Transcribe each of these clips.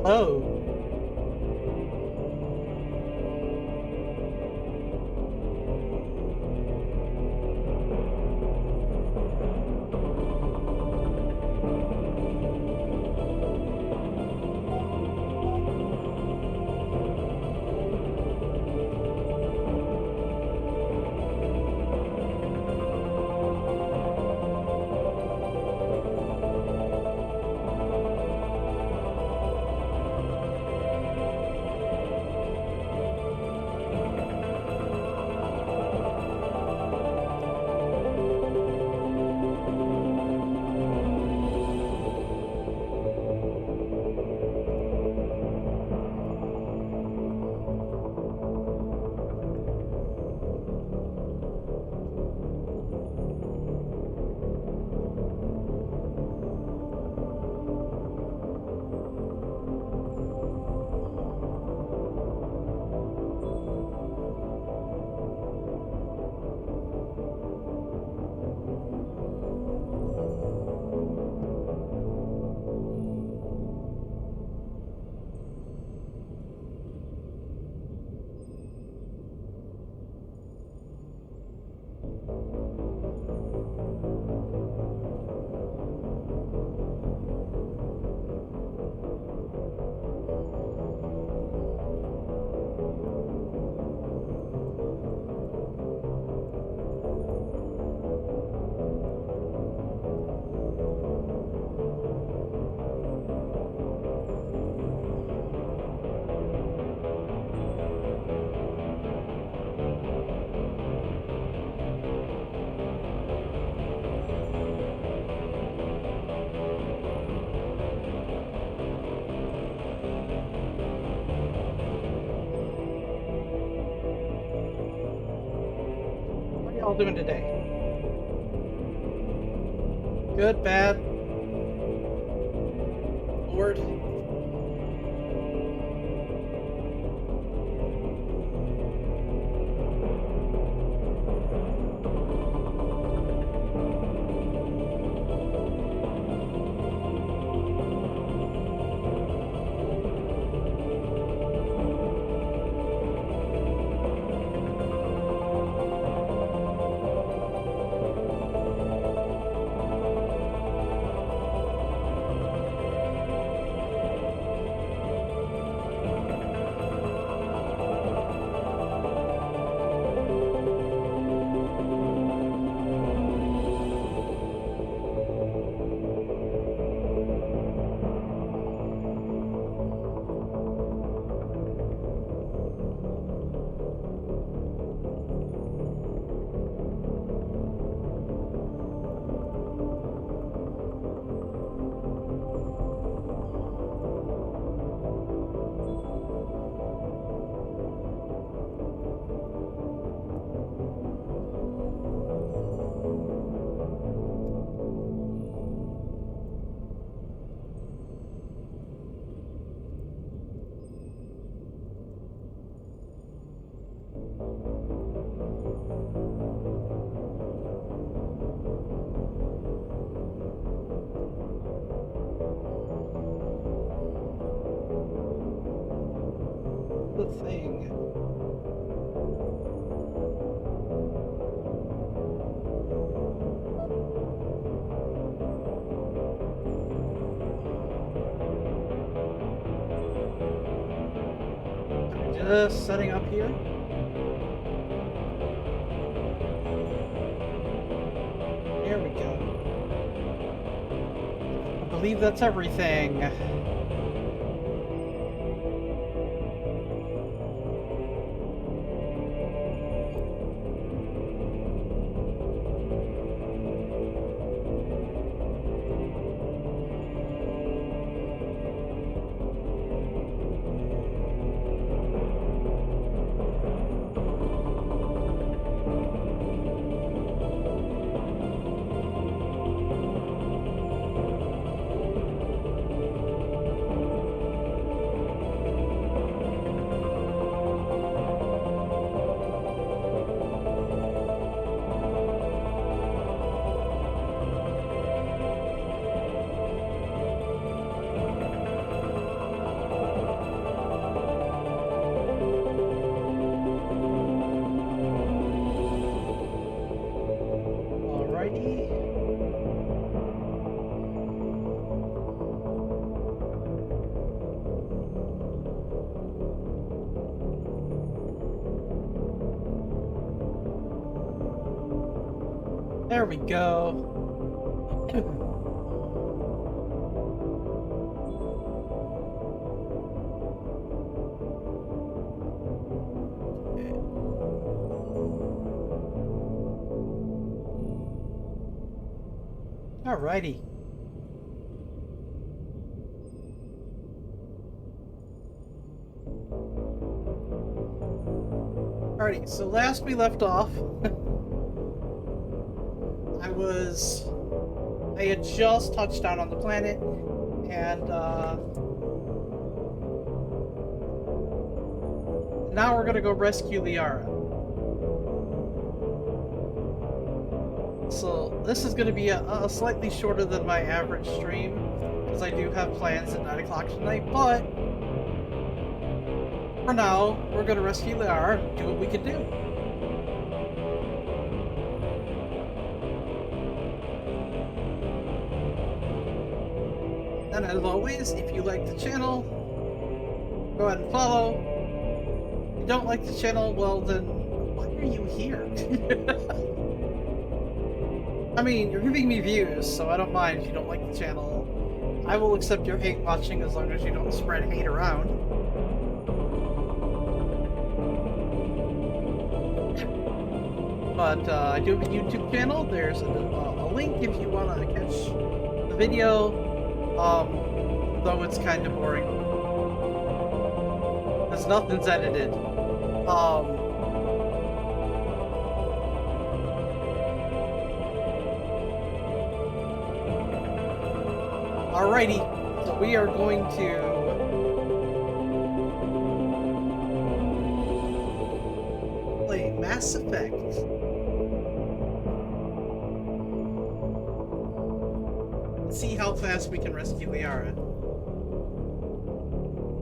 Oh. What are y'all doing today? Good, bad, bored? The thing. Just setting up here. There we go. I believe that's everything. Alrighty. There we go. Alrighty. Alrighty, so last we left off, I had just touched down on the planet, and now we're gonna go rescue Liara. So this is gonna be a slightly shorter than my average stream, because I do have plans at 9 o'clock tonight, but for now, we're gonna rescue Liara and do what we can do. And as always, if you like the channel, go ahead and follow. If you don't like the channel, well then, why are you here? I mean, you're giving me views, so I don't mind if you don't like the channel. I will accept your hate watching as long as you don't spread hate around. But I do have a YouTube channel. There's a link if you want to catch the video. Though it's kind of boring. Because nothing's edited. Alrighty, so we are going to play Mass Effect. See how fast we can rescue Liara.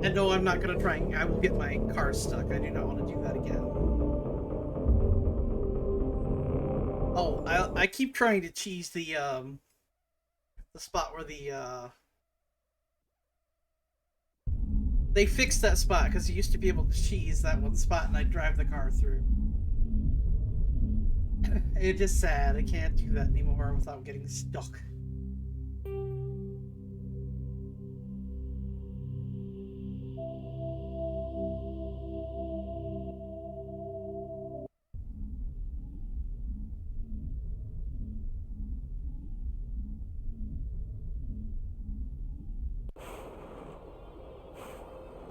And no, I'm not gonna try and I will get my car stuck. I do not want to do that again. Oh, I keep trying to cheese the spot where they fixed that spot, because you used to be able to cheese that one spot and I'd drive the car through. It is sad, I can't do that anymore without getting stuck.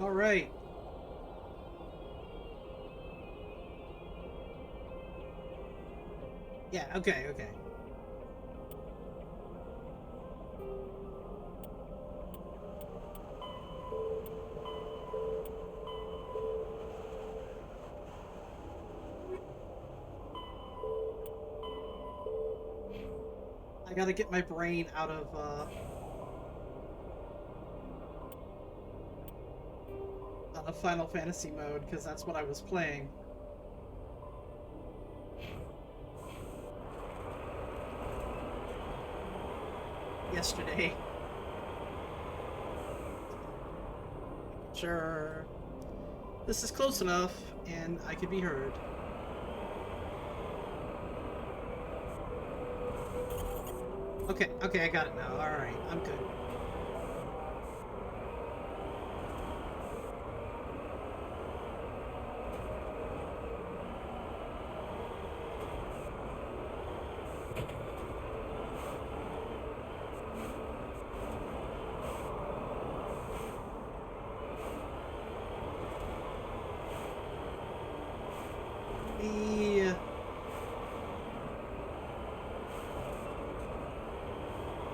All right. Yeah, okay. I gotta get my brain out of, Final Fantasy mode, because that's what I was playing. Yesterday. Sure. This is close enough, and I can be heard. Okay, I got it now. Alright, I'm good.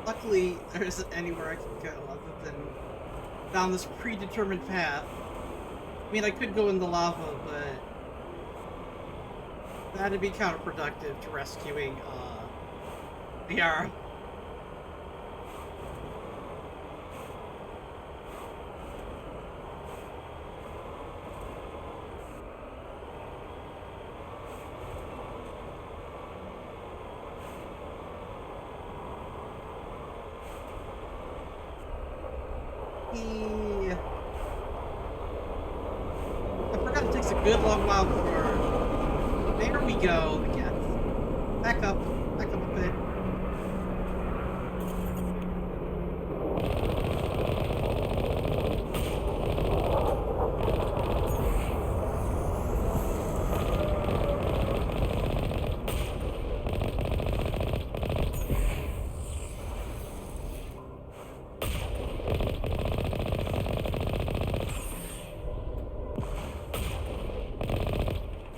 Luckily, there isn't anywhere I can go other than down this predetermined path. I mean, I could go in the lava, but that'd be counterproductive to rescuing, Liara. Whee! I forgot it takes a good long while before... There we go. Yes. Back up. Back up a bit.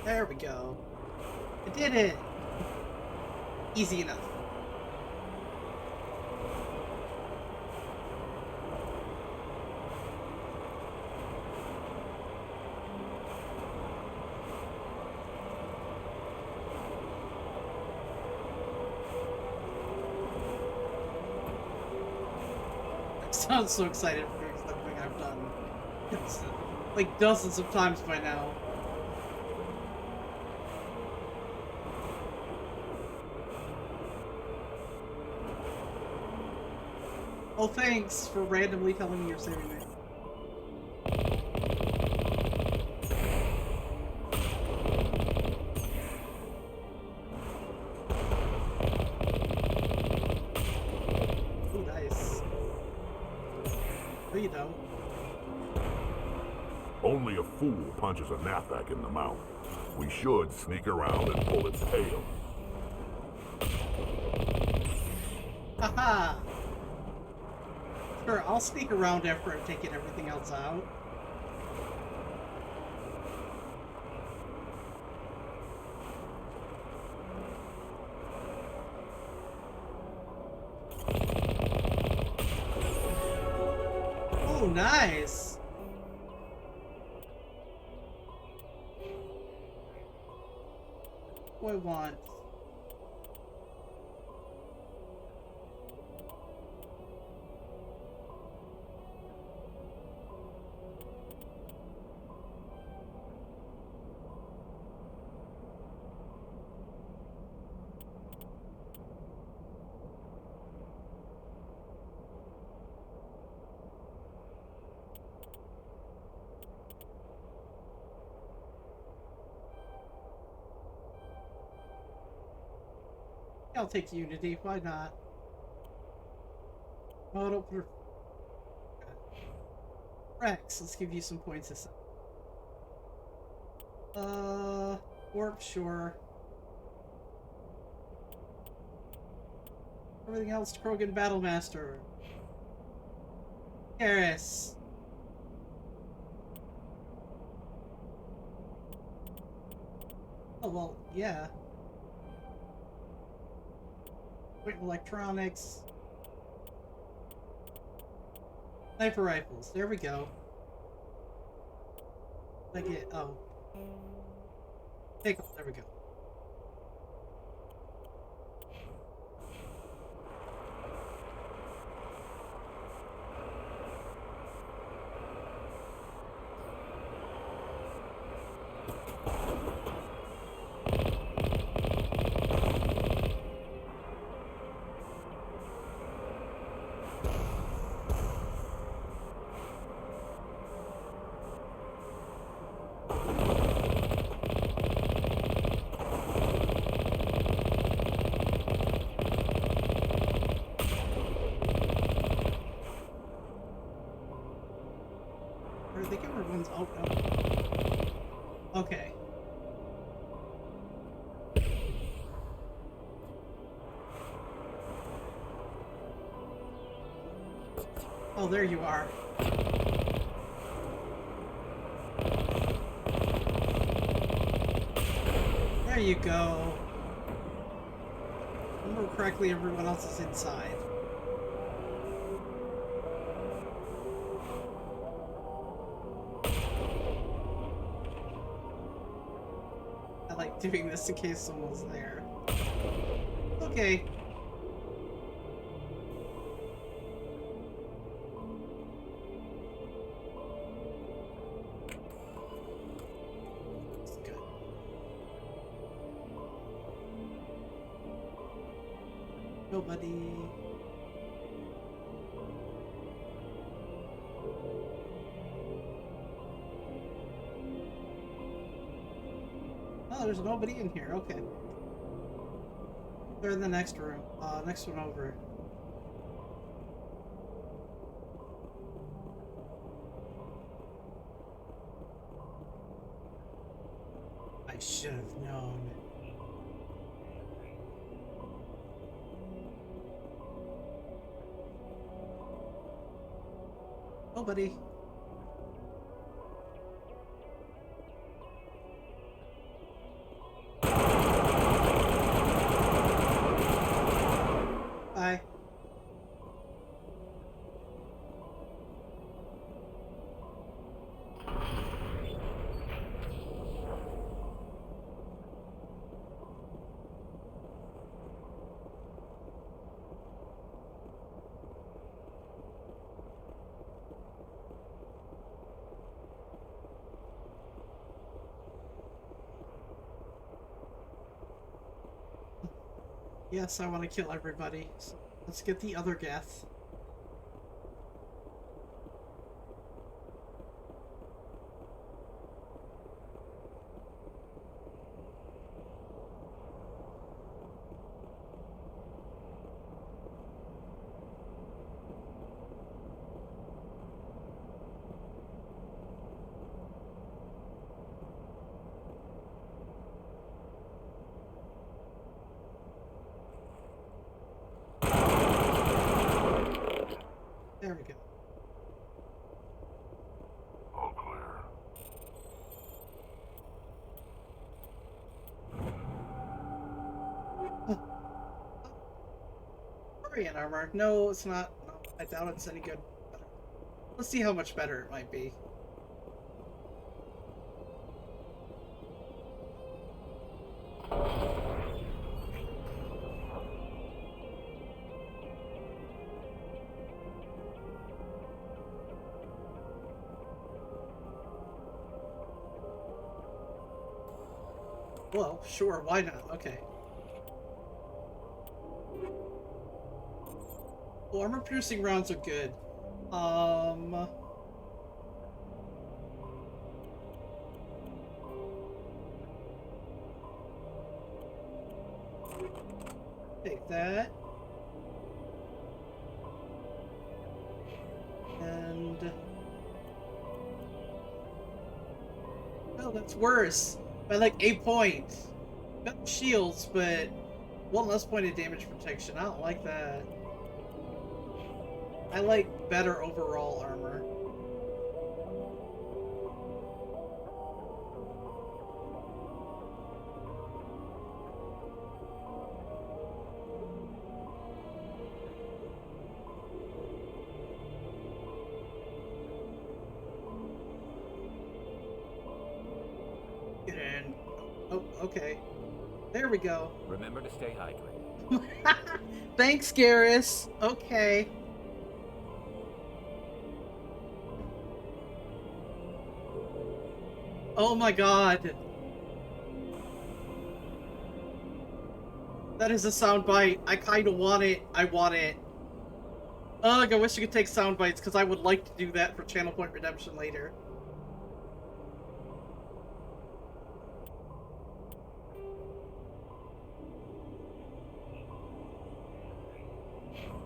There we go. I did it! Easy enough. I sound so excited for something I've done. It's like dozens of times by now. Oh, thanks for randomly telling me you're saving me. Oh, nice. There you go. Only a fool punches a knapsack in the mouth. We should sneak around and pull its tail. Haha! Sure, I'll sneak around after I've taken everything else out. Oh, nice! What do I want? I'll take Unity, why not? Oh, don't put Rex, let's give you some points this time. Warp, sure. Everything else, Krogan Battlemaster. Harris. Oh, well, yeah. Quick electronics. Sniper rifles, there we go. I get, oh. Take off, there we go. Or the camera one's oh no. Okay. Oh, there you are. There you go. If I remember correctly, everyone else is inside. I like doing this in case someone's there. Okay. That's good. Nobody. there's nobody in here. Okay. They're in the next room. Next one over. I should have known. Nobody. Bye. Yes, I want to kill everybody. So let's get the other Geth. There we go. All clear. Korean armor. No, it's not. No, I doubt it's any good. Let's see how much better it might be. Well, sure, why not? Okay. Well, armor-piercing rounds are good. Take that. And... oh, that's worse. By like 8 points. Got shields, but 1 less point of damage protection. I don't like that. I like better overall armor. Get in. Oh, okay. There we go. Remember to stay hydrated. Thanks, Garrus. Okay. Oh my god. That is a soundbite. I kinda want it. I want it. Ugh, I wish you could take sound bites, because I would like to do that for Channel Point Redemption later.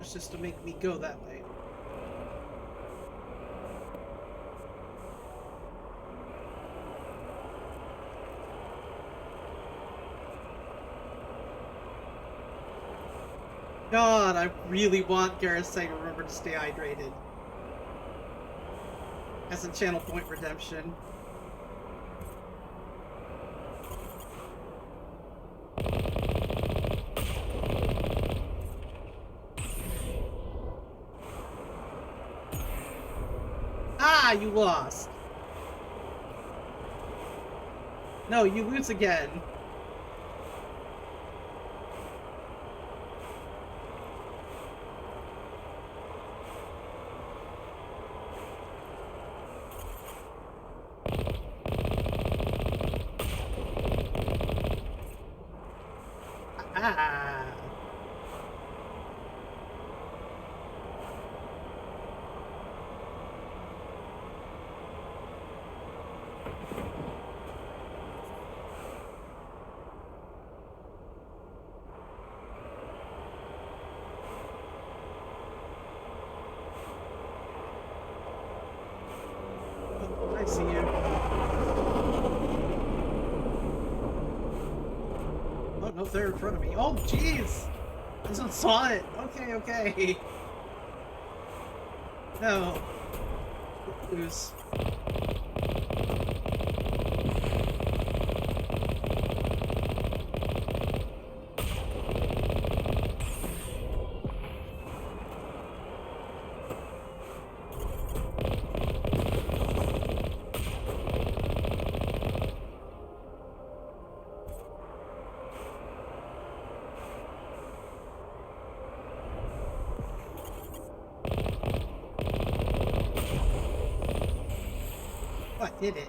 It's just to make me go that way. God, I really want Garrus saying remember to stay hydrated. As in Channel Point Redemption. Ah, you lost. No, you lose again. Ah. see you. Oh, no, they're in front of me. Oh, jeez! I just saw it! Okay, okay. No. Lose. Oh, I did it.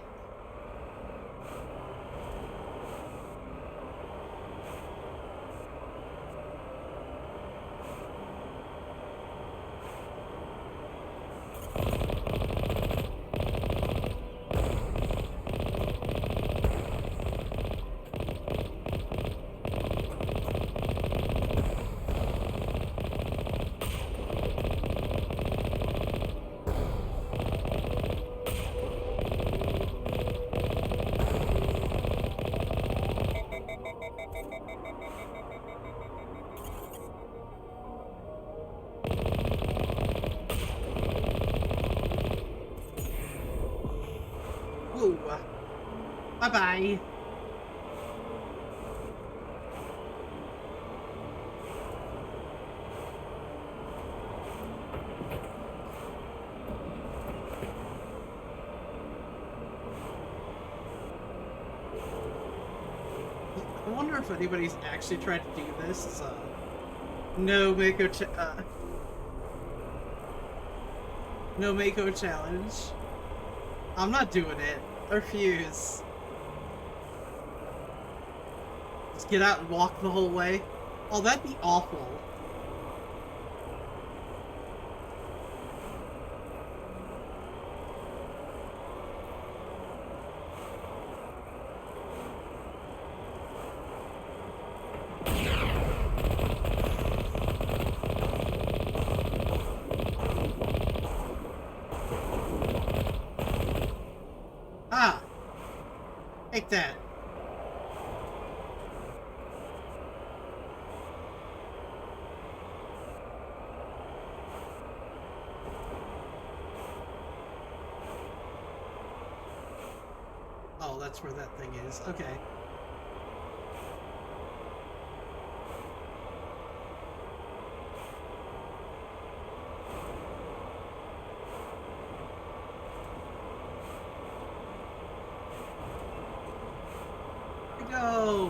Whoa. Bye-bye. I wonder if anybody's actually tried to do this. No Mako no Mako challenge. I'm not doing it. I refuse. Just get out and walk the whole way. Oh, that'd be awful. Ah! Take that. Oh, that's where that thing is. Okay. Go!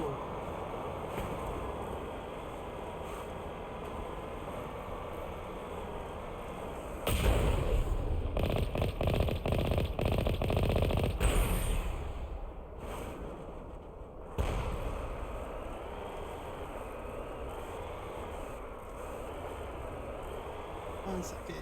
One second.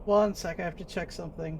1 sec, I have to check something.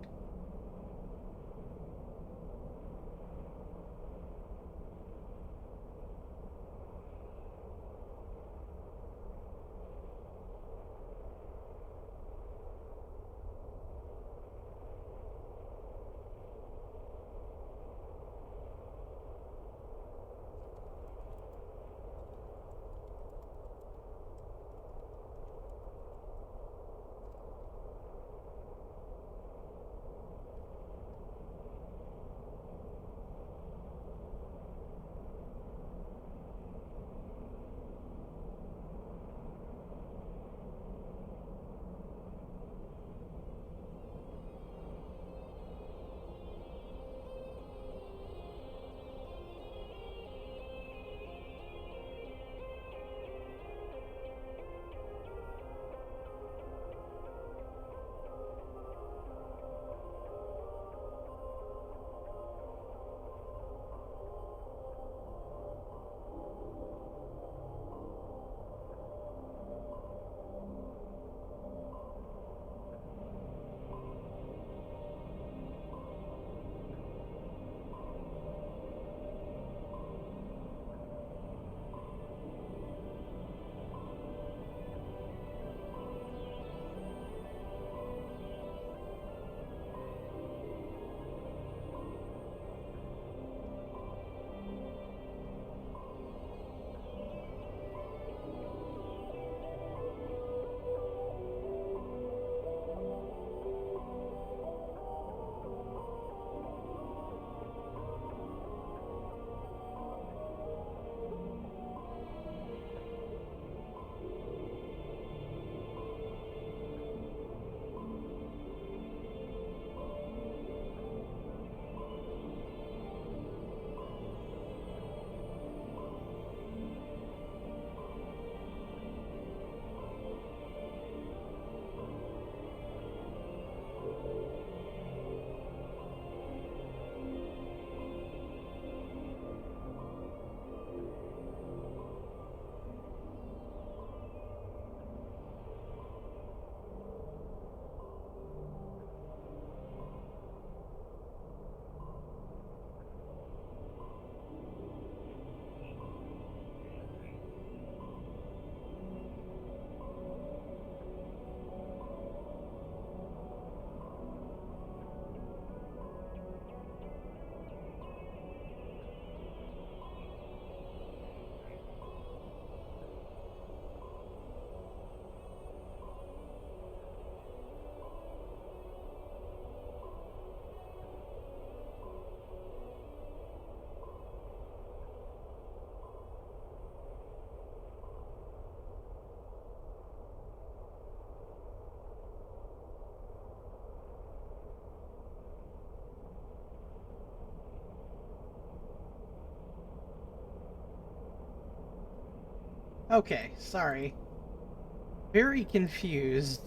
Okay, sorry. Very confused.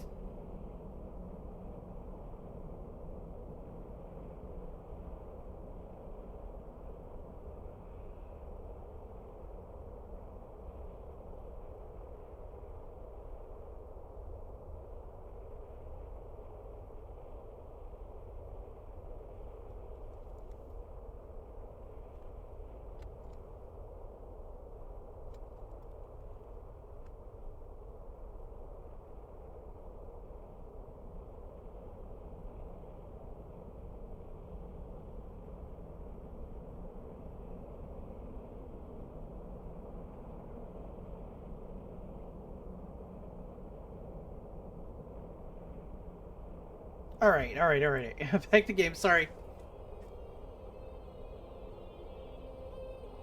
Alright, alright, alright. Back to game, sorry.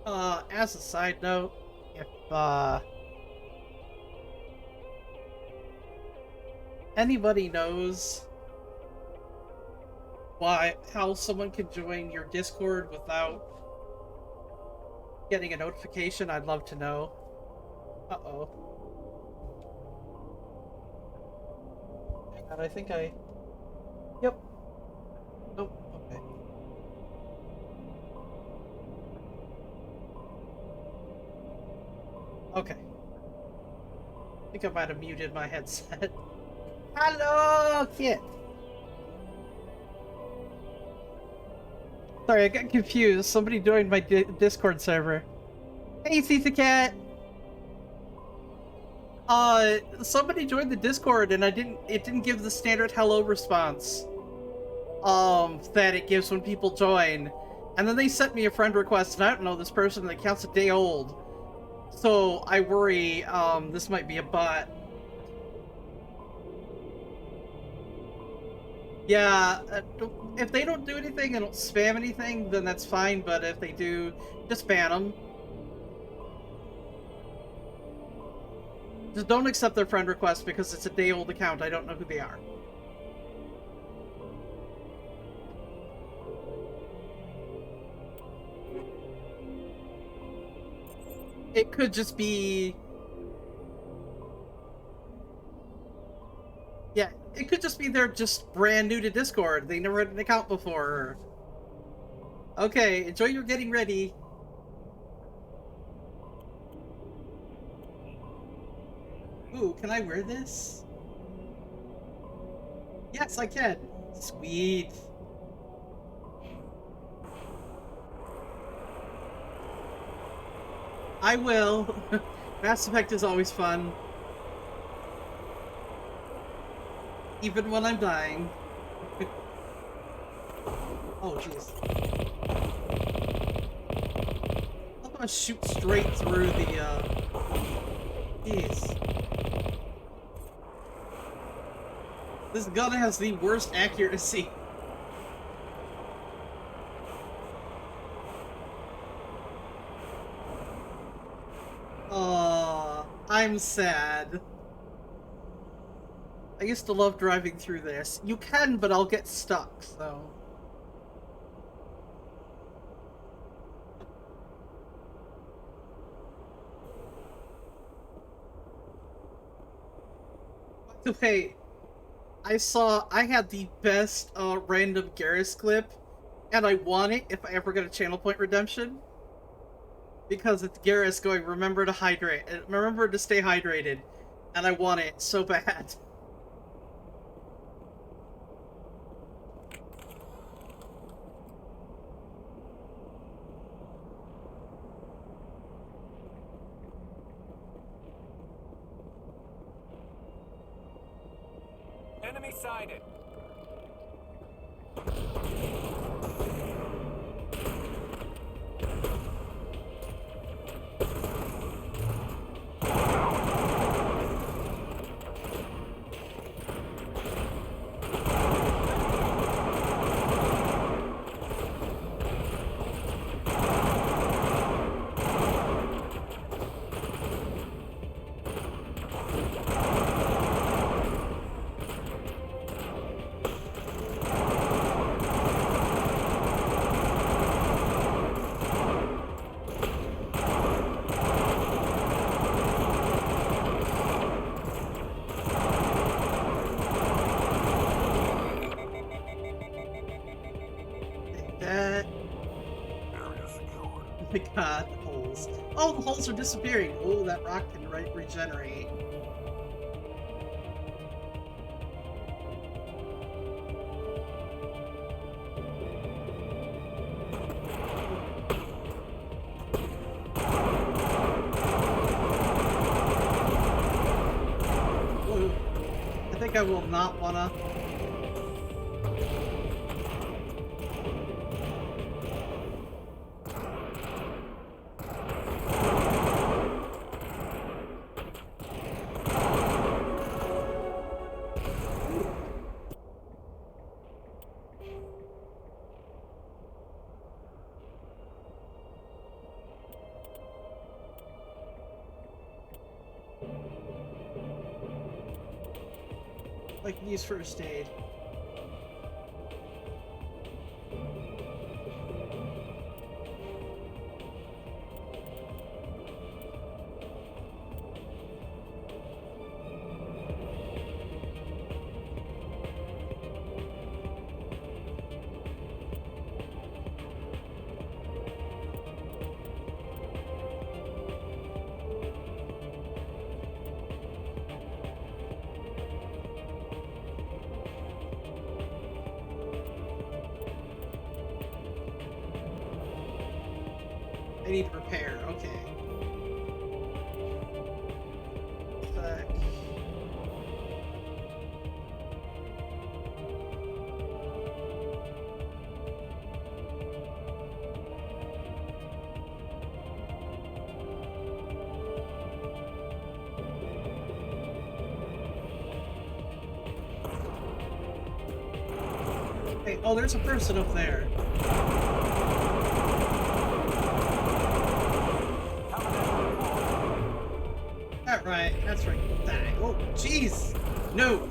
As a side note, if, anybody knows how someone can join your Discord without getting a notification, I'd love to know. Uh-oh. Hang on, I think I... Yep. Nope, okay. Okay. I think I might have muted my headset. Hello, kid! Sorry, I got confused. Somebody joined my Discord server. Hey, Sita Cat! Somebody joined the Discord and it didn't give the standard hello response. That it gives when people join. And then they sent me a friend request, and I don't know this person, the account's a day old. So I worry, this might be a bot. Yeah, if they don't do anything and don't spam anything, then that's fine, but if they do, just ban them. Just don't accept their friend request because it's a day-old account. I don't know who they are. It could just be... Yeah, it could just be they're just brand new to Discord. They never had an account before. Okay, enjoy your getting ready. Ooh, can I wear this? Yes, I can. Sweet. I will. Mass Effect is always fun. Even when I'm dying. Oh, jeez. I'm gonna shoot straight through the, Jeez. This gun has the worst accuracy. I'm sad. I used to love driving through this. You can, but I'll get stuck, so... By the way, I had the best, random Garrus clip, and I want it if I ever get a channel point redemption. Because it's Garrus going, remember to hydrate, remember to stay hydrated, and I want it so bad. Enemy sighted. Oh my god, the holes. Oh, the holes are disappearing! Oh, that rock can regenerate. Ooh. I think I will not wanna... I can use first aid. I need repair. Okay. Sec. Hey, oh, there's a person up there. That's right. Die. Oh, jeez. No.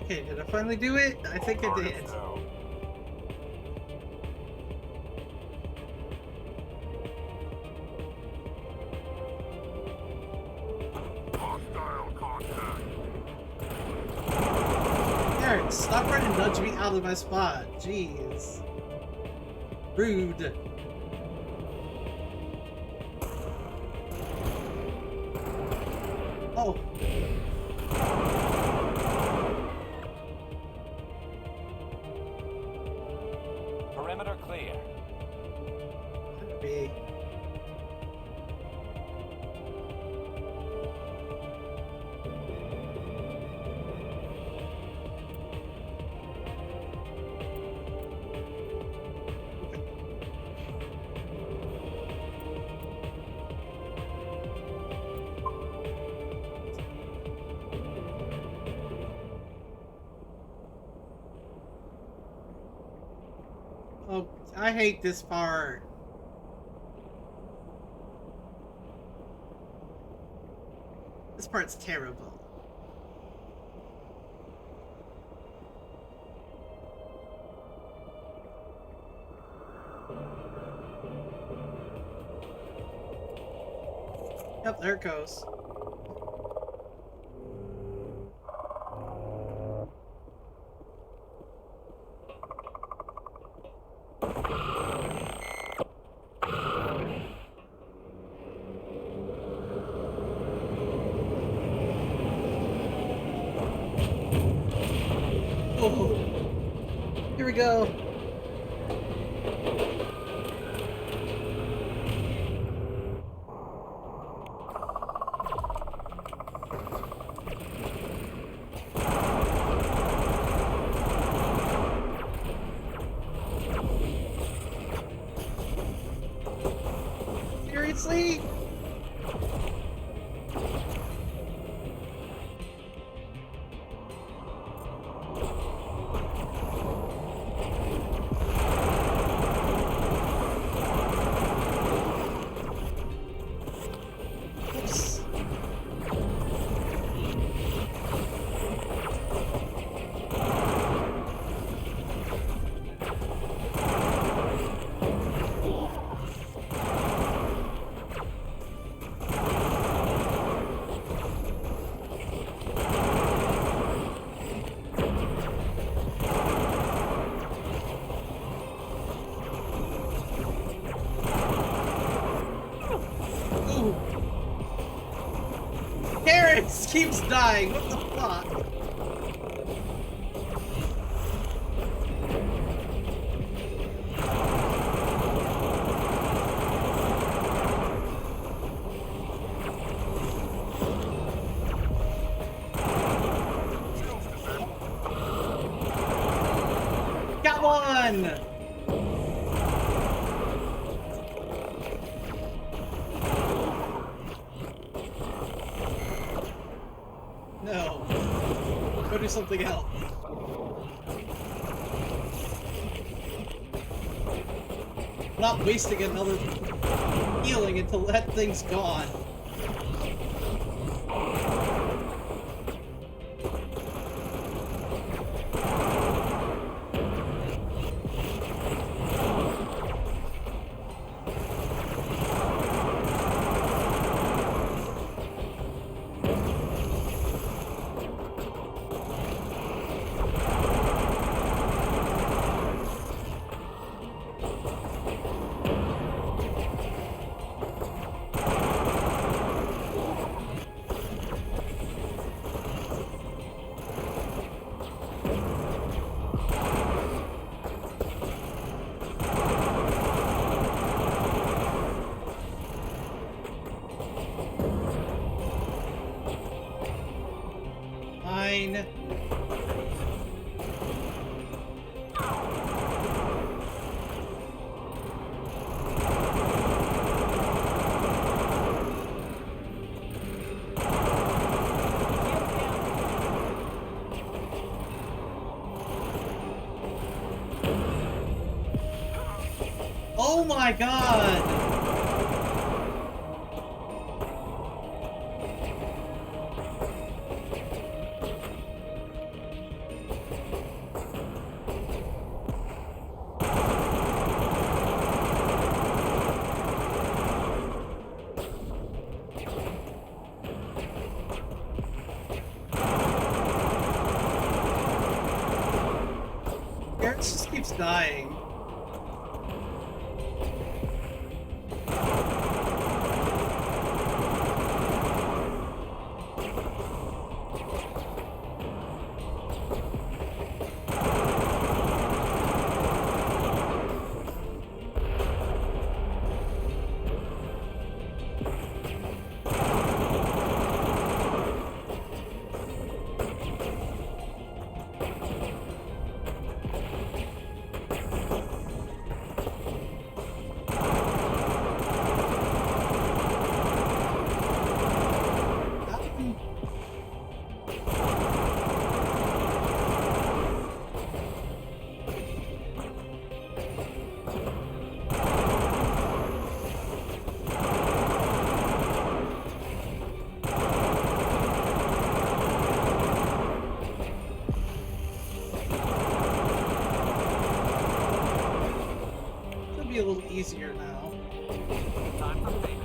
Okay, did I finally do it? I think I did. Hostile contact. Eric, stop trying to nudge me out of my spot. Jeez. Rude. Oh. Perimeter clear. Could be. Oh, I hate this part. This part's terrible. Yep, there it goes. Oh, here we go. Seriously? Oops. Ooh. Terrence keeps dying. What the fuck? Got one! No. Go do something else. I'm not wasting another healing until that thing's gone. fine. Oh my god! Garrett just keeps dying. It'll be a little easier now. Time for payback.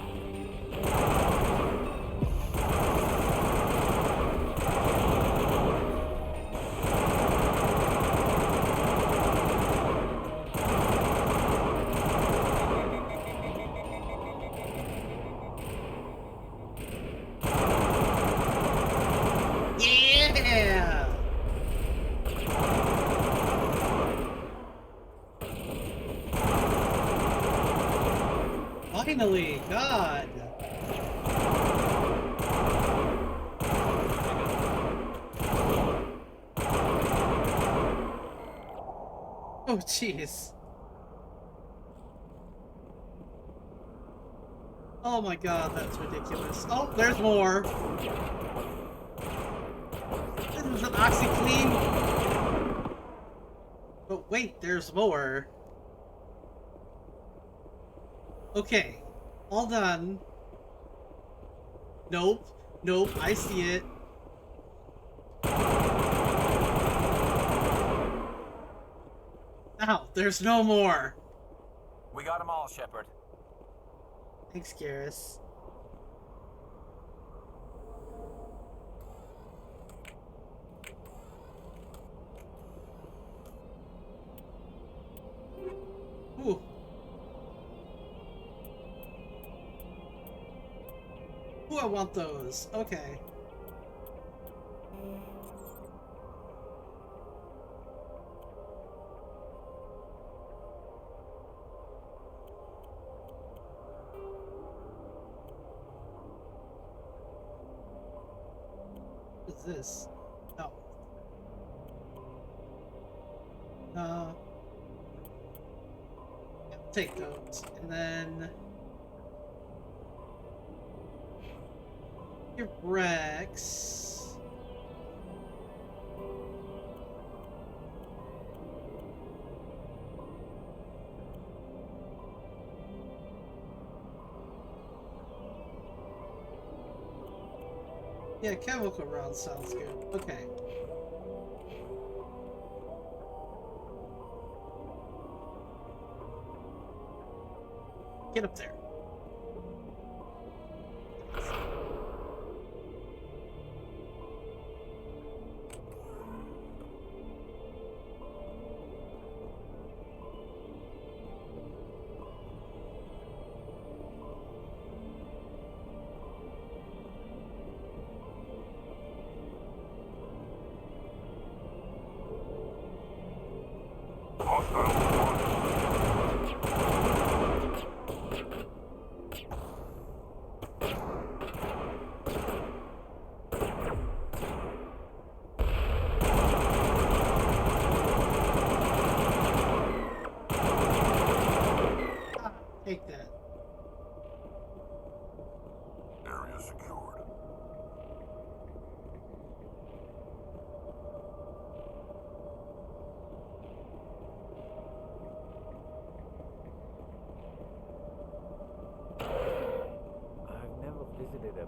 Yeah! Finally, God! Oh, jeez. Oh my god, that's ridiculous. Oh, there's more. This is an OxyClean. But wait, there's more. Okay, all done. Nope, nope, I see it. Now, there's no more. We got them all, Shepard. Thanks, Garrus. Ooh. Ooh, I want those. Okay. What is this? No. Yeah, take those. And then... your Rex. Yeah, chemical round sounds good. Okay. Get up there.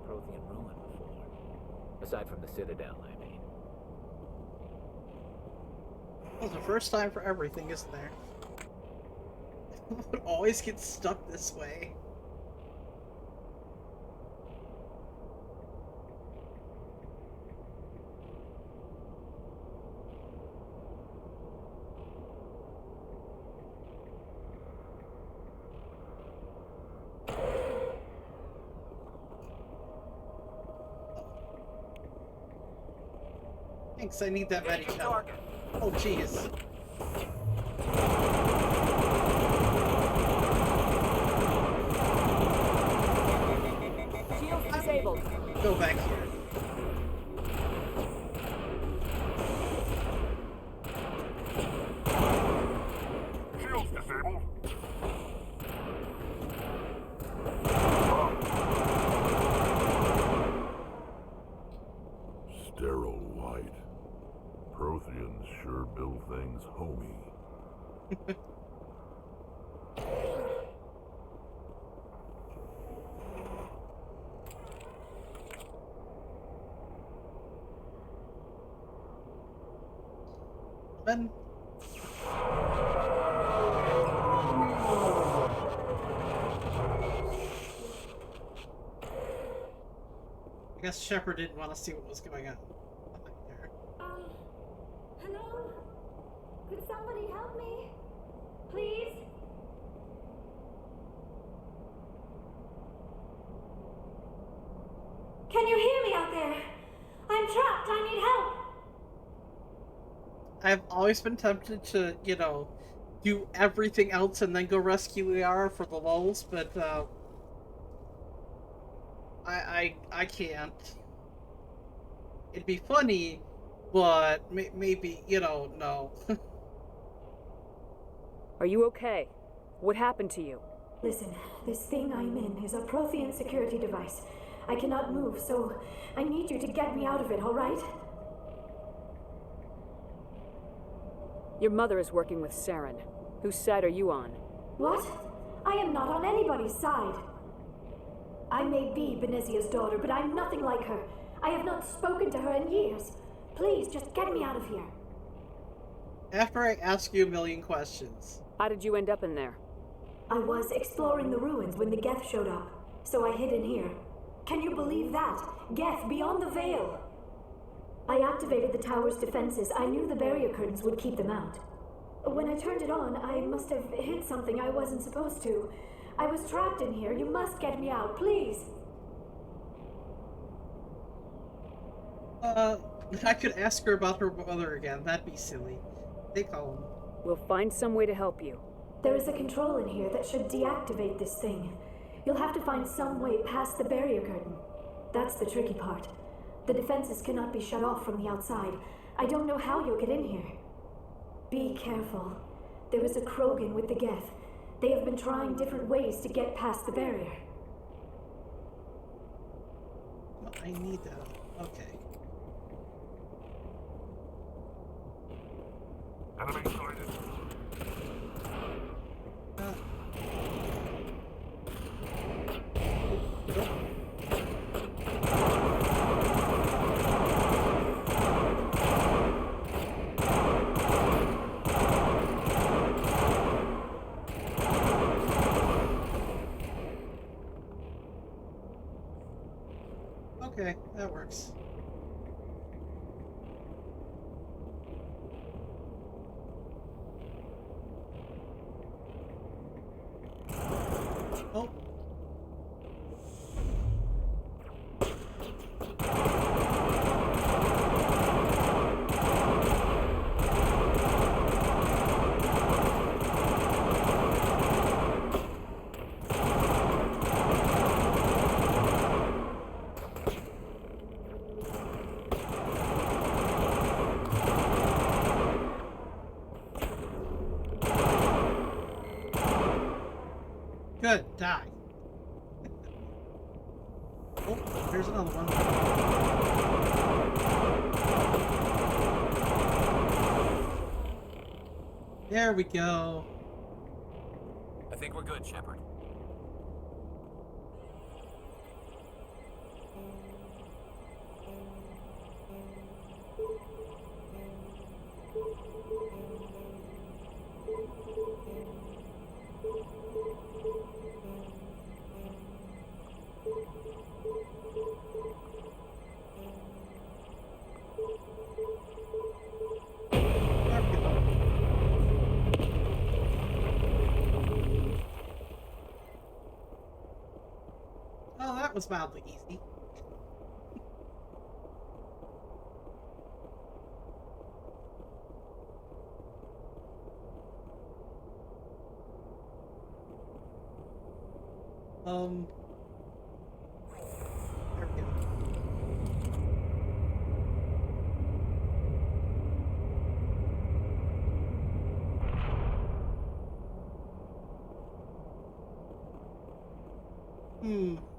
Prothean ruin before. Aside from the Citadel, I mean. Well, the first time for everything, isn't there? It always gets stuck this way. Thanks, I need that ready Engaging now. target. Oh, jeez. Shields disabled. Go back here. Shields disabled. Sterile white. Protheans sure build things homey. Ben. I guess Shepard didn't want to see what was going on. There. Hello? Could somebody help me? Please? Can you hear me out there? I'm trapped. I need help. I've always been tempted to, you know, do everything else and then go rescue Liara for the lulz, but I can't. It'd be funny, but maybe, you know, no. Are you okay? What happened to you? Listen, this thing I'm in is a Prothean security device. I cannot move, so I need you to get me out of it, all right? Your mother is working with Saren. Whose side are you on? What? I am not on anybody's side. I may be Benezia's daughter, but I'm nothing like her. I have not spoken to her in years. Please, just get me out of here. After I ask you a million questions. How did you end up in there? I was exploring the ruins when the Geth showed up, so I hid in here. Can you believe that? Geth, beyond the veil! I activated the tower's defenses. I knew the barrier curtains would keep them out. When I turned it on, I must have hit something I wasn't supposed to. I was trapped in here. You must get me out, please! I could ask her about her mother again. That'd be silly. They call him. We'll find some way to help you. There is a control in here that should deactivate this thing. You'll have to find some way past the barrier curtain. That's the tricky part. The defenses cannot be shut off from the outside. I don't know how you'll get in here. Be careful. There is a Krogan with the Geth. They have been trying different ways to get past the barrier. Well, I need that. Okay. Enemy sighted. Okay, that works. Oh. Good, die. Oh, here's another one. There we go. I think we're good, Shepard. was mildly easy. There we go.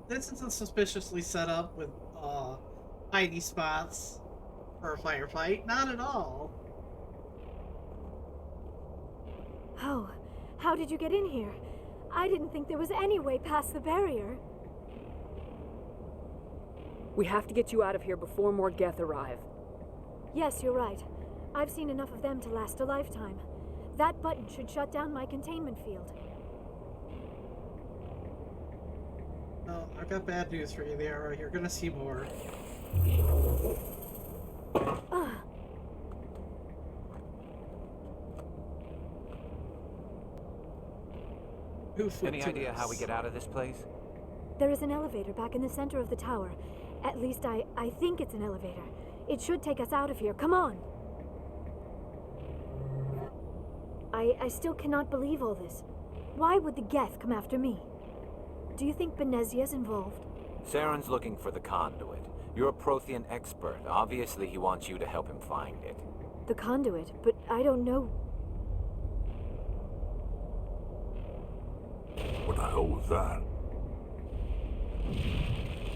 This isn't suspiciously set up with, hidey spots for a firefight. Not at all. Oh, how did you get in here? I didn't think there was any way past the barrier. We have to get you out of here before more Geth arrive. Yes, you're right. I've seen enough of them to last a lifetime. That button should shut down my containment field. Oh, I've got bad news for you, Liara. You're gonna see more. Any idea how we get out of this place? There is an elevator back in the center of the tower. At least I think it's an elevator. It should take us out of here. Come on! I still cannot believe all this. Why would the Geth come after me? Do you think Benezia's involved? Saren's looking for the conduit. You're a Prothean expert. Obviously, he wants you to help him find it. The conduit, but I don't know. What the hell was that?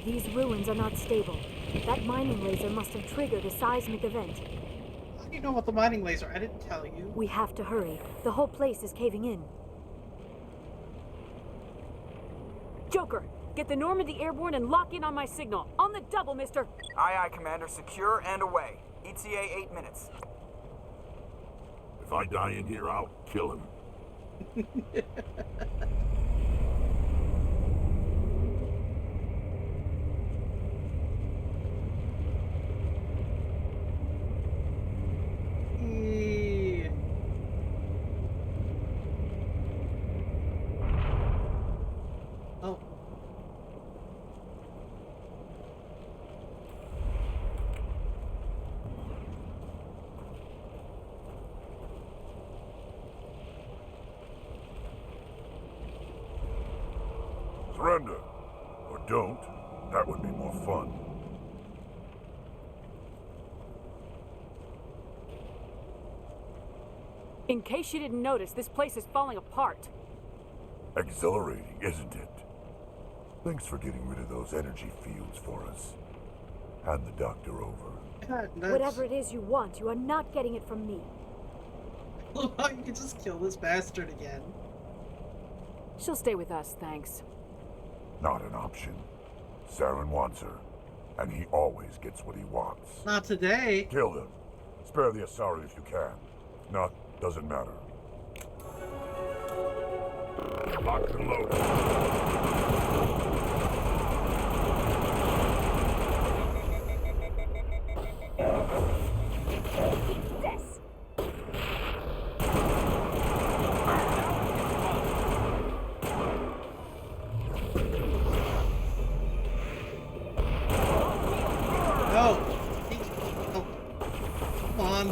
These ruins are not stable. That mining laser must have triggered a seismic event. How do you know about the mining laser? I didn't tell you. We have to hurry. The whole place is caving in. Joker, get the Normandy airborne and lock in on my signal. On the double, mister. Aye, aye, Commander. Secure and away. ETA 8 minutes. If I die in here, I'll kill him. Oh. Surrender. Or don't. That would be more fun. In case you didn't notice, this place is falling apart. Exhilarating, isn't it? Thanks for getting rid of those energy fields for us. Hand the doctor over. God, Whatever it is you want, you are not getting it from me. You can just kill this bastard again. She'll stay with us, thanks. Not an option. Saren wants her, and he always gets what he wants. Not today. Kill him. Spare the Asari if you can. If not, doesn't matter. Locked and loaded. No. Oh. Come on.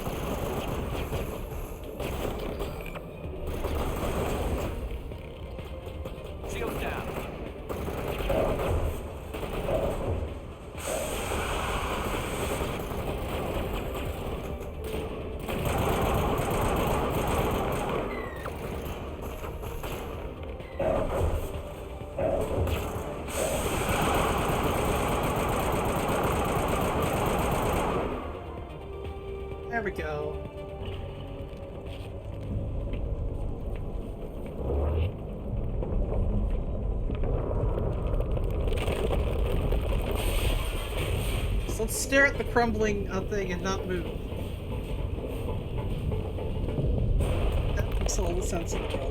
Shields down. There we go. So let's stare at the crumbling thing and not move. That makes all the sense in the world.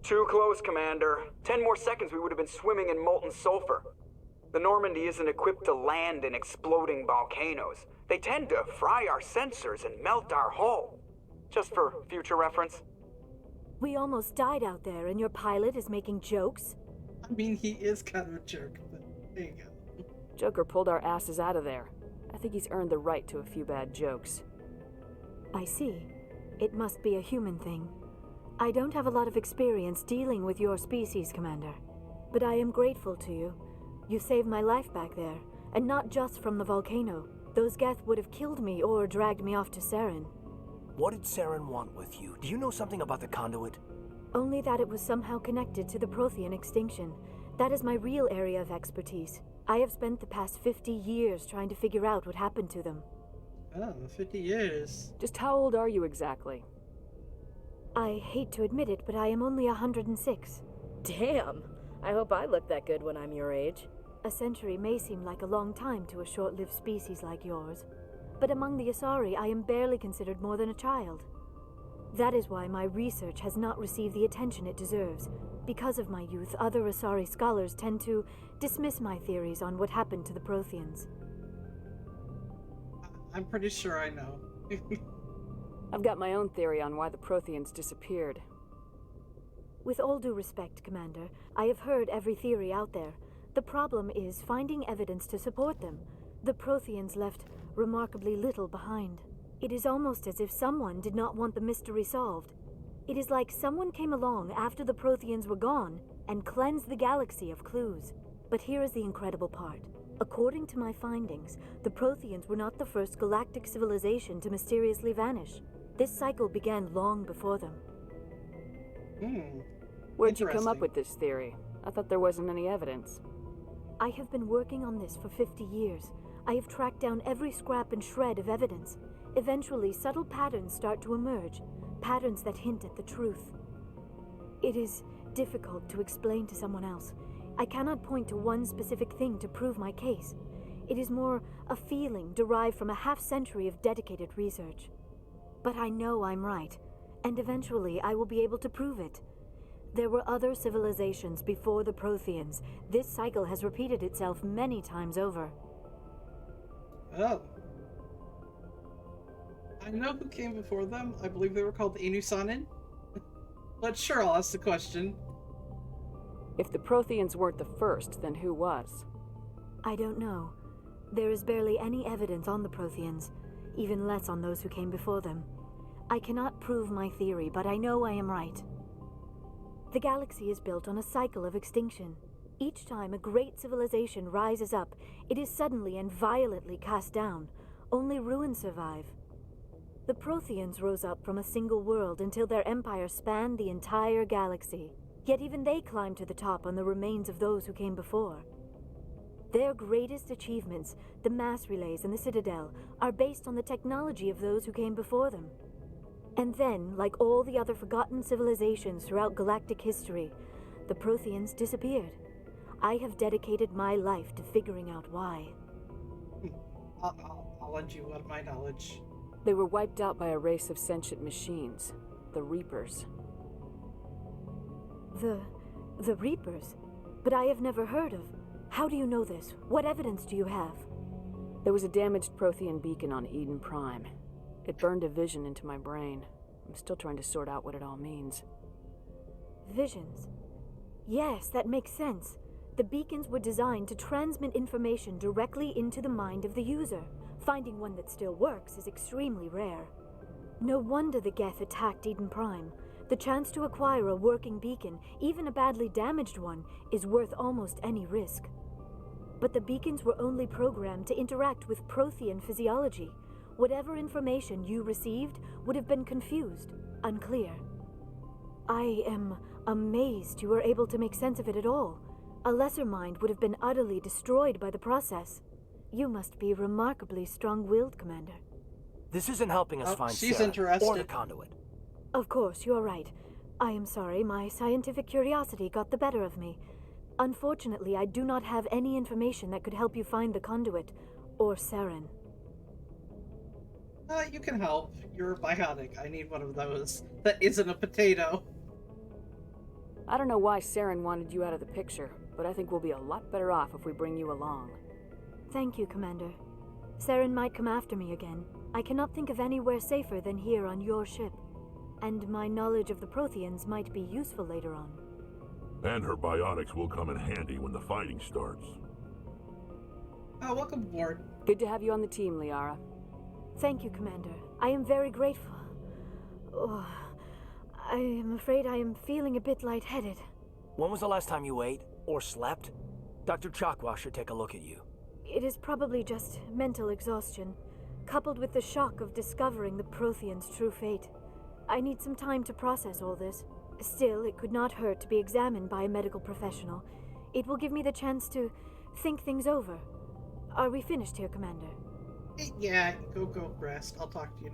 Too close, Commander. 10 more seconds we would have been swimming in molten sulfur. The Normandy isn't equipped to land in exploding volcanoes. They tend to fry our sensors and melt our hull. Just for future reference. We almost died out there, and your pilot is making jokes? I mean, he is kind of a jerk, but there you go. Joker pulled our asses out of there. I think he's earned the right to a few bad jokes. I see. It must be a human thing. I don't have a lot of experience dealing with your species, Commander. But I am grateful to you. You saved my life back there, and not just from the volcano. Those Geth would have killed me or dragged me off to Saren. What did Saren want with you? Do you know something about the conduit? Only that it was somehow connected to the Prothean extinction. That is my real area of expertise. I have spent the past 50 years trying to figure out what happened to them. Oh, 50 years. Just how old are you exactly? I hate to admit it, but I am only 106. Damn! I hope I look that good when I'm your age. A century may seem like a long time to a short-lived species like yours, but among the Asari I am barely considered more than a child. That is why my research has not received the attention it deserves. Because of my youth, other Asari scholars tend to dismiss my theories on what happened to the Protheans. I'm pretty sure I know. I've got my own theory on why the Protheans disappeared. With all due respect, Commander, I have heard every theory out there. The problem is finding evidence to support them. The Protheans left remarkably little behind. It is almost as if someone did not want the mystery solved. It is like someone came along after the Protheans were gone and cleansed the galaxy of clues. But here is the incredible part. According to my findings, the Protheans were not the first galactic civilization to mysteriously vanish. This cycle began long before them. Where'd you come up Interesting. with this theory? I thought there wasn't any evidence. I have been working on this for 50 years. I have tracked down every scrap and shred of evidence. Eventually, subtle patterns start to emerge, patterns that hint at the truth. It is difficult to explain to someone else. I cannot point to one specific thing to prove my case. It is more a feeling derived from a half-century of dedicated research. But I know I'm right, and eventually I will be able to prove it. There were other civilizations before the Protheans. This cycle has repeated itself many times over. Oh. I know who came before them. I believe they were called Inusanin. But sure, I'll ask the question. If the Protheans weren't the first, then who was? I don't know. There is barely any evidence on the Protheans, even less on those who came before them. I cannot prove my theory, but I know I am right. The galaxy is built on a cycle of extinction. Each time a great civilization rises up, it is suddenly and violently cast down. Only ruins survive. The Protheans rose up from a single world until their empire spanned the entire galaxy. Yet even they climbed to the top on the remains of those who came before. Their greatest achievements, the mass relays and the Citadel, are based on the technology of those who came before them. And then, like all the other forgotten civilizations throughout galactic history, the Protheans disappeared. I have dedicated my life to figuring out why. I'll lend you one of my knowledge. They were wiped out by a race of sentient machines, the Reapers. The Reapers? But I have never heard of. How do you know this? What evidence do you have? There was a damaged Prothean beacon on Eden Prime. It burned a vision into my brain. I'm still trying to sort out what it all means. Visions. Yes, that makes sense. The beacons were designed to transmit information directly into the mind of the user. Finding one that still works is extremely rare. No wonder the Geth attacked Eden Prime. The chance to acquire a working beacon, even a badly damaged one, is worth almost any risk. But the beacons were only programmed to interact with Prothean physiology. Whatever information you received would have been confused, unclear. I am amazed you were able to make sense of it at all. A lesser mind would have been utterly destroyed by the process. You must be remarkably strong-willed, Commander. This isn't helping us Oh, find she's Sarah interested. or the conduit. Of course, you are right. I am sorry, my scientific curiosity got the better of me. Unfortunately, I do not have any information that could help you find the conduit, or Saren. You can help. You're bionic. I need one of those. That isn't a potato. I don't know why Saren wanted you out of the picture, but I think we'll be a lot better off if we bring you along. Thank you, Commander. Saren might come after me again. I cannot think of anywhere safer than here on your ship. And my knowledge of the Protheans might be useful later on. And her biotics will come in handy when the fighting starts. Oh, welcome aboard. Good to have you on the team, Liara. Thank you, Commander. I am very grateful. Oh, I am afraid I am feeling a bit lightheaded. When was the last time you ate or slept? Dr. Chakwa should take a look at you. It is probably just mental exhaustion, coupled with the shock of discovering the Protheans' true fate. I need some time to process all this. Still, it could not hurt to be examined by a medical professional. It will give me the chance to think things over. Are we finished here, Commander? Yeah, go rest. I'll talk to you.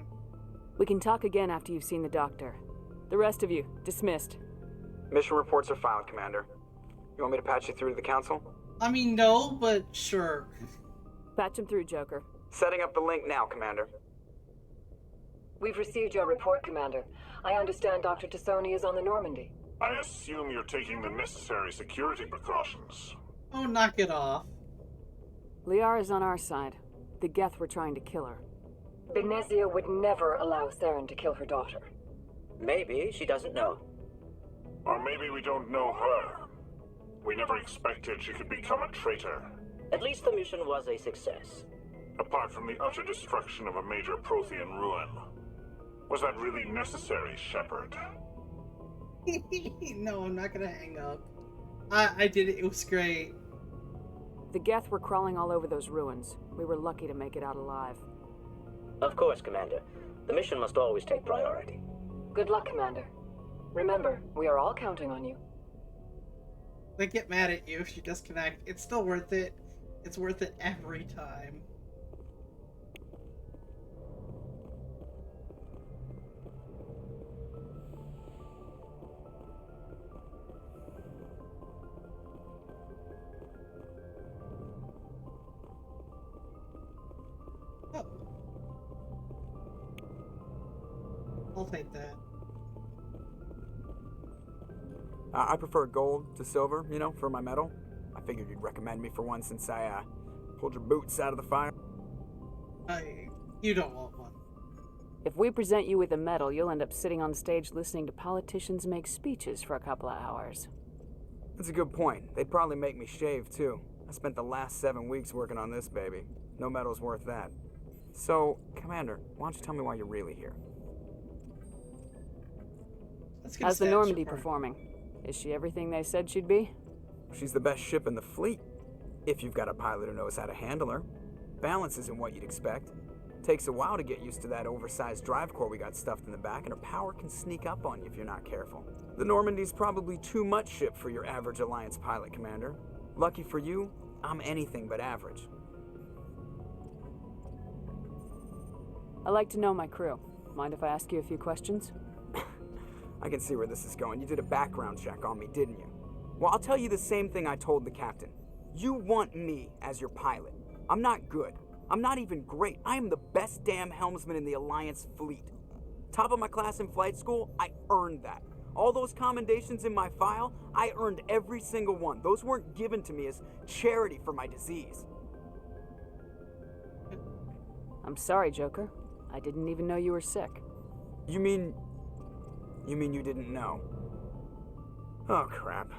We can talk again after you've seen the doctor. The rest of you, dismissed. Mission reports are filed, Commander. You want me to patch you through to the Council? I mean, no, but sure. Patch him through, Joker. Setting up the link now, Commander. We've received your report, Commander. I understand Dr. Tassoni is on the Normandy. I assume you're taking the necessary security precautions. Oh, knock it off. Liara's on our side. The Geth were trying to kill her. Benezia would never allow Saren to kill her daughter. Maybe she doesn't know. Or maybe we don't know her. We never expected she could become a traitor. At least the mission was a success. Apart from the utter destruction of a major Prothean ruin. Was that really necessary, Shepard? No, I'm not gonna hang up. I did it. It was great. The Geth were crawling all over those ruins. We were lucky to make it out alive. Of course, Commander. The mission must always take priority. Good luck, Commander. Remember, we are all counting on you. They get mad at you if you disconnect. It's still worth it. It's worth it every time. Oh. I'll take that. I prefer gold to silver, you know, for my medal. I figured you'd recommend me for one since I pulled your boots out of the fire. You don't want one. If we present you with a medal, you'll end up sitting on stage listening to politicians make speeches for a couple of hours. That's a good point. They'd probably make me shave, too. I spent the last 7 weeks working on this baby. No medal's worth that. So, Commander, why don't you tell me why you're really here? How's the Normandy performing? Is she everything they said she'd be? She's the best ship in the fleet. If you've got a pilot who knows how to handle her. Balance isn't what you'd expect. Takes a while to get used to that oversized drive core we got stuffed in the back, and her power can sneak up on you if you're not careful. The Normandy's probably too much ship for your average Alliance pilot, Commander. Lucky for you, I'm anything but average. I like to know my crew. Mind if I ask you a few questions? I can see where this is going. You did a background check on me, didn't you? Well, I'll tell you the same thing I told the captain. You want me as your pilot. I'm not good. I'm not even great. I am the best damn helmsman in the Alliance fleet. Top of my class in flight school, I earned that. All those commendations in my file, I earned every single one. Those weren't given to me as charity for my disease. I'm sorry, Joker. I didn't even know you were sick. You mean you didn't know? Oh, crap.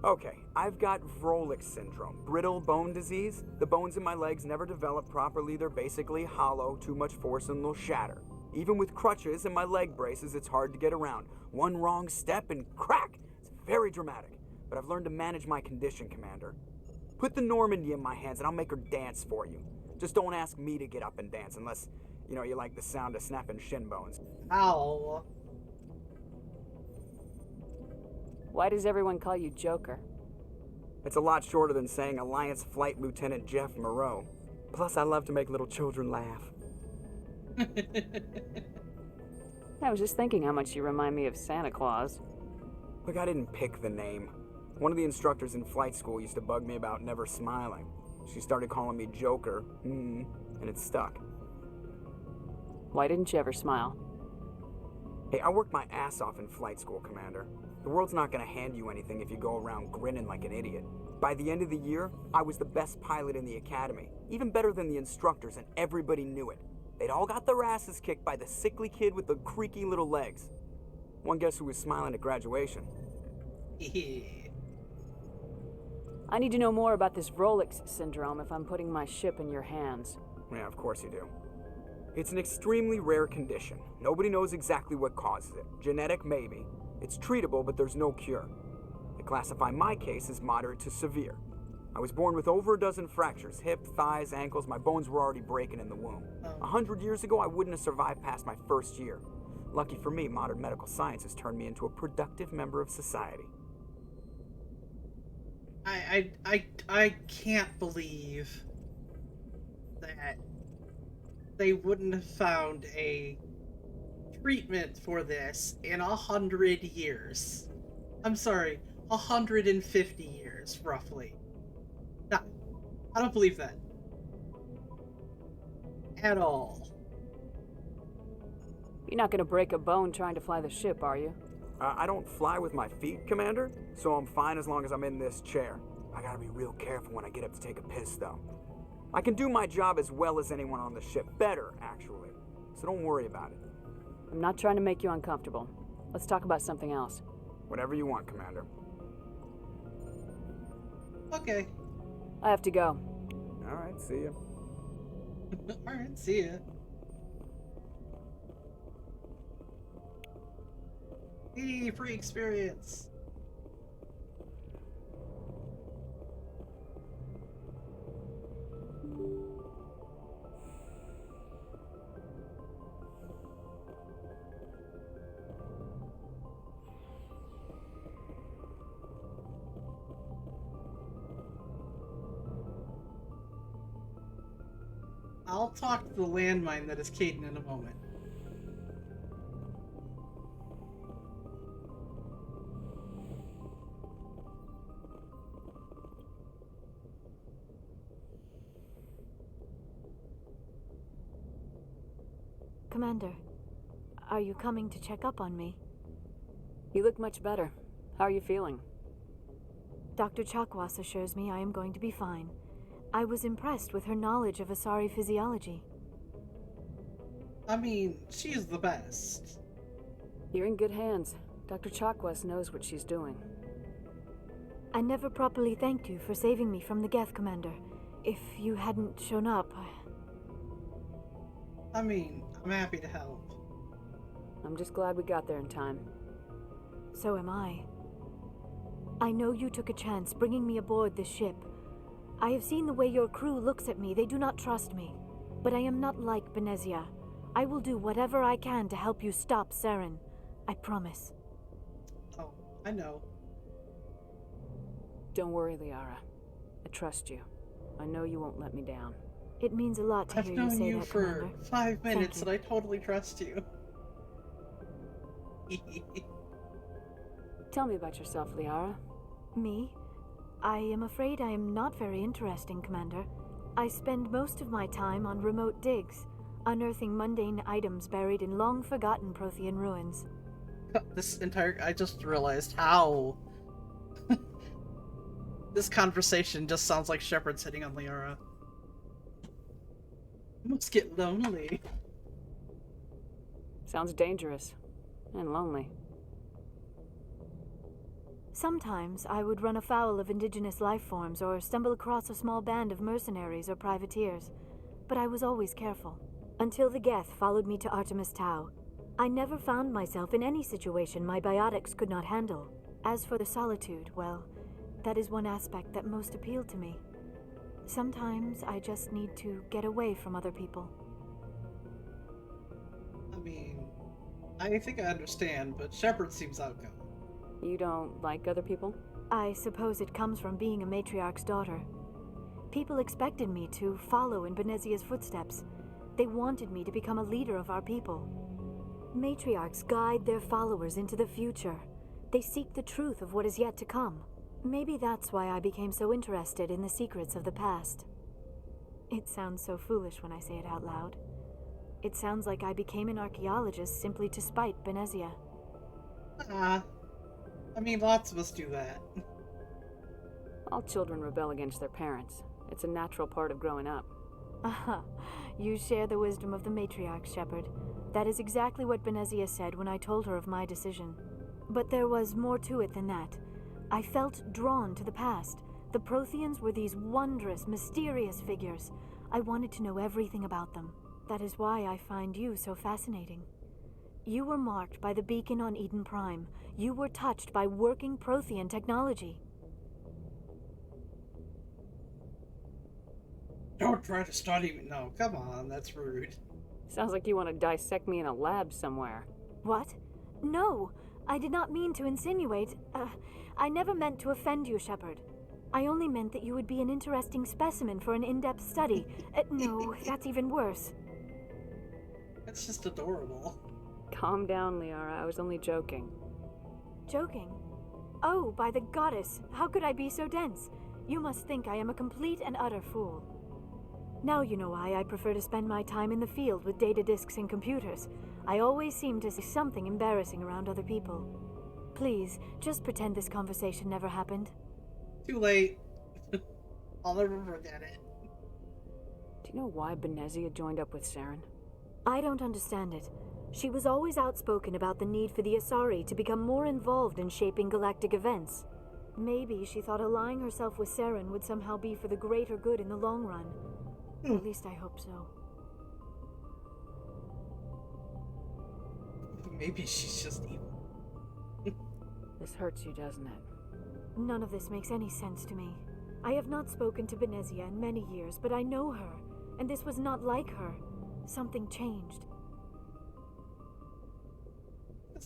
Okay, I've got Vrolik syndrome, brittle bone disease. The bones in my legs never develop properly. They're basically hollow, too much force and they'll shatter. Even with crutches and my leg braces, it's hard to get around. One wrong step and crack! It's very dramatic. But I've learned to manage my condition, Commander. Put the Normandy in my hands and I'll make her dance for you. Just don't ask me to get up and dance unless, you know, you like the sound of snapping shin bones. Ow. Why does everyone call you Joker? It's a lot shorter than saying Alliance Flight Lieutenant Jeff Moreau. Plus, I love to make little children laugh. I was just thinking how much you remind me of Santa Claus. Look, I didn't pick the name. One of the instructors in flight school used to bug me about never smiling. She started calling me Joker, and it stuck. Why didn't you ever smile? Hey, I worked my ass off in flight school, Commander. The world's not gonna hand you anything if you go around grinning like an idiot. By the end of the year, I was the best pilot in the academy, even better than the instructors, and everybody knew it. They'd all got their asses kicked by the sickly kid with the creaky little legs. One guess who was smiling at graduation? I need to know more about this Rolex syndrome if I'm putting my ship in your hands. Yeah, of course you do. It's an extremely rare condition. Nobody knows exactly what causes it. Genetic, maybe. It's treatable, but there's no cure. They classify my case as moderate to severe. I was born with over a dozen fractures, hip, thighs, ankles. My bones were already breaking in the womb. 100 years ago, I wouldn't have survived past my first year. Lucky for me, modern medical science has turned me into a productive member of society. I can't believe that they wouldn't have found a treatment for this in 100 years. I'm sorry, 150 years, roughly. No, I don't believe that. At all. You're not gonna break a bone trying to fly the ship, are you? I don't fly with my feet, Commander, so I'm fine as long as I'm in this chair. I gotta be real careful when I get up to take a piss, though. I can do my job as well as anyone on the ship. Better, actually. So don't worry about it. I'm not trying to make you uncomfortable. Let's talk about something else. Whatever you want, Commander. Okay. I have to go. Alright, see ya. Alright, see ya. Hey, free experience. I'll talk to the landmine that is Caden in a moment. Commander, are you coming to check up on me? You look much better. How are you feeling? Dr. Chakwas assures me I am going to be fine. I was impressed with her knowledge of Asari physiology. I mean, she's the best. You're in good hands. Dr. Chakwas knows what she's doing. I never properly thanked you for saving me from the Geth, Commander. If you hadn't shown up... I mean, I'm happy to help. I'm just glad we got there in time. So am I. I know you took a chance bringing me aboard this ship. I have seen the way your crew looks at me. They do not trust me. But I am not like Benezia. I will do whatever I can to help you stop Saren. I promise. Oh, I know. Don't worry, Liara. I trust you. I know you won't let me down. It means a lot to I've hear you known say you that, for Commander. 5 minutes Thank and I totally trust you. Tell me about yourself, Liara. Me? I am afraid I am not very interesting, Commander. I spend most of my time on remote digs, unearthing mundane items buried in long-forgotten Prothean ruins. I just realized how... this conversation just sounds like Shepard sitting on Liara. You must get lonely. Sounds dangerous. And lonely. Sometimes I would run afoul of indigenous life forms or stumble across a small band of mercenaries or privateers, but I was always careful. Until the Geth followed me to Artemis Tau, I never found myself in any situation my biotics could not handle. As for the solitude, well, that is one aspect that most appealed to me. Sometimes I just need to get away from other people. I mean, I think I understand, but Shepard seems outgoing. You don't like other people? I suppose it comes from being a matriarch's daughter. People expected me to follow in Benezia's footsteps. They wanted me to become a leader of our people. Matriarchs guide their followers into the future. They seek the truth of what is yet to come. Maybe that's why I became so interested in the secrets of the past. It sounds so foolish when I say it out loud. It sounds like I became an archaeologist simply to spite Benezia. I mean, lots of us do that. All children rebel against their parents. It's a natural part of growing up. Aha, you share the wisdom of the matriarch, Shepard. That is exactly what Benezia said when I told her of my decision. But there was more to it than that. I felt drawn to the past. The Protheans were these wondrous, mysterious figures. I wanted to know everything about them. That is why I find you so fascinating. You were marked by the beacon on Eden Prime. You were touched by working Prothean technology. Don't try to study me. No, come on, that's rude. Sounds like you want to dissect me in a lab somewhere. What? No, I did not mean to insinuate. I never meant to offend you, Shepard. I only meant that you would be an interesting specimen for an in-depth study. No, that's even worse. That's just adorable. Calm down, Liara. I was only joking. Joking? Oh, by the goddess, how could I be so dense? You must think I am a complete and utter fool. Now you know why I prefer to spend my time in the field with data disks and computers. I always seem to see something embarrassing around other people. Please, just pretend this conversation never happened. Too late. I'll never forget it. Do you know why Benezia joined up with Saren? I don't understand it. She was always outspoken about the need for the Asari to become more involved in shaping galactic events. Maybe she thought allying herself with Saren would somehow be for the greater good in the long run. At least I hope so. Maybe she's just evil. This hurts you, doesn't it? None of this makes any sense to me. I have not spoken to Benezia in many years, but I know her, and this was not like her. Something changed.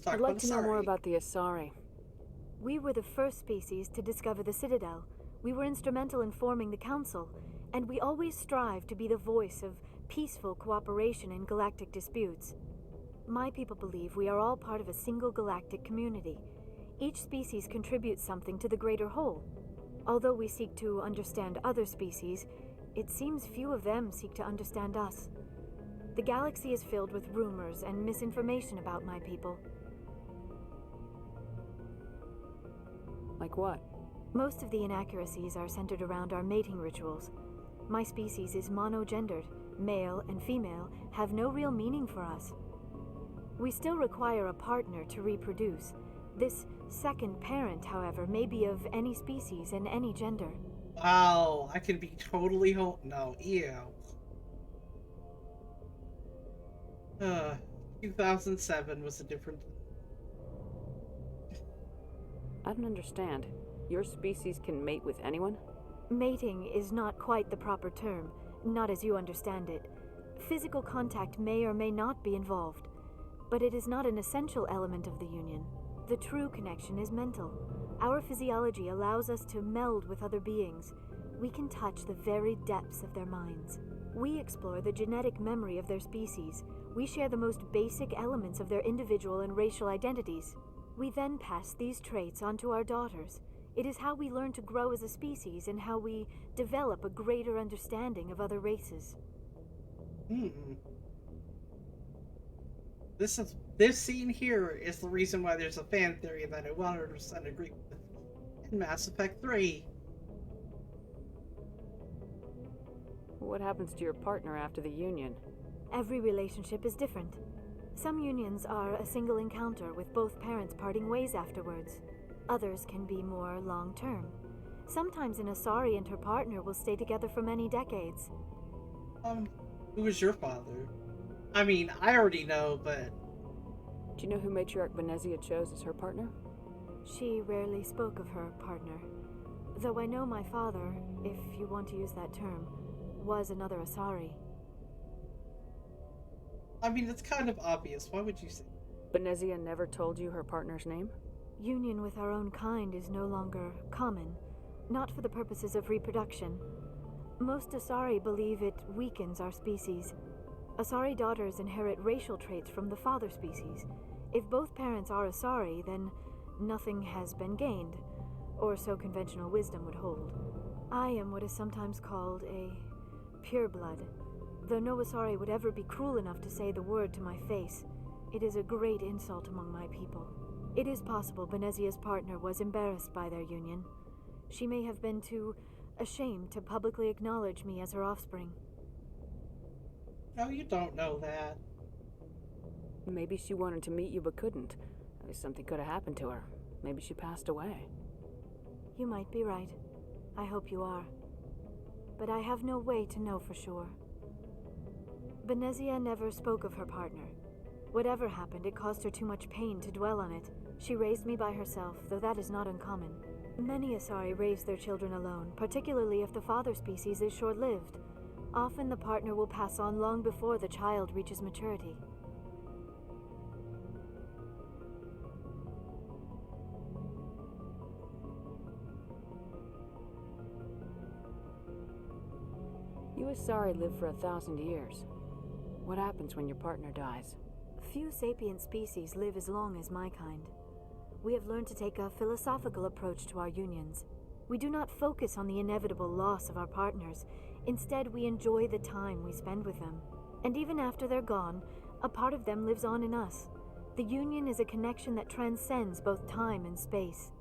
I'd like to know more about the Asari. We were the first species to discover the Citadel. We were instrumental in forming the Council, and we always strive to be the voice of peaceful cooperation in galactic disputes. My people believe we are all part of a single galactic community. Each species contributes something to the greater whole. Although we seek to understand other species, it seems few of them seek to understand us. The galaxy is filled with rumors and misinformation about my people. Like what? Most of the inaccuracies are centered around our mating rituals. My species is monogendered. Male and female have no real meaning for us. We still require a partner to reproduce. This second parent, however, may be of any species and any gender. Wow, I can be totally no, ew. 2007 was a different... I don't understand. Your species can mate with anyone? Mating is not quite the proper term, not as you understand it. Physical contact may or may not be involved, but it is not an essential element of the union. The true connection is mental. Our physiology allows us to meld with other beings. We can touch the very depths of their minds. We explore the genetic memory of their species. We share the most basic elements of their individual and racial identities. We then pass these traits on to our daughters. It is how we learn to grow as a species and how we develop a greater understanding of other races. This scene here is the reason why there's a fan theory that I 100% agree with in Mass Effect 3. What happens to your partner after the union? Every relationship is different. Some unions are a single encounter with both parents parting ways afterwards. Others can be more long-term. Sometimes an Asari and her partner will stay together for many decades. Who is your father? I mean, I already know, but... Do you know who Matriarch Benezia chose as her partner? She rarely spoke of her partner. Though I know my father, if you want to use that term, was another Asari. I mean, it's kind of obvious. Why would you say? Benezia never told you her partner's name? Union with our own kind is no longer common, not for the purposes of reproduction. Most Asari believe it weakens our species. Asari daughters inherit racial traits from the father species. If both parents are Asari, then nothing has been gained, or so conventional wisdom would hold. I am what is sometimes called a pureblood. Though no Asari would ever be cruel enough to say the word to my face, it is a great insult among my people. It is possible Benezia's partner was embarrassed by their union. She may have been too ashamed to publicly acknowledge me as her offspring. No, you don't know that. Maybe she wanted to meet you but couldn't. Maybe something could have happened to her. Maybe she passed away. You might be right. I hope you are. But I have no way to know for sure. Benezia never spoke of her partner. Whatever happened, it caused her too much pain to dwell on it. She raised me by herself, though that is not uncommon. Many Asari raise their children alone, particularly if the father species is short-lived. Often the partner will pass on long before the child reaches maturity. You Asari live for 1,000 years. What happens when your partner dies? Few sapient species live as long as my kind. We have learned to take a philosophical approach to our unions. We do not focus on the inevitable loss of our partners. Instead, we enjoy the time we spend with them. And even after they're gone, a part of them lives on in us. The union is a connection that transcends both time and space.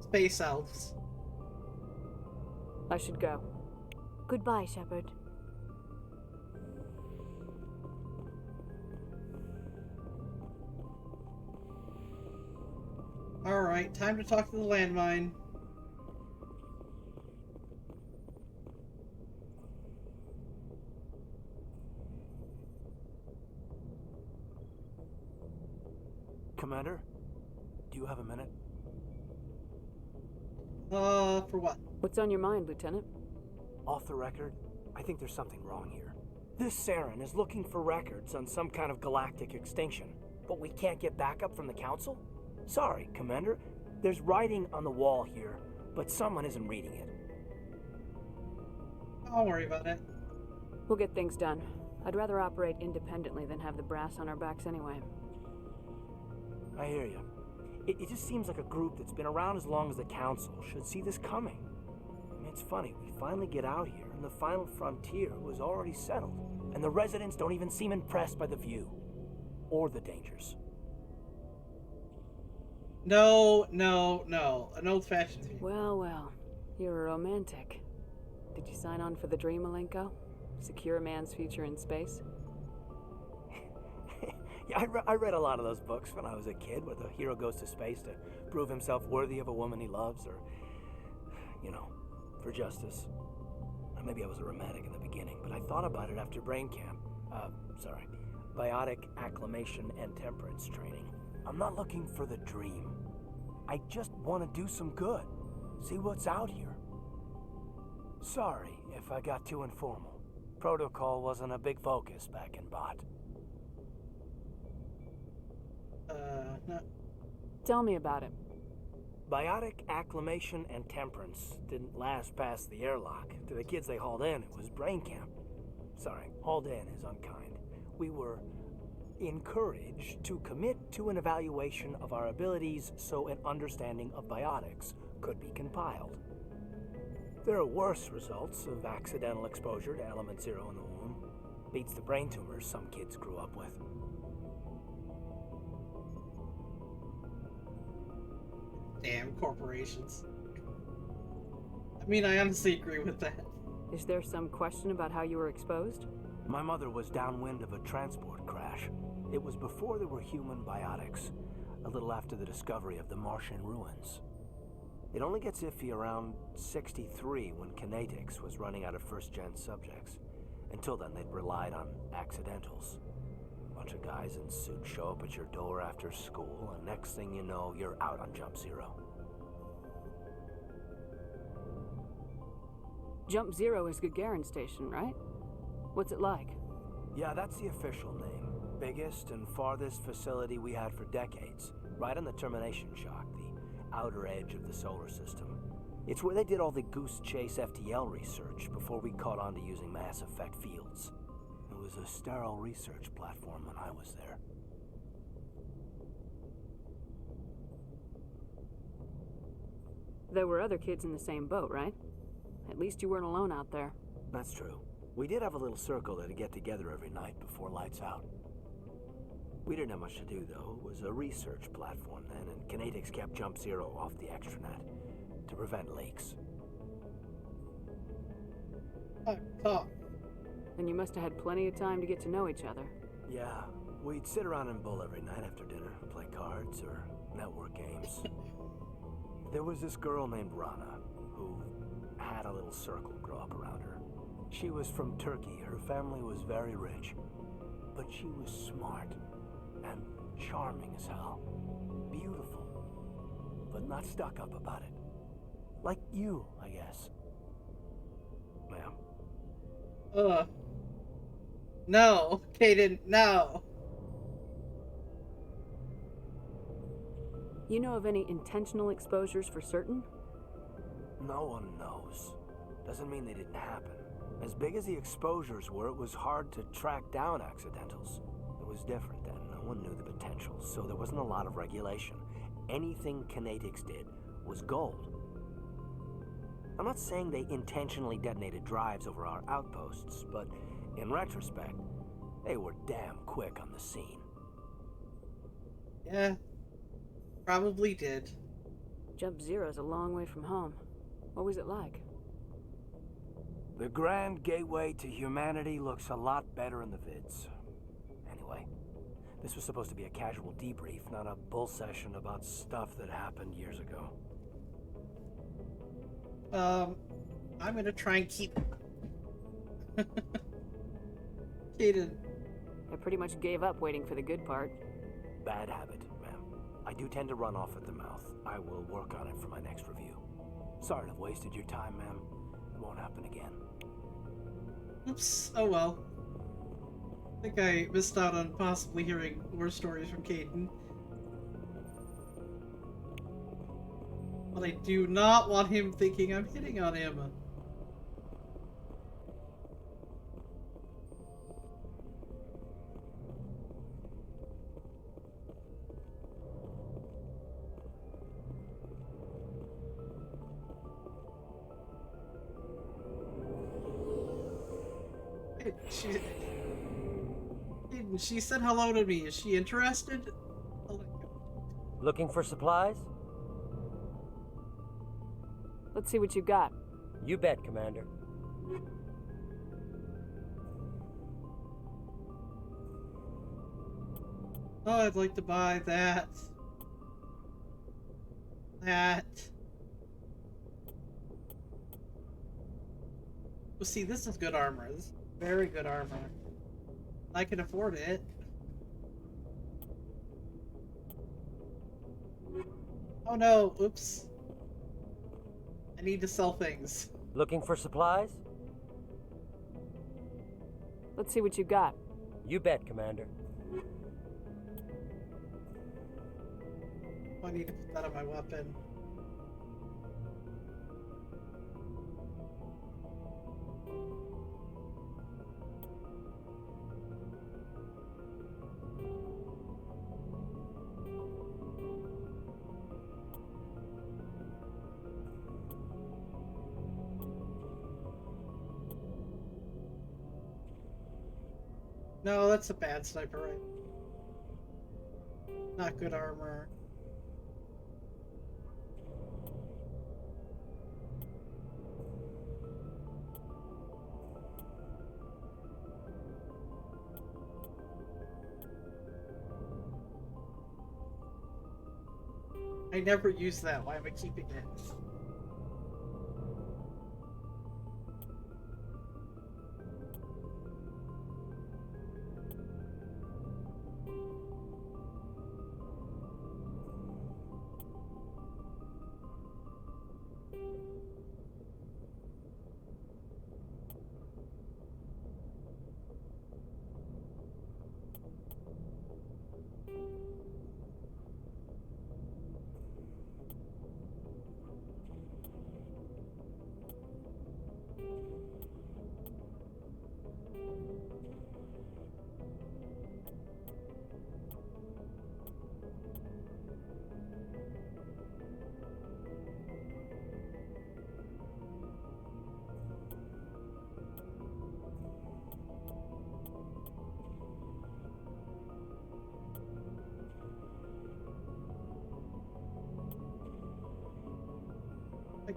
Space elves. I should go. Goodbye, Shepard. Alright, time to talk to the landmine. Commander, do you have a minute? For what? What's on your mind, Lieutenant? Off the record, I think there's something wrong here. This Saren is looking for records on some kind of galactic extinction, but we can't get backup from the Council? Sorry, Commander. There's writing on the wall here, but someone isn't reading it. Don't worry about it. We'll get things done. I'd rather operate independently than have the brass on our backs anyway. I hear you. It just seems like a group that's been around as long as the Council should see this coming. I mean, it's funny, we finally get out here, and the final frontier was already settled, and the residents don't even seem impressed by the view. Or the dangers. No. An old-fashioned view. Well. You're a romantic. Did you sign on for the dream, Malenko? Secure a man's future in space? Yeah, I read a lot of those books when I was a kid, where the hero goes to space to prove himself worthy of a woman he loves, or, you know, for justice. Maybe I was a romantic in the beginning, but I thought about it after brain camp. Biotic acclimation and temperance training. I'm not looking for the dream. I just want to do some good. See what's out here. Sorry if I got too informal. Protocol wasn't a big focus back in Bot. No. Tell me about it. Biotic acclimation and temperance didn't last past the airlock. To the kids they hauled in, it was brain camp. Sorry, hauled in is unkind. We were encouraged to commit to an evaluation of our abilities so an understanding of biotics could be compiled. There are worse results of accidental exposure to element 0 in the womb. Beats the brain tumors some kids grew up with. Damn corporations. I mean, I honestly agree with that. Is there some question about how you were exposed? My mother was downwind of a transport crash. It was before there were human biotics, a little after the discovery of the Martian ruins. It only gets iffy around 63 when Kinetics was running out of first-gen subjects. Until then, they'd relied on accidentals. A bunch of guys in suits show up at your door after school, and next thing you know, you're out on Jump Zero. Jump Zero is Gagarin Station, right? What's it like? Yeah, that's the official name. Biggest and farthest facility we had for decades. Right on the termination shock, the outer edge of the solar system. It's where they did all the Goose Chase FTL research before we caught on to using mass effect fields. It was a sterile research platform when I was there. There were other kids in the same boat, right? At least you weren't alone out there. That's true. We did have a little circle that'd get together every night before lights out. We didn't have much to do, though. It was a research platform then, and Kinetics kept Jump Zero off the extranet to prevent leaks. Talk. Then you must have had plenty of time to get to know each other. Yeah, we'd sit around and bull every night after dinner, play cards or network games. There was this girl named Rana, who had a little circle grow up around her. She was from Turkey. Her family was very rich, but she was smart and charming as hell. Beautiful, but not stuck up about it. Like you, I guess. Ma'am. No, Kaden, no. You know of any intentional exposures for certain? No one knows. Doesn't mean they didn't happen. As big as the exposures were, it was hard to track down accidentals. It was different then. No one knew the potential, so there wasn't a lot of regulation. Anything Kinetics did was gold. I'm not saying they intentionally detonated drives over our outposts, but in retrospect, they were damn quick on the scene. Yeah, probably did. Jump Zero's a long way from home. What was it like? The grand gateway to humanity looks a lot better in the vids. Anyway, this was supposed to be a casual debrief, not a bull session about stuff that happened years ago. I'm gonna try and keep... Kaden. I pretty much gave up waiting for the good part. Bad habit, ma'am. I do tend to run off at the mouth. I will work on it for my next review. Sorry to have wasted your time, ma'am. It won't happen again. Oops, oh well. I think I missed out on possibly hearing more stories from Kaden. But I do not want him thinking I'm hitting on him. She said hello to me. Is she interested? Looking for supplies? Let's see what you got. You bet, Commander. Oh, I'd like to buy that. That. Well, see, this is good armor. This is very good armor. I can afford it. Oh no, oops. I need to sell things. Looking for supplies? Let's see what you got. You bet, Commander. I need to put that on my weapon. No, that's a bad sniper rifle. Not good armor. I never use that. Why am I keeping it?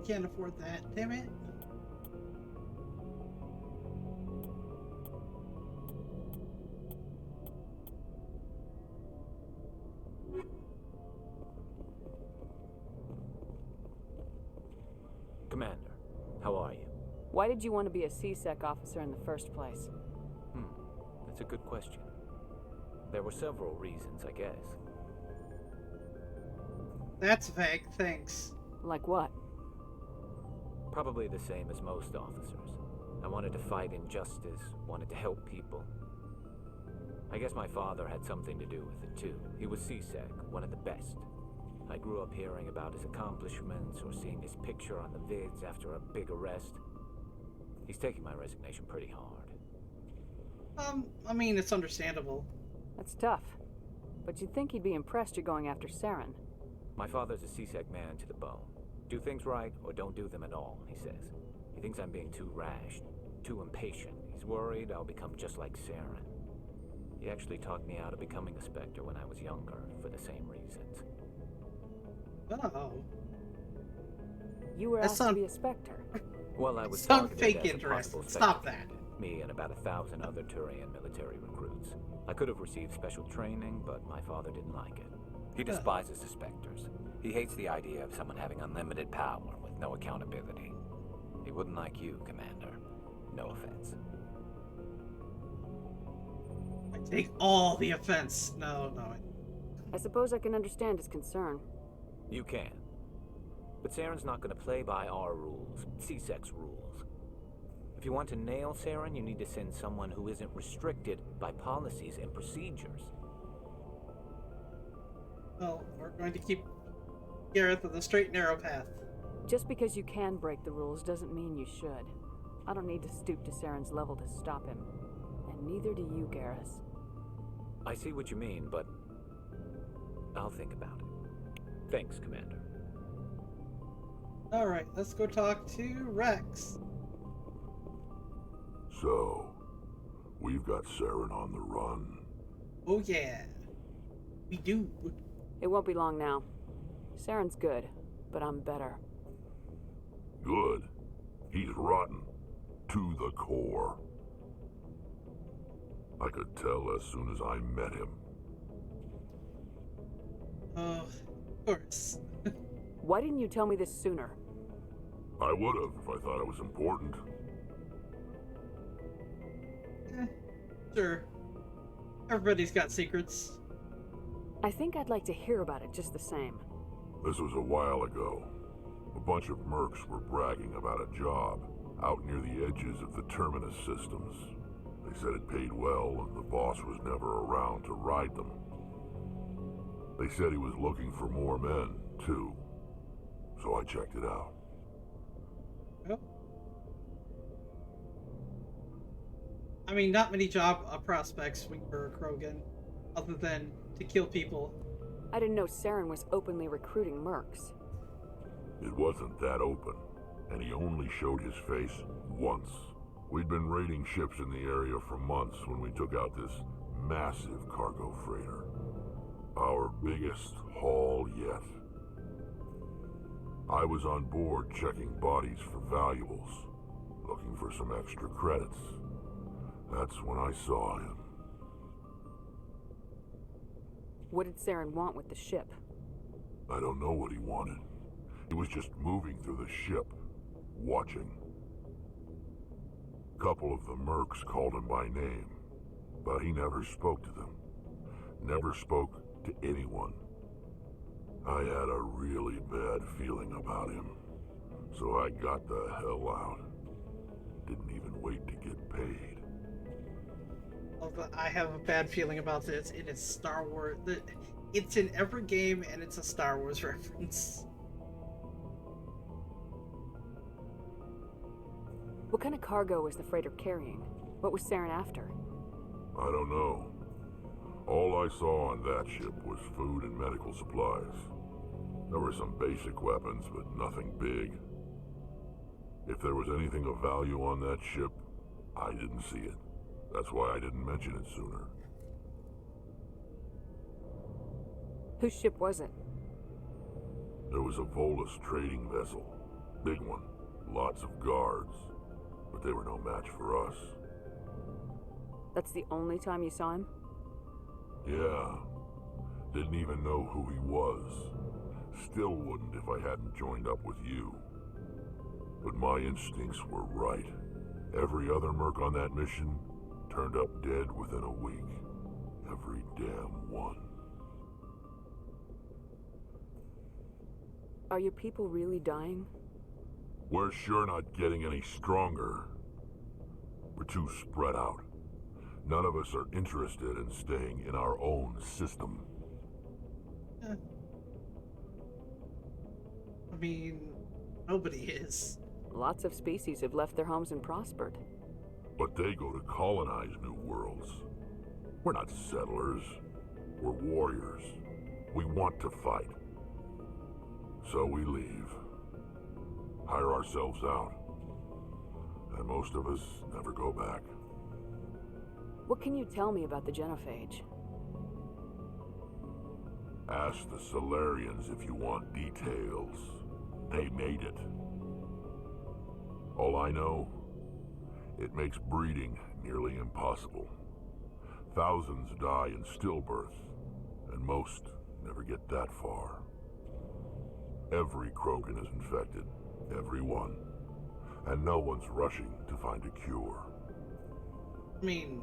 can't afford that. Damn it. Commander, how are you? Why did you want to be a C-Sec officer in the first place? That's a good question. There were several reasons, I guess. That's vague, thanks. Like what? Probably the same as most officers. I wanted to fight injustice, wanted to help people. I guess my father had something to do with it too. He was C-Sec, one of the best. I grew up hearing about his accomplishments or seeing his picture on the vids after a big arrest. He's taking my resignation pretty hard. I mean, it's understandable. That's tough. But you'd think he'd be impressed you're going after Saren. My father's a C-Sec man to the bone. Do things right or don't do them at all, he says. He thinks I'm being too rash, too impatient. He's worried I'll become just like Saren. He actually talked me out of becoming a Spectre when I was younger, for the same reasons. Oh. You were asked to be a Spectre. Well, I was Some targeted fake as a interest. possible Stop Spectre that. candidate, me and about 1,000 other Turian military recruits. I could have received special training, but my father didn't like it. He despises the Spectres. He hates the idea of someone having unlimited power with no accountability. He wouldn't like you, Commander. No offense. I take all the offense. No. I suppose I can understand his concern. You can. But Saren's not going to play by our rules, C-Sec's rules. If you want to nail Saren, you need to send someone who isn't restricted by policies and procedures. Well, we're going to keep Gareth on the straight and narrow path. Just because you can break the rules doesn't mean you should. I don't need to stoop to Saren's level to stop him. And neither do you, Garrus. I see what you mean, but I'll think about it. Thanks, Commander. Alright, let's go talk to Rex. So, we've got Saren on the run. Oh yeah. We do. It won't be long now. Saren's good, but I'm better. Good. He's rotten. To the core. I could tell as soon as I met him. Of course. Why didn't you tell me this sooner? I would have if I thought it was important. Sure. Everybody's got secrets. I think I'd like to hear about it just the same. This was a while ago. A bunch of mercs were bragging about a job out near the edges of the Terminus systems. They said it paid well and the boss was never around to ride them. They said he was looking for more men, too. So I checked it out. Yep. I mean, not many job prospects for Krogan, other than to kill people. I didn't know Saren was openly recruiting mercs. It wasn't that open, and he only showed his face once. We'd been raiding ships in the area for months when we took out this massive cargo freighter. Our biggest haul yet. I was on board checking bodies for valuables, looking for some extra credits. That's when I saw him. What did Saren want with the ship? I don't know what he wanted. He was just moving through the ship, watching. A couple of the mercs called him by name, but he never spoke to them. Never spoke to anyone. I had a really bad feeling about him, so I got the hell out. Didn't even wait to get paid. I have a bad feeling about this. It is Star Wars. It's in every game, and it's a Star Wars reference. What kind of cargo was the freighter carrying? What was Saren after? I don't know. All I saw on that ship was food and medical supplies. There were some basic weapons, but nothing big. If there was anything of value on that ship, I didn't see it. That's why I didn't mention it sooner. Whose ship was it? There was a Volus trading vessel. Big one. Lots of guards. But they were no match for us. That's the only time you saw him? Yeah. Didn't even know who he was. Still wouldn't if I hadn't joined up with you. But my instincts were right. Every other merc on that mission turned up dead within a week. Every damn one. Are your people really dying? We're sure not getting any stronger. We're too spread out. None of us are interested in staying in our own system. I mean, nobody is. Lots of species have left their homes and prospered. But they go to colonize new worlds. We're not settlers. We're warriors. We want to fight. So we leave. Hire ourselves out. And most of us never go back. What can you tell me about the genophage? Ask the Solarians if you want details. They made it. All I know, it makes breeding nearly impossible. Thousands die in stillbirth, and most never get that far. Every Krogan is infected, every one. And no one's rushing to find a cure. I mean,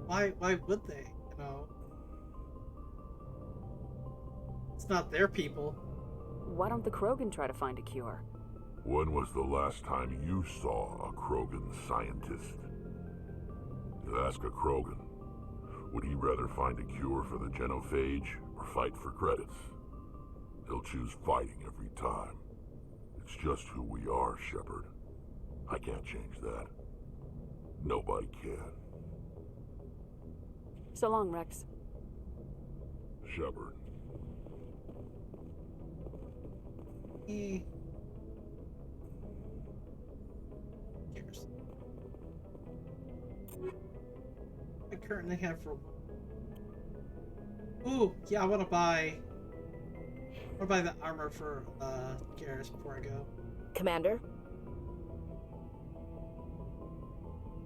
why would they, you know? It's not their people. Why don't the Krogan try to find a cure? When was the last time you saw a Krogan scientist? You ask a Krogan, would he rather find a cure for the genophage or fight for credits? He'll choose fighting every time. It's just who we are, Shepard. I can't change that. Nobody can. So long, Rex. Shepard. Cares. I currently have for. Ooh, yeah, I want to buy the armor for Garrus before I go. Commander?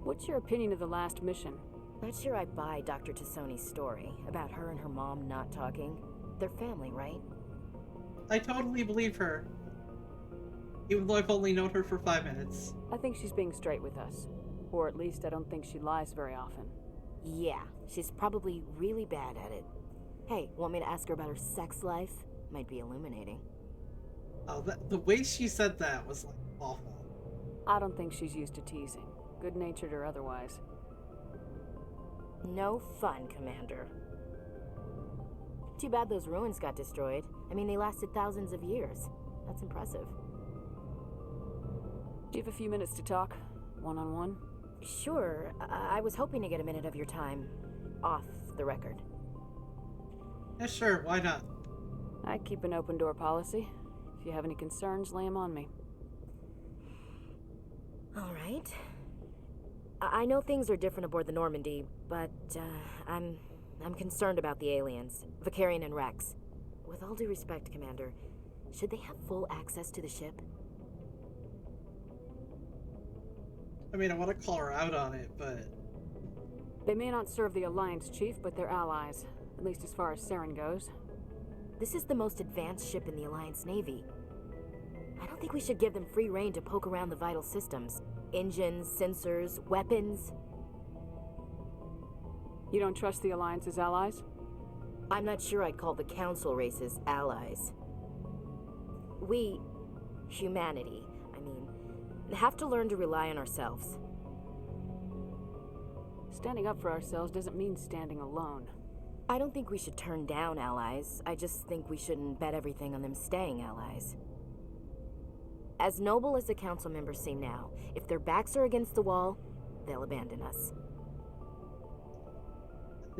What's your opinion of the last mission? Not sure I buy Dr. Tassoni's story about her and her mom not talking. They're family, right? I totally believe her. Even though I've only known her for 5 minutes. I think she's being straight with us. Or at least I don't think she lies very often. Yeah, she's probably really bad at it. Hey, want me to ask her about her sex life? Might be illuminating. Oh, the way she said that was like awful. I don't think she's used to teasing, good-natured or otherwise. No fun, Commander. Too bad those ruins got destroyed. I mean, they lasted thousands of years. That's impressive. Do you have a few minutes to talk? One-on-one? Sure. I was hoping to get a minute of your time. Off the record. Yeah, sure, why not? I keep an open door policy. If you have any concerns, lay them on me. All right. I know things are different aboard the Normandy, but I'm concerned about the aliens, Vicarian and Rex. With all due respect, Commander, should they have full access to the ship? I mean, I want to call her out on it, but... They may not serve the Alliance, Chief, but they're allies. At least as far as Saren goes. This is the most advanced ship in the Alliance Navy. I don't think we should give them free rein to poke around the vital systems. Engines, sensors, weapons. You don't trust the Alliance's allies? I'm not sure I'd call the Council races allies. We, humanity, have to learn to rely on ourselves. Standing up for ourselves doesn't mean standing alone. I don't think we should turn down allies. I just think we shouldn't bet everything on them staying allies. As noble as the council members seem now, if their backs are against the wall, they'll abandon us.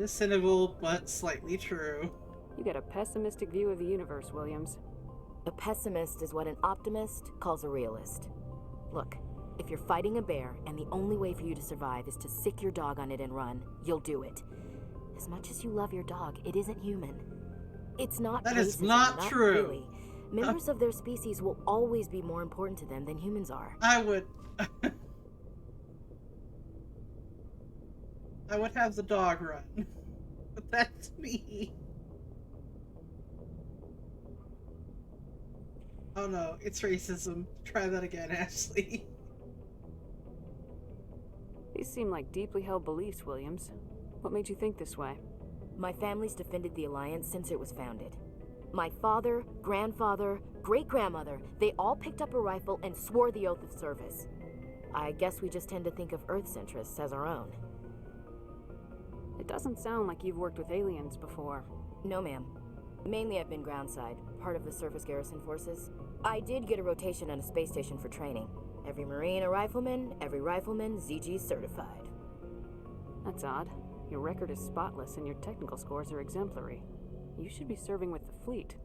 Cynical, but slightly true. You got a pessimistic view of the universe, Williams. A pessimist is what an optimist calls a realist. Look, if you're fighting a bear and the only way for you to survive is to sick your dog on it and run, you'll do it. As much as you love your dog, it isn't human. It's not That racism, is not true. Really. Members of their species will always be more important to them than humans are. I would have the dog run. But that's me. Oh no, it's racism. Try that again, Ashley. These seem like deeply held beliefs, Williams. What made you think this way? My family's defended the Alliance since it was founded. My father, grandfather, great-grandmother, they all picked up a rifle and swore the oath of service. I guess we just tend to think of Earth's interests as our own. It doesn't sound like you've worked with aliens before. No, ma'am. Mainly I've been groundside, part of the surface garrison forces. I did get a rotation on a space station for training. Every Marine a rifleman, every rifleman ZG certified. That's odd. Your record is spotless and your technical scores are exemplary. You should be serving with the fleet.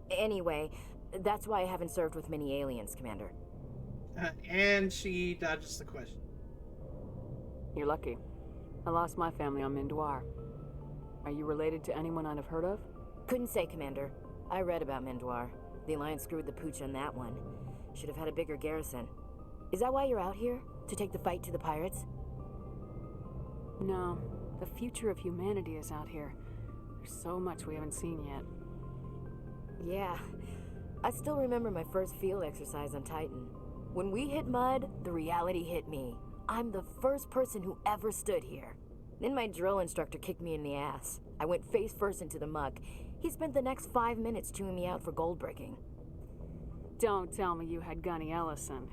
Anyway, that's why I haven't served with many aliens, Commander. And she dodges the question. You're lucky. I lost my family on Mindoir. Are you related to anyone I'd have heard of? Couldn't say, Commander. I read about Mindoir. The Alliance screwed the pooch on that one. Should have had a bigger garrison. Is that why you're out here? To take the fight to the pirates? No. The future of humanity is out here. There's so much we haven't seen yet. Yeah. I still remember my first field exercise on Titan. When we hit mud, the reality hit me. I'm the first person who ever stood here. Then my drill instructor kicked me in the ass. I went face first into the muck. He spent the next 5 minutes chewing me out for gold bricking. Don't tell me you had Gunny Ellison.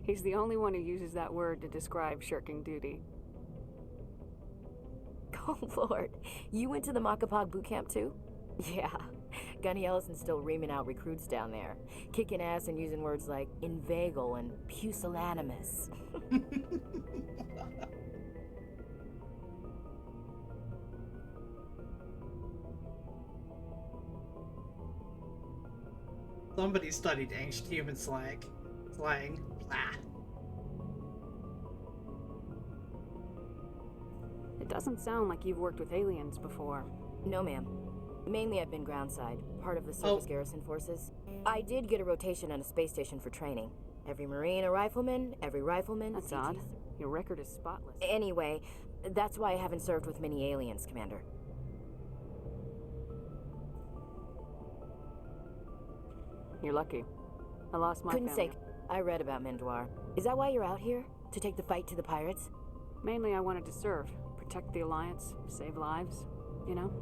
He's the only one who uses that word to describe shirking duty. Oh, Lord. You went to the Macapog boot camp, too? Yeah. Gunny Ellison's still reaming out recruits down there. Kicking ass and using words like inveigle and pusillanimous. Somebody studied ancient human slang. Blah. It doesn't sound like you've worked with aliens before. No, ma'am. Mainly I've been groundside, part of the surface garrison forces. I did get a rotation on a space station for training. Every Marine a rifleman, every rifleman That's CTs. odd. Your record is spotless. Anyway, that's why I haven't served with many aliens, Commander. You're lucky. I lost my Couldn't family. say. I read about Mindoir. Is that why you're out here? To take the fight to the pirates? Mainly I wanted to serve. Protect the Alliance. Save lives. You know?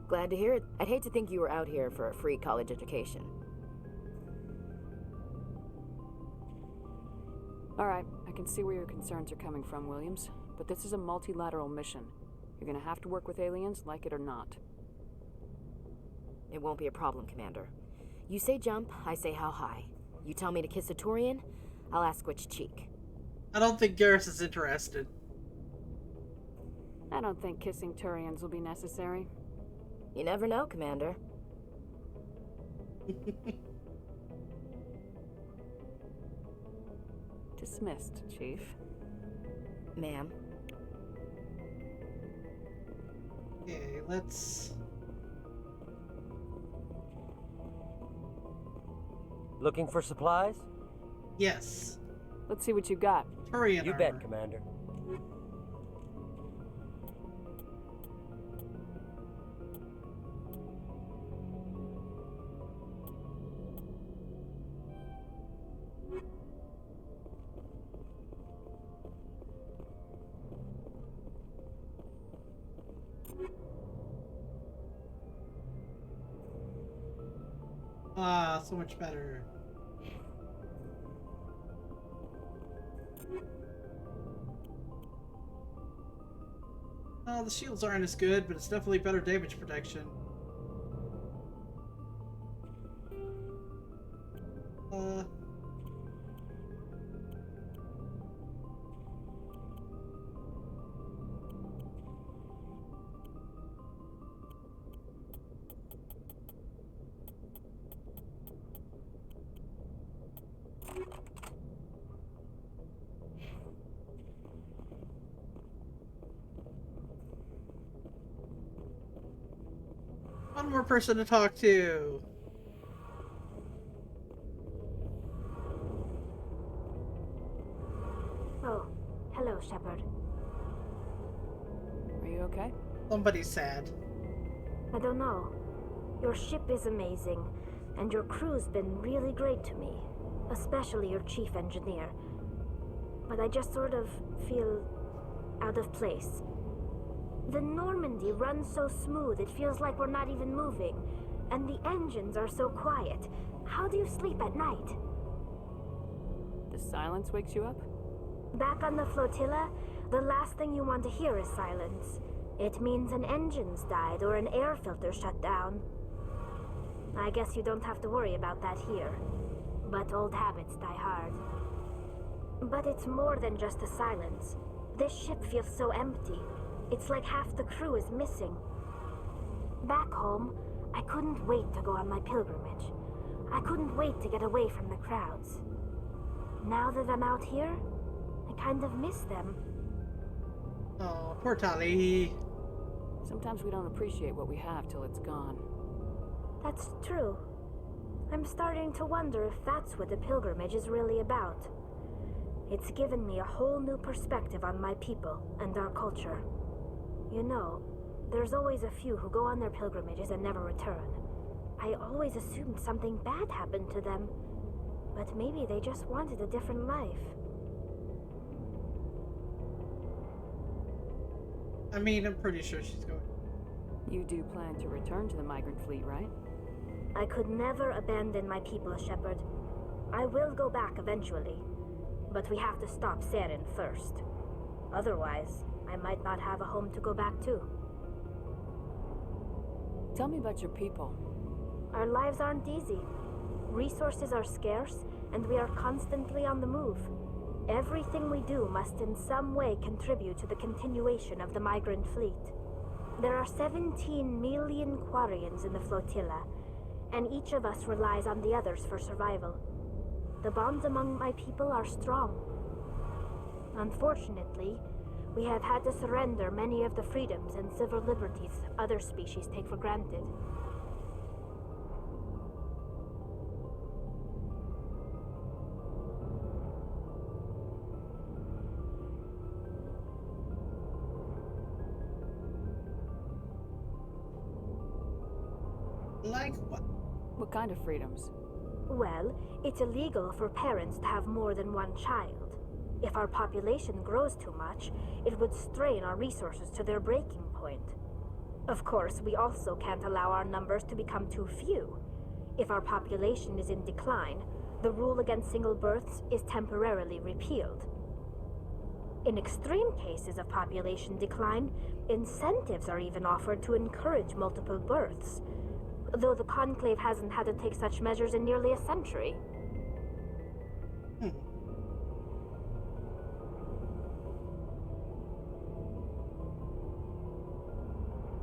Glad to hear it. I'd hate to think you were out here for a free college education. Alright, I can see where your concerns are coming from, Williams. But this is a multilateral mission. You're gonna have to work with aliens, like it or not. It won't be a problem, Commander. You say jump, I say how high. You tell me to kiss a Turian, I'll ask which cheek. I don't think Garrus is interested. I don't think kissing Turians will be necessary. You never know, Commander. Dismissed, Chief. Ma'am. Okay, let's... Looking for supplies? Yes. Let's see what you got. Turian You armor. bet, Commander. Ah, so much better. Oh, the shields aren't as good, but it's definitely better damage protection. One more person to talk to. Oh, hello, Shepard. Are you okay? Somebody's sad. I don't know. Your ship is amazing, and your crew's been really great to me, especially your chief engineer. But I just sort of feel out of place. The Normandy runs so smooth it feels like we're not even moving, and the engines are so quiet. How do you sleep at night? The silence wakes you up? Back on the flotilla, the last thing you want to hear is silence. It means an engine's died or an air filter shut down. I guess you don't have to worry about that here. But old habits die hard. But it's more than just the silence. This ship feels so empty. It's like half the crew is missing. Back home, I couldn't wait to go on my pilgrimage. I couldn't wait to get away from the crowds. Now that I'm out here, I kind of miss them. Oh, poor Tali. Sometimes we don't appreciate what we have till it's gone. That's true. I'm starting to wonder if that's what the pilgrimage is really about. It's given me a whole new perspective on my people and our culture. You know, there's always a few who go on their pilgrimages and never return. I always assumed something bad happened to them, but maybe they just wanted a different life. I mean, I'm pretty sure she's going. You do plan to return to the migrant fleet, right? I could never abandon my people, Shepard. I will go back eventually, but we have to stop Saren first. Otherwise, I might not have a home to go back to. Tell me about your people. Our lives aren't easy. Resources are scarce, and we are constantly on the move. Everything we do must in some way contribute to the continuation of the migrant fleet. There are 17 million Quarians in the flotilla, and each of us relies on the others for survival. The bonds among my people are strong. Unfortunately, we have had to surrender many of the freedoms and civil liberties other species take for granted. Like what? What kind of freedoms? Well, it's illegal for parents to have more than one child. If our population grows too much, it would strain our resources to their breaking point. Of course, we also can't allow our numbers to become too few. If our population is in decline, the rule against single births is temporarily repealed. In extreme cases of population decline, incentives are even offered to encourage multiple births, though the Conclave hasn't had to take such measures in nearly a century.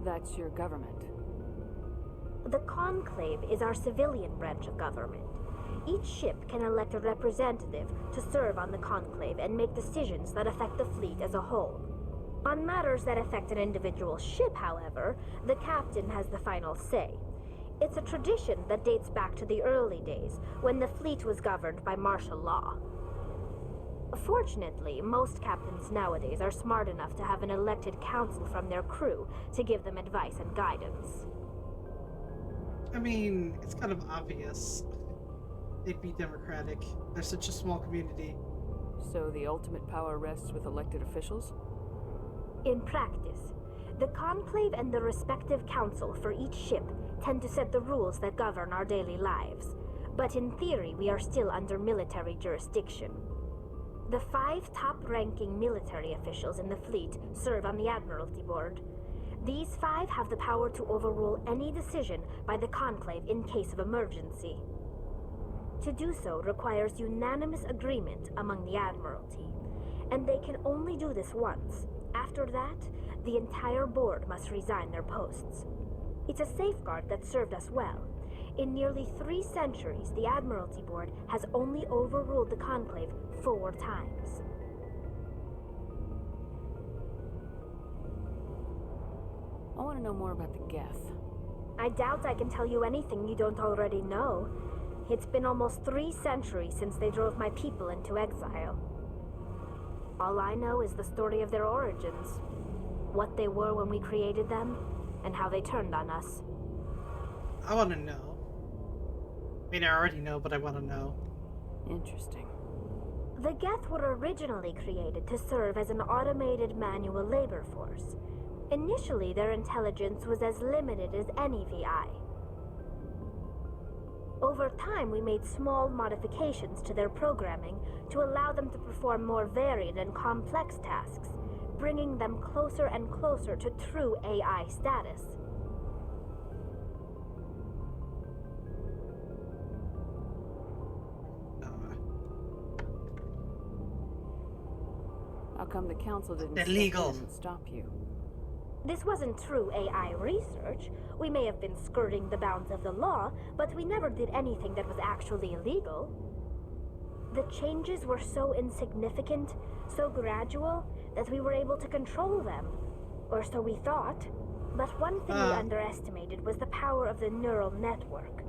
That's your government. The Conclave is our civilian branch of government. Each ship can elect a representative to serve on the Conclave and make decisions that affect the fleet as a whole. On matters that affect an individual ship, however, the captain has the final say. It's a tradition that dates back to the early days, when the fleet was governed by martial law. Fortunately, most captains nowadays are smart enough to have an elected council from their crew to give them advice and guidance. I mean, it's kind of obvious. They'd be democratic. They're such a small community. So the ultimate power rests with elected officials? In practice, the Conclave and the respective council for each ship tend to set the rules that govern our daily lives. But in theory, we are still under military jurisdiction. The 5 top-ranking military officials in the fleet serve on the Admiralty Board. These 5 have the power to overrule any decision by the Conclave in case of emergency. To do so requires unanimous agreement among the Admiralty, and they can only do this once. After that, the entire board must resign their posts. It's a safeguard that served us well. In nearly 3 centuries, the Admiralty Board has only overruled the Conclave 4 times. I want to know more about the Geth. I doubt I can tell you anything you don't already know. It's been almost 3 centuries since they drove my people into exile. All I know is the story of their origins. What they were when we created them, and how they turned on us. I want to know. I mean, I already know, but I want to know. Interesting. The Geth were originally created to serve as an automated manual labor force. Initially, their intelligence was as limited as any VI. Over time, we made small modifications to their programming to allow them to perform more varied and complex tasks, bringing them closer and closer to true AI status. How come the council didn't Illegal. step in and stop you? This wasn't true AI research. We may have been skirting the bounds of the law, but we never did anything that was actually illegal. The changes were so insignificant, so gradual, that we were able to control them. Or so we thought. But one thing we underestimated was the power of the neural network.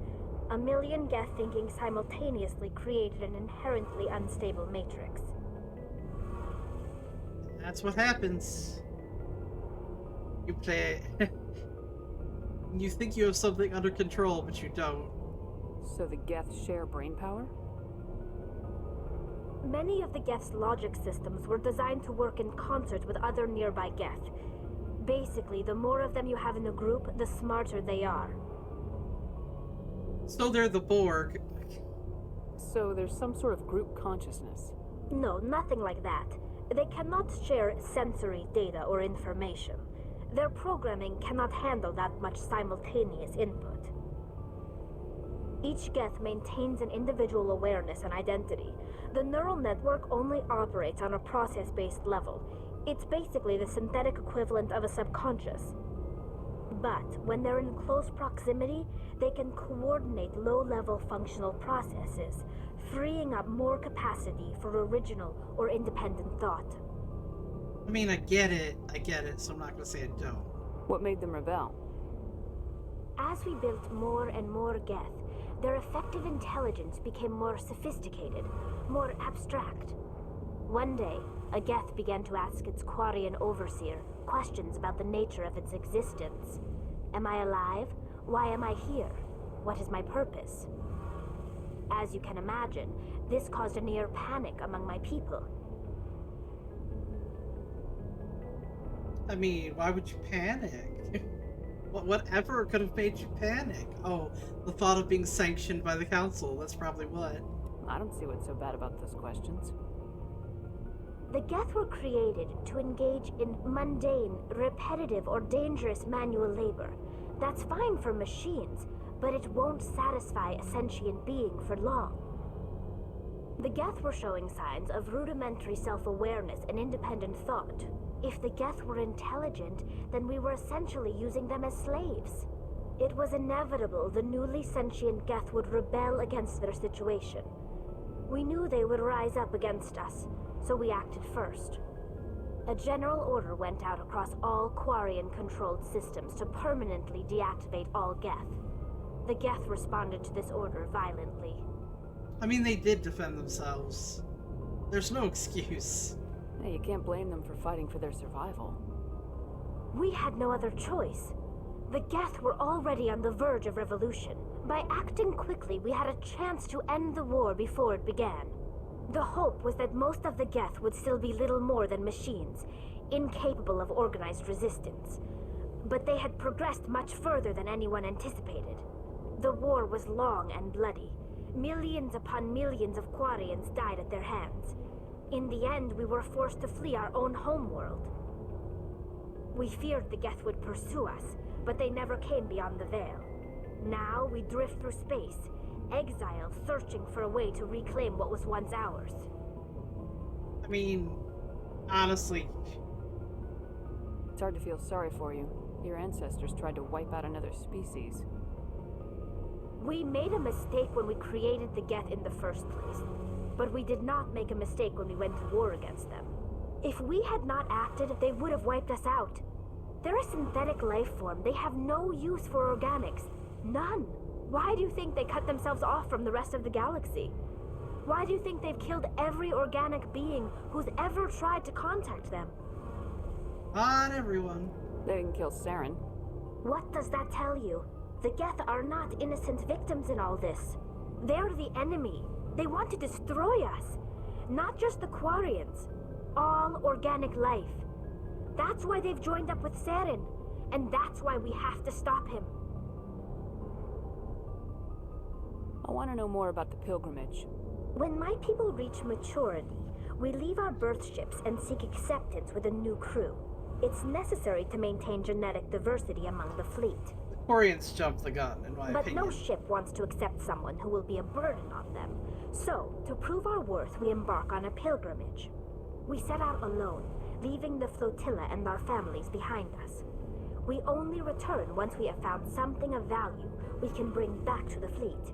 1 million Geth thinking simultaneously created an inherently unstable matrix. That's what happens. You play. You think you have something under control, but you don't. So the Geth share brain power? Many of the Geth's logic systems were designed to work in concert with other nearby Geth. Basically, the more of them you have in a group, the smarter they are. So they're the Borg. So there's some sort of group consciousness? No, nothing like that. They cannot share sensory data or information. Their programming cannot handle that much simultaneous input. Each Geth maintains an individual awareness and identity. The neural network only operates on a process-based level. It's basically the synthetic equivalent of a subconscious. But when they're in close proximity, they can coordinate low-level functional processes, freeing up more capacity for original or independent thought. I mean, I get it, so I'm not gonna say I don't. What made them rebel? As we built more and more Geth, their effective intelligence became more sophisticated, more abstract. One day, a Geth began to ask its Quarian overseer questions about the nature of its existence. Am I alive? Why am I here? What is my purpose? As you can imagine, this caused a near panic among my people. I mean, why would you panic? Whatever could have made you panic? Oh, the thought of being sanctioned by the council, that's probably what. I don't see what's so bad about those questions. The Geth were created to engage in mundane, repetitive, or dangerous manual labor. That's fine for machines, but it won't satisfy a sentient being for long. The Geth were showing signs of rudimentary self-awareness and independent thought. If the Geth were intelligent, then we were essentially using them as slaves. It was inevitable the newly sentient Geth would rebel against their situation. We knew they would rise up against us, so we acted first. A general order went out across all Quarian-controlled systems to permanently deactivate all Geth. The Geth responded to this order violently. I mean, they did defend themselves. There's no excuse. Hey, you can't blame them for fighting for their survival. We had no other choice. The Geth were already on the verge of revolution. By acting quickly, we had a chance to end the war before it began. The hope was that most of the Geth would still be little more than machines, incapable of organized resistance. But they had progressed much further than anyone anticipated. The war was long and bloody. Millions upon millions of Quarians died at their hands. In the end, we were forced to flee our own homeworld. We feared the Geth would pursue us, but they never came beyond the Veil. Now we drift through space, exiled, searching for a way to reclaim what was once ours. I mean, honestly... It's hard to feel sorry for you. Your ancestors tried to wipe out another species. We made a mistake when we created the Geth in the first place, but we did not make a mistake when we went to war against them. If we had not acted, they would have wiped us out. They're a synthetic life form. They have no use for organics. None. Why do you think they cut themselves off from the rest of the galaxy? Why do you think they've killed every organic being who's ever tried to contact them? Not everyone. They didn't kill Saren. What does that tell you? The Geth are not innocent victims in all this. They're the enemy. They want to destroy us. Not just the Quarians. All organic life. That's why they've joined up with Saren. And that's why we have to stop him. I want to know more about the pilgrimage. When my people reach maturity, we leave our birth ships and seek acceptance with a new crew. It's necessary to maintain genetic diversity among the fleet. The Quarians jumped the gun, in my But opinion. no ship wants to accept someone who will be a burden on them. So, to prove our worth, we embark on a pilgrimage. We set out alone, leaving the flotilla and our families behind us. We only return once we have found something of value we can bring back to the fleet.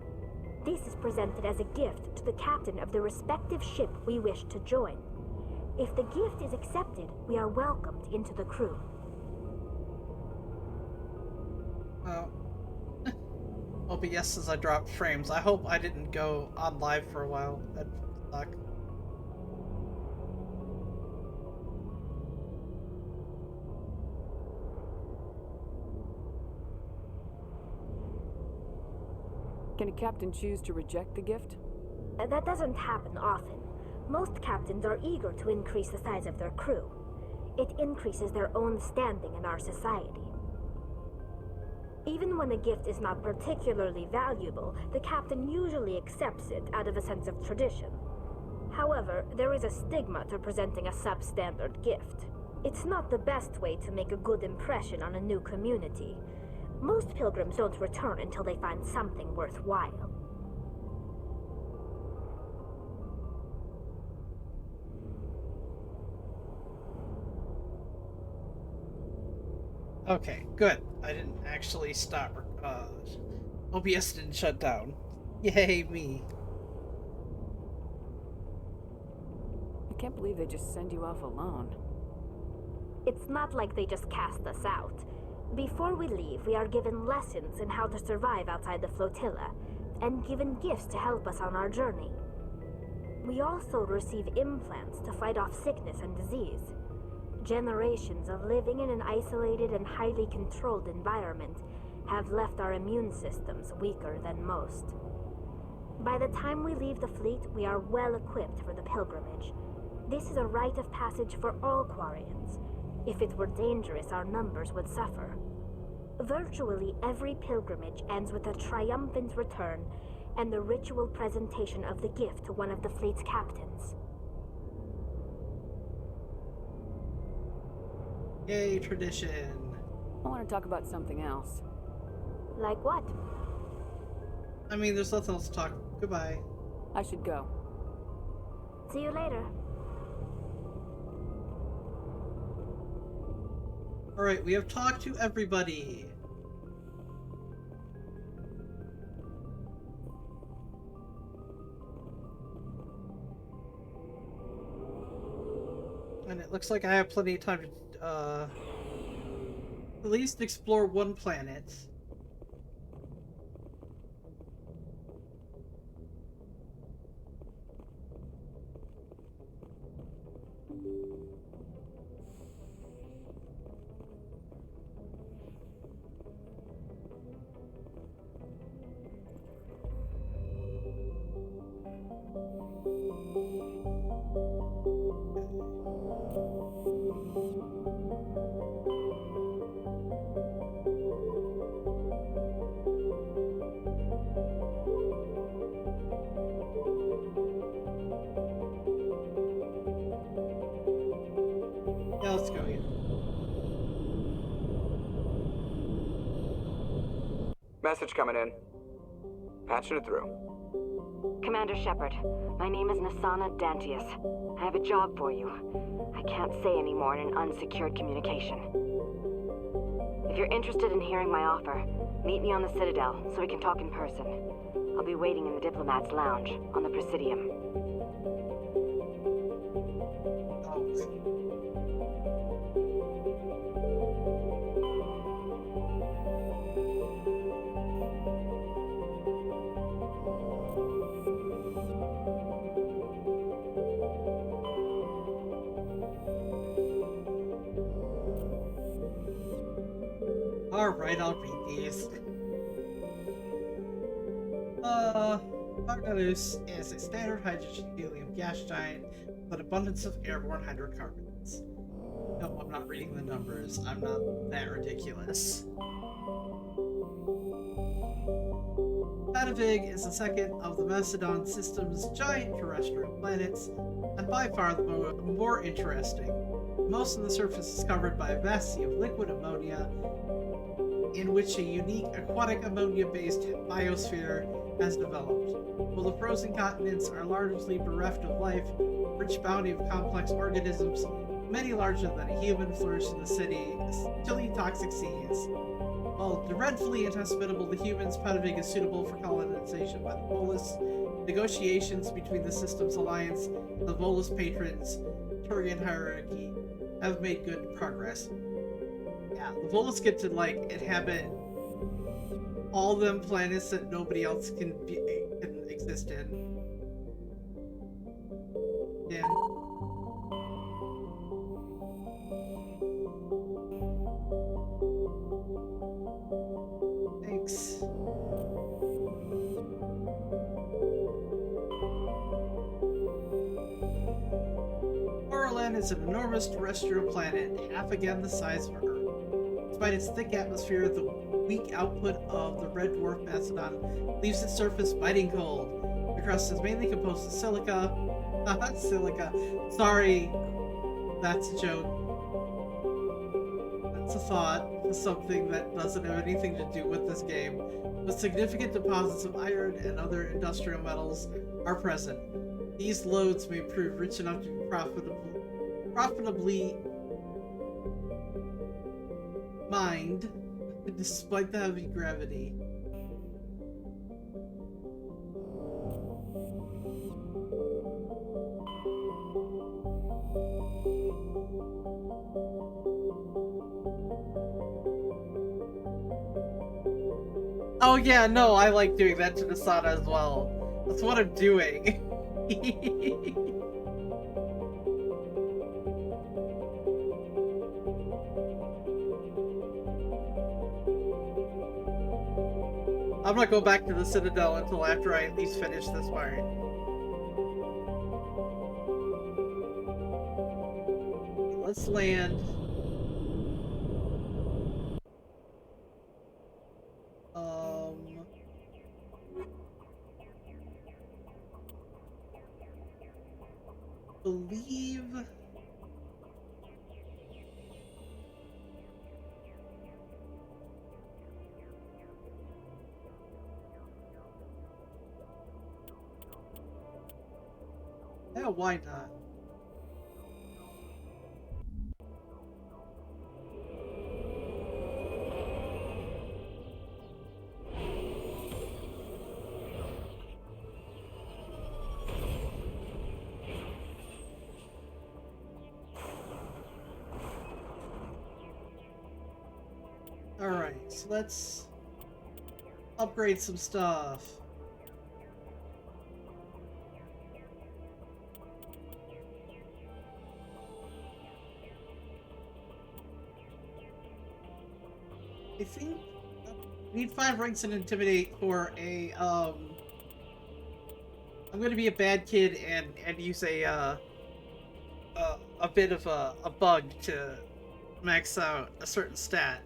This is presented as a gift to the captain of the respective ship we wish to join. If the gift is accepted, we are welcomed into the crew. Well, OBS says I dropped frames. I hope I didn't go on live for a while. That'd suck. Can a captain choose to reject the gift? That doesn't happen often. Most captains are eager to increase the size of their crew. It increases their own standing in our society. Even when a gift is not particularly valuable, the captain usually accepts it out of a sense of tradition. However, there is a stigma to presenting a substandard gift. It's not the best way to make a good impression on a new community. Most pilgrims don't return until they find something worthwhile. Okay, good. I didn't actually stop. OBS didn't shut down. Yay, me. I can't believe they just send you off alone. It's not like they just cast us out. Before we leave, we are given lessons in how to survive outside the flotilla, and given gifts to help us on our journey. We also receive implants to fight off sickness and disease. Generations of living in an isolated and highly controlled environment have left our immune systems weaker than most. By the time we leave the fleet, we are well equipped for the pilgrimage. This is a rite of passage for all Quarians. If it were dangerous, our numbers would suffer. Virtually every pilgrimage ends with a triumphant return and the ritual presentation of the gift to one of the fleet's captains. Yay, tradition. I want to talk about something else. Like what? I mean, there's nothing else to talk. Goodbye. I should go. See you later. Alright, we have talked to everybody. And it looks like I have plenty of time to, at least explore one planet. Yeah, let's go again. Message coming in. Patching it through. Commander Shepard, my name is Nasana Dantius. I have a job for you. I can't say any more in an unsecured communication. If you're interested in hearing my offer, meet me on the Citadel so we can talk in person. I'll be waiting in the Diplomat's Lounge on the Presidium. Alright, I'll read these. Argalus is a standard hydrogen helium gas giant with an abundance of airborne hydrocarbons. No, I'm not reading the numbers. I'm not that ridiculous. Patavig is the second of the Macedon system's giant terrestrial planets, and by far the more interesting. Most of the surface is covered by a vast sea of liquid ammonia, in which a unique aquatic ammonia-based biosphere has developed. While the frozen continents are largely bereft of life, rich bounty of complex organisms, many larger than a human, flourish in the chilly toxic seas. While dreadfully inhospitable to humans, Patavig is suitable for colonization by the Volus. Negotiations between the system's alliance and the Volus patrons, Turian hierarchy, have made good progress. Yeah, the Volus get to, like, inhabit all them planets that nobody else can exist in. Yeah. Thanks. Orlan is an enormous terrestrial planet, half again the size of Earth. Despite its thick atmosphere, the weak output of the red dwarf Macedon leaves its surface biting cold. The crust is mainly composed of silica. Silica. Sorry, that's a joke. That's a thought. Something that doesn't have anything to do with this game. But significant deposits of iron and other industrial metals are present. These lodes may prove rich enough to be profitably mined, despite the heavy gravity. Oh yeah, no, I like doing that to Nasada as well. That's what I'm doing. I'm not going back to the Citadel until after I at least finish this part. Let's land. Believe yeah, why not? Alright, so let's upgrade some stuff. I think I need 5 ranks in Intimidate for a, I'm gonna be a bad kid and use a bit of a bug to max out a certain stat.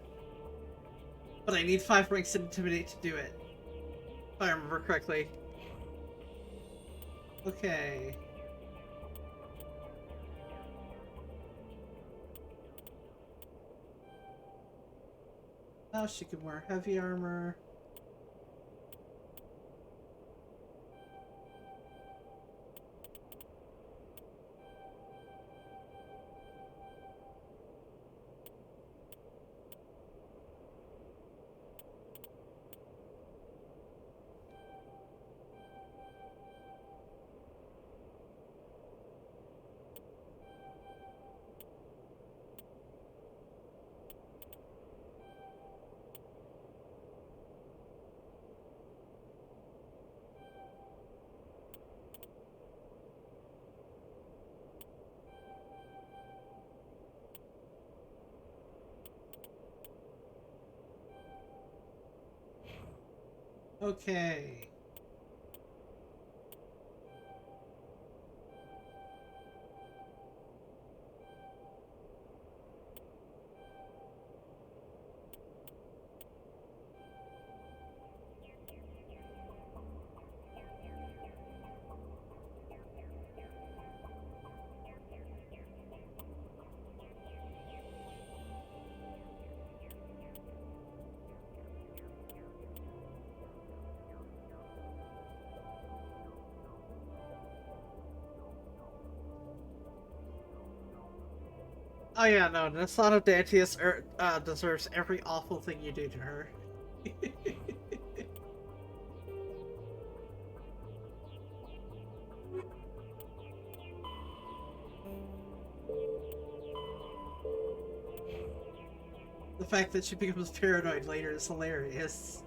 But I need 5 ranks in Intimidate to do it. If I remember correctly. Okay. Now she can wear heavy armor. Okay. Oh yeah, no, Nasana Dantius deserves every awful thing you do to her. The fact that she becomes paranoid later is hilarious.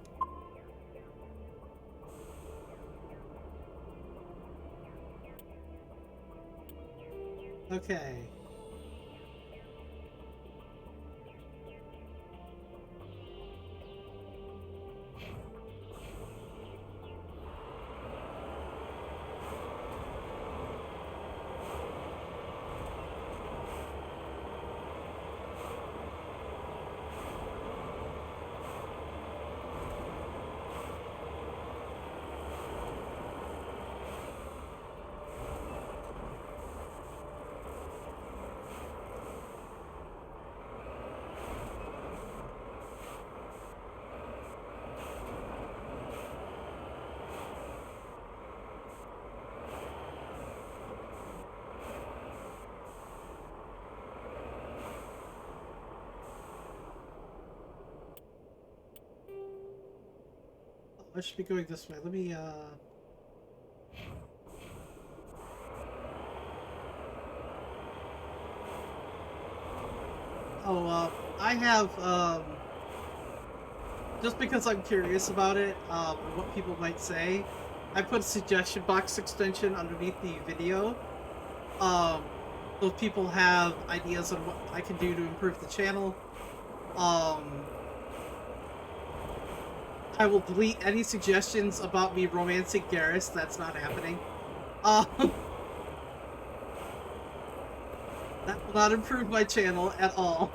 Okay. I should be going this way. Let me, I have, just because I'm curious about it, and what people might say, I put a suggestion box extension underneath the video. So if people have ideas on what I can do to improve the channel, I will delete any suggestions about me romancing Garrus. That's not happening. That will not improve my channel at all.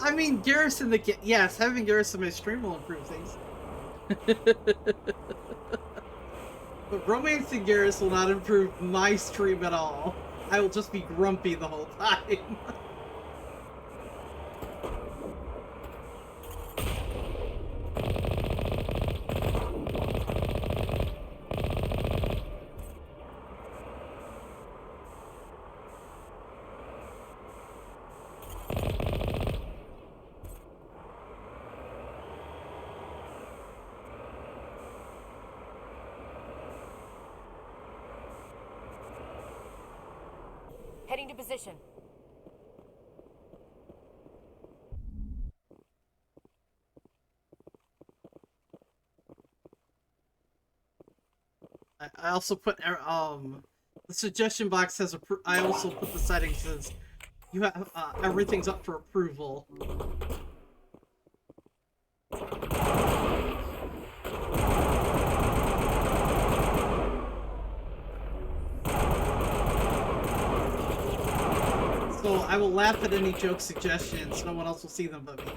I mean, Garrus in the yes, having Garrus in my stream will improve things. But romancing Garrus will not improve my stream at all. I will just be grumpy the whole time. Heading to position. I also put the suggestion box has I also put the settings says you have everything's up for approval. So I will laugh at any joke suggestions. No one else will see them but me.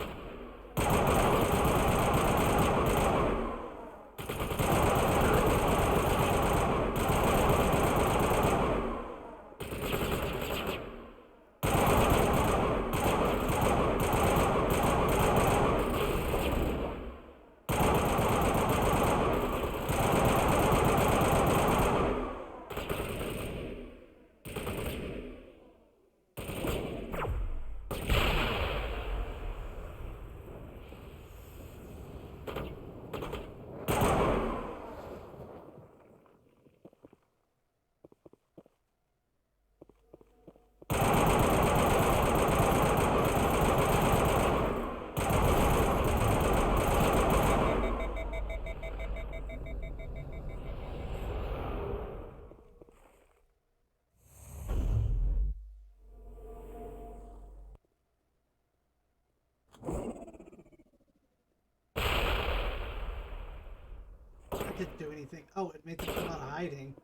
Didn't do anything. Oh, it made them come out of hiding.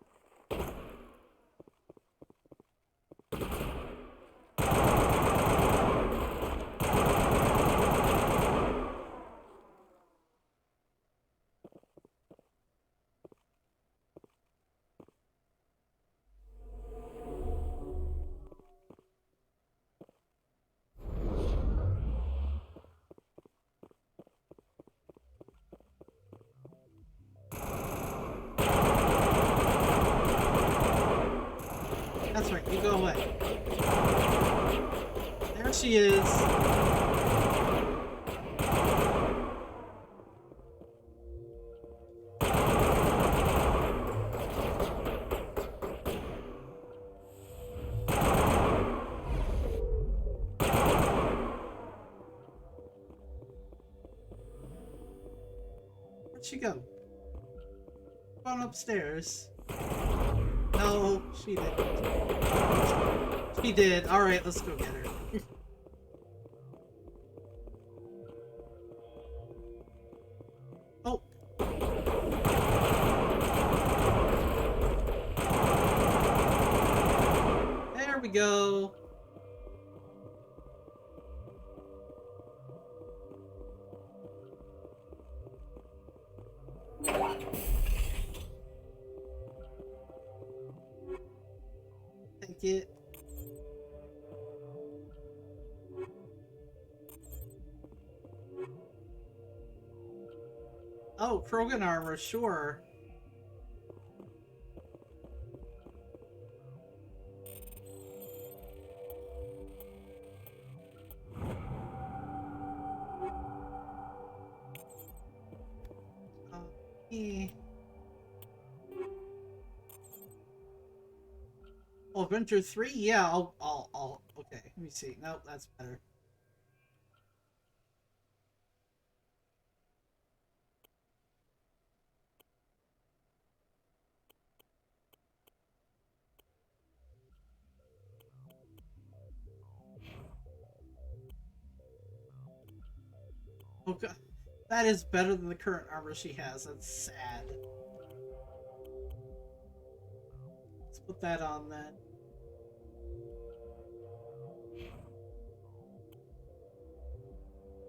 That's right, you go away. There she is. Where'd she go? Gone upstairs. No, she didn't. She did. Alright, let's go get her. Oh. There we go. Take it. Oh, Krogan armor, sure. Eh. Oh, Adventure 3? Yeah, okay, let me see. Nope, that's better. Oh god, that is better than the current armor she has. That's sad. Let's put that on then.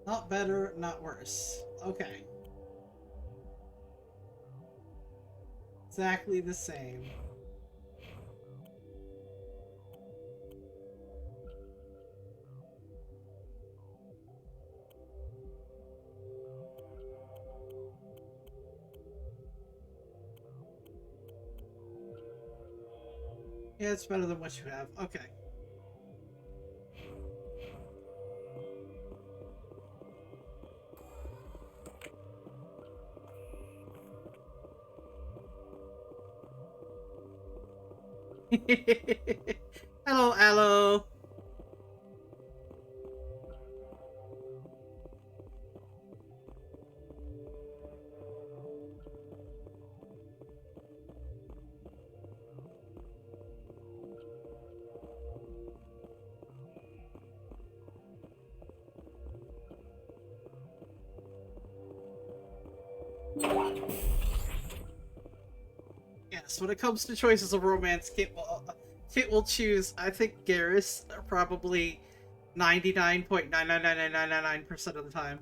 Not better, not worse. Okay. Exactly the same. Yeah, it's better than what you have. Okay. Hello, Aloe. Yes, when it comes to choices of romance, Kit will choose, I think, Garrus probably 99.99999% of the time.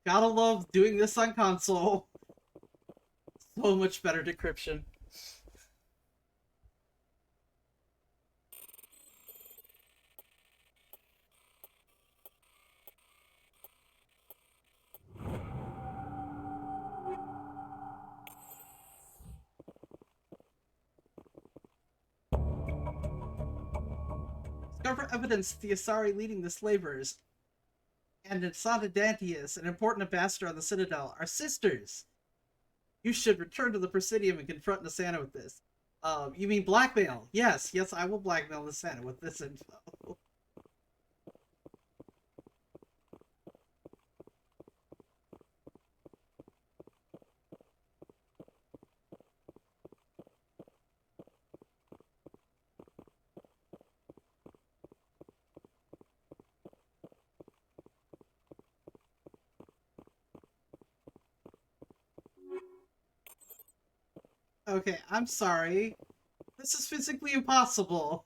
Gotta love doing this on console. So much better decryption. Discover evidence of the Asari leading the slavers, and Insana Dantius, an important ambassador on the Citadel, are sisters. You should return to the Presidium and confront Nasana with this. You mean blackmail? Yes, I will blackmail Nasana with this info. Okay, I'm sorry. This is physically impossible.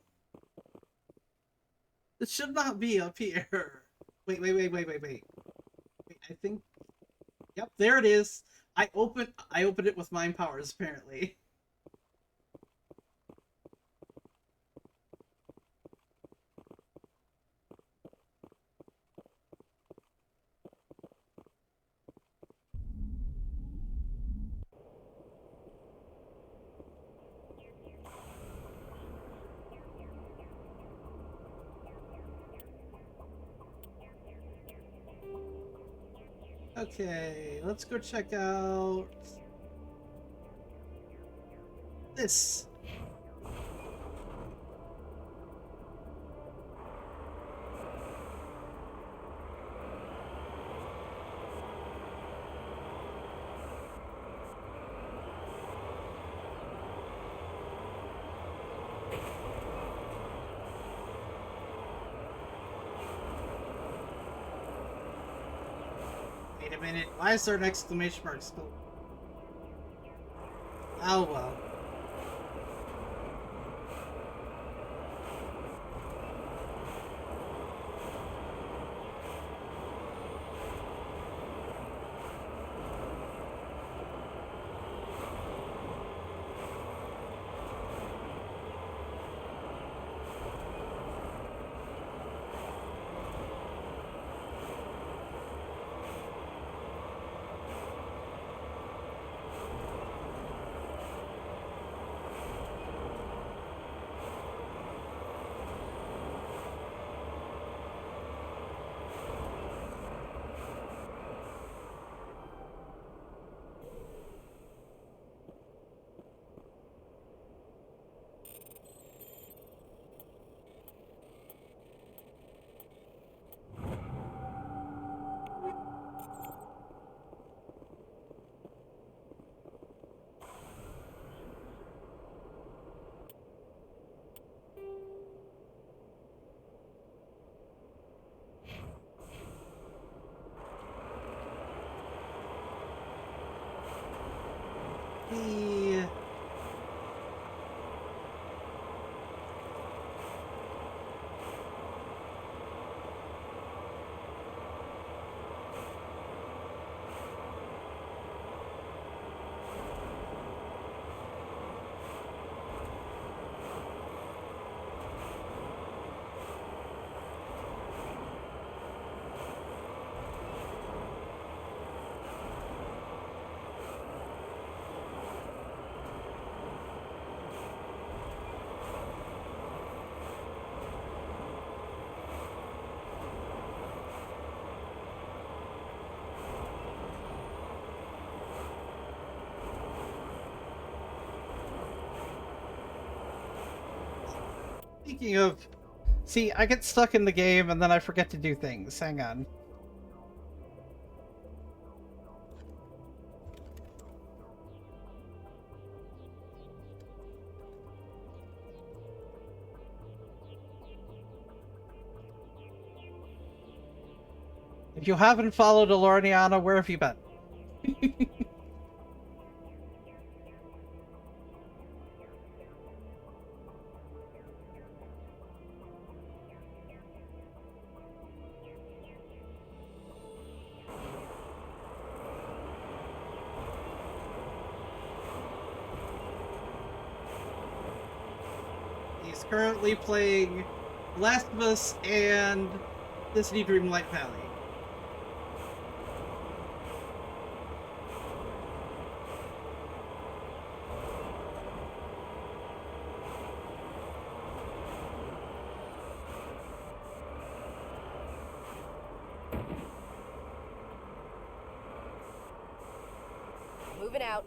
It should not be up here. Wait. Wait, I think... Yep, there it is. I opened it with mind powers, apparently. Okay, let's go check out this. Wait a minute, why is there an exclamation mark still? Oh well. The... Speaking of... See, I get stuck in the game and then I forget to do things. Hang on. If you haven't followed Alorniana, where have you been? currently playing Last of Us and Disney Dreamlight Valley. Moving out.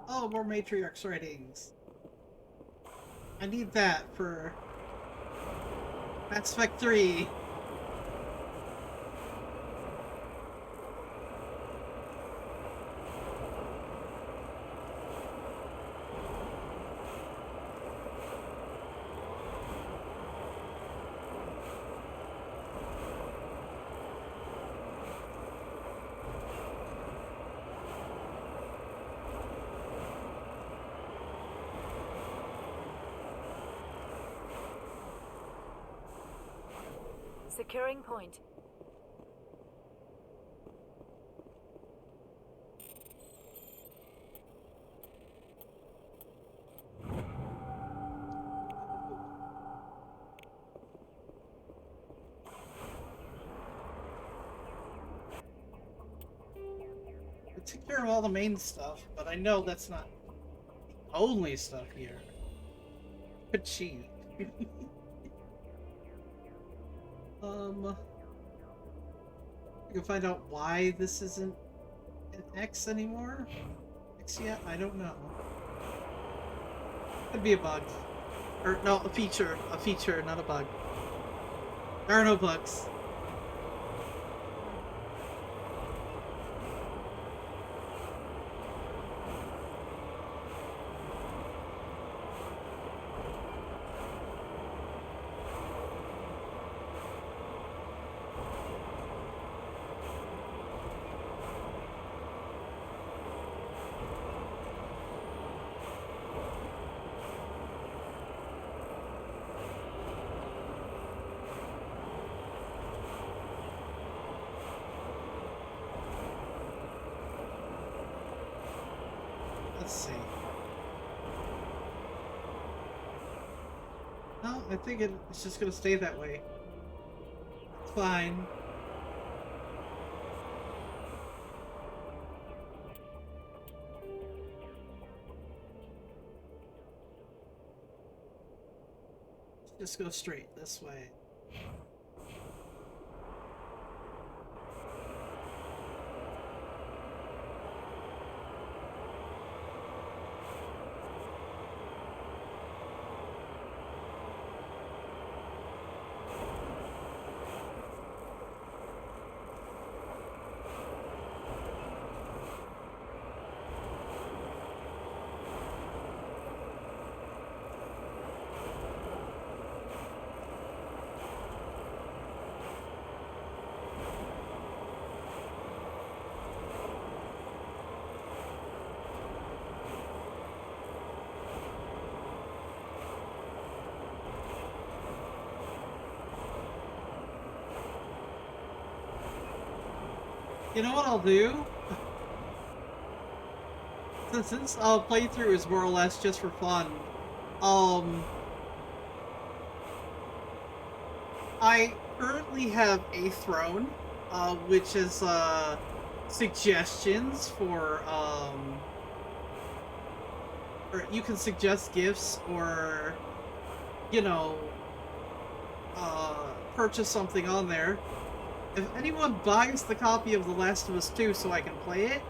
Oh, more Matriarchs writings. I need that for Mass Effect 3. Securing point. I took care of all the main stuff, but I know that's not the only stuff here. Could cheat. I can find out why this isn't an X anymore. X yet? I don't know. Could be a bug. Or no, a feature. A feature, not a bug. There are no bugs. Let's see. No, I think it's just gonna stay that way. It's fine. Just go straight this way. You know what I'll do? Since this playthrough is more or less just for fun, I currently have a throne, which is suggestions for or you can suggest gifts or, you know, purchase something on there. If anyone buys the copy of The Last of Us 2 so I can play it,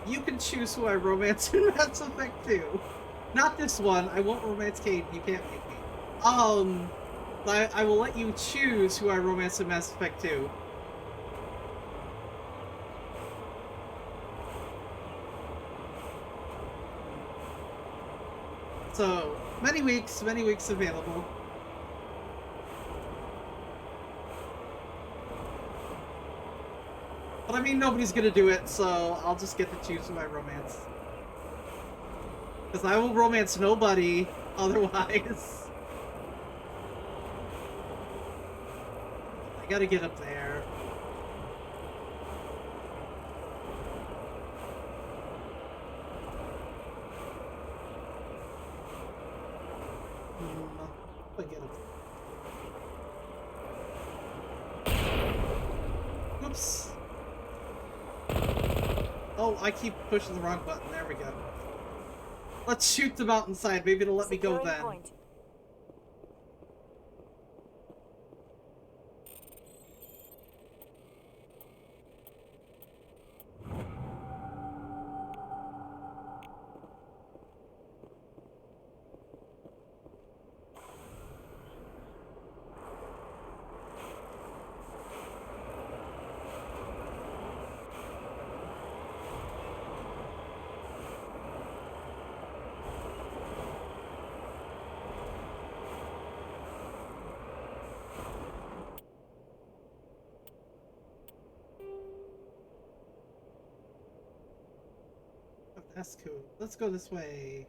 you can choose who I romance in Mass Effect 2. Not this one. I won't romance Cade. You can't make me. I will let you choose who I romance in Mass Effect 2. So, many weeks available. But I mean, nobody's gonna do it, so I'll just get to choose who I romance. Because I will romance nobody otherwise. I gotta get up there. Whoops. Oh, I keep pushing the wrong button. There we go. Let's shoot the mountainside. Maybe it'll let me go then. Point. That's cool. Let's go this way.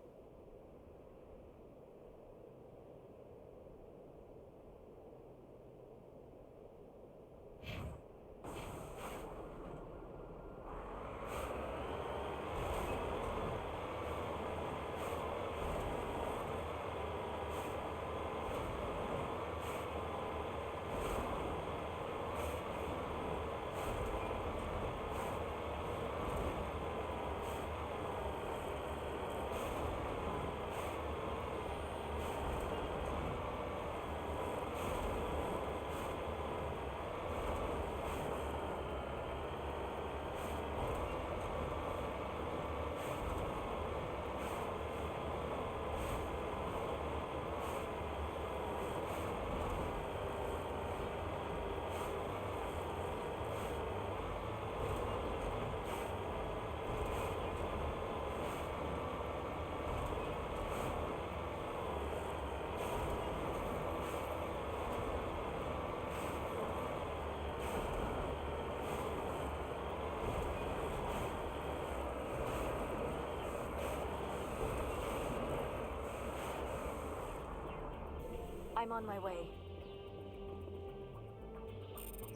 I'm on my way.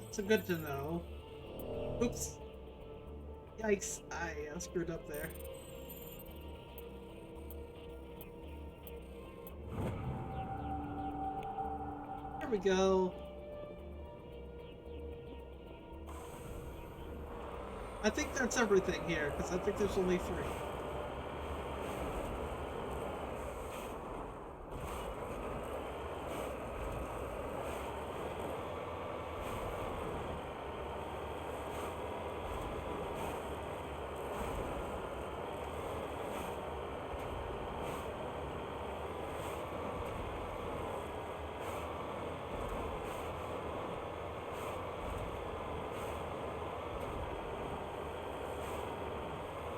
It's good to know. Oops. Yikes. I screwed up there. There we go. I think that's everything here, because I think there's only 3.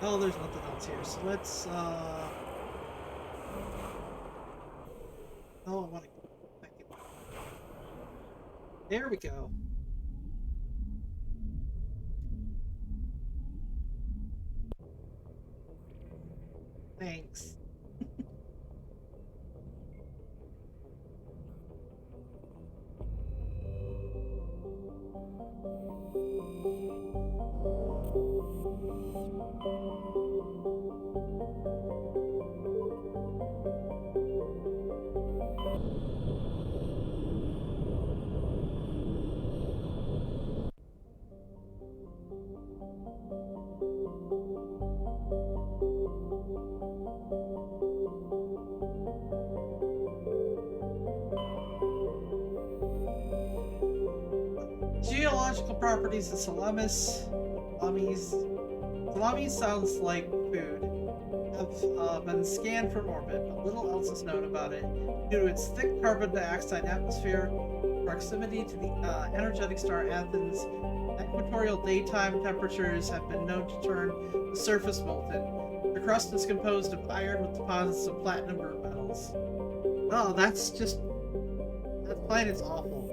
Oh, there's nothing else here, so let's, Oh, I want to... Thank you. There we go. Thanks. Geological properties of Salamis. Salamis sounds like food. Have been scanned from orbit, but little else is known about it due to its thick carbon dioxide atmosphere, proximity to the energetic star Athens. Equatorial daytime temperatures have been known to turn the surface molten. The crust is composed of iron with deposits of platinum group metals. Oh, that's just... That planet's awful.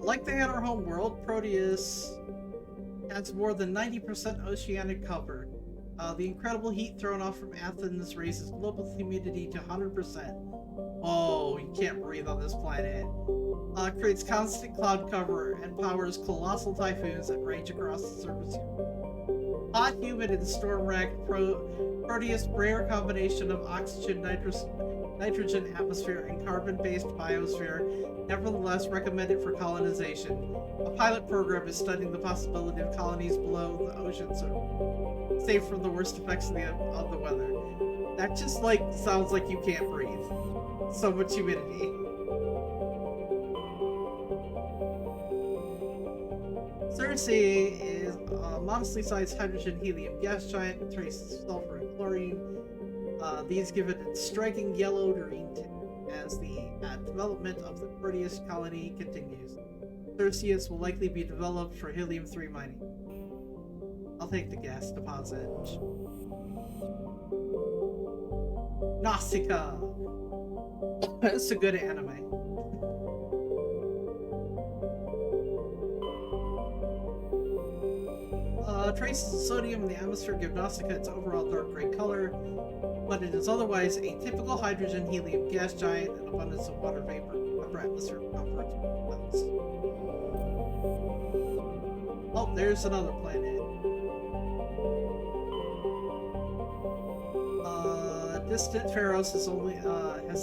Like the Outer Home world, Proteus has more than 90% oceanic cover. The incredible heat thrown off from Athens raises global humidity to 100%. Oh, you can't breathe on this planet. Creates constant cloud cover and powers colossal typhoons that range across the surface. Hot, humid, and storm-racked Proteus' rare combination of oxygen, nitrogen atmosphere and carbon-based biosphere, nevertheless recommended for colonization. A pilot program is studying the possibility of colonies below the ocean surface, safe from the worst effects of the weather. That just, like, sounds like you can't breathe. So much humidity. Cersei is a modestly sized hydrogen-helium gas giant with traces of sulfur and chlorine. These give it a striking yellow-green tint as the development of the Proteus colony continues. Cersei will likely be developed for helium-3 mining. I'll take the gas deposit. Nausicaa! It's a good anime. Traces of sodium in the atmosphere give Nausicaa its overall dark gray color, but it is otherwise a typical hydrogen-helium gas giant and abundance of water vapor upper atmosphere comfort levels. Oh, there's another planet. Distant Pharos has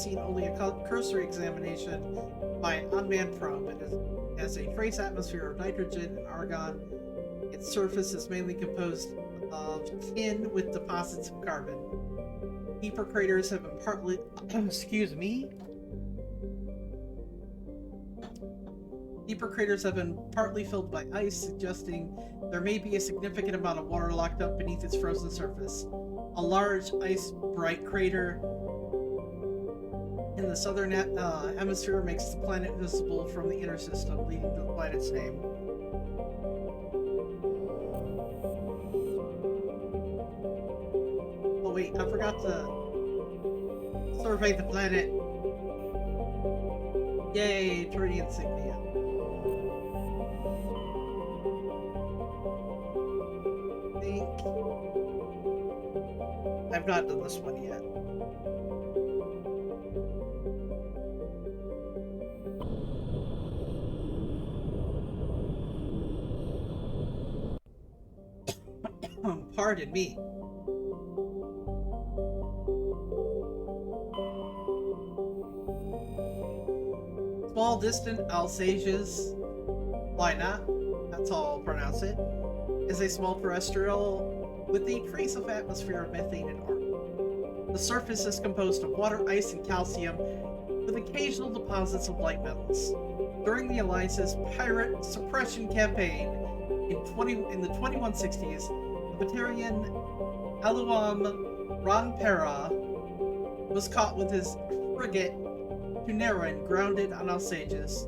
seen only a cursory examination by an unmanned probe. It has a trace atmosphere of nitrogen and argon. Its surface is mainly composed of tin with deposits of carbon. Deeper craters have been partly excuse me. Deeper craters have been partly filled by ice, suggesting there may be a significant amount of water locked up beneath its frozen surface. A large ice-bright crater in the southern hemisphere makes the planet visible from the inner system, leading to the planet's name. Oh wait, I forgot to survey the planet. Yay, Trinity insignia. I've not done this one yet. Pardon me. Small distant Alsages, why not? That's how I'll pronounce it, is a small terrestrial with a trace of atmosphere of methane and argon. The surface is composed of water, ice, and calcium, with occasional deposits of light metals. During the Alliance's pirate suppression campaign in the 2160s, the Batarian Eluam Ranpera was caught with his frigate Tuneran grounded on Alsages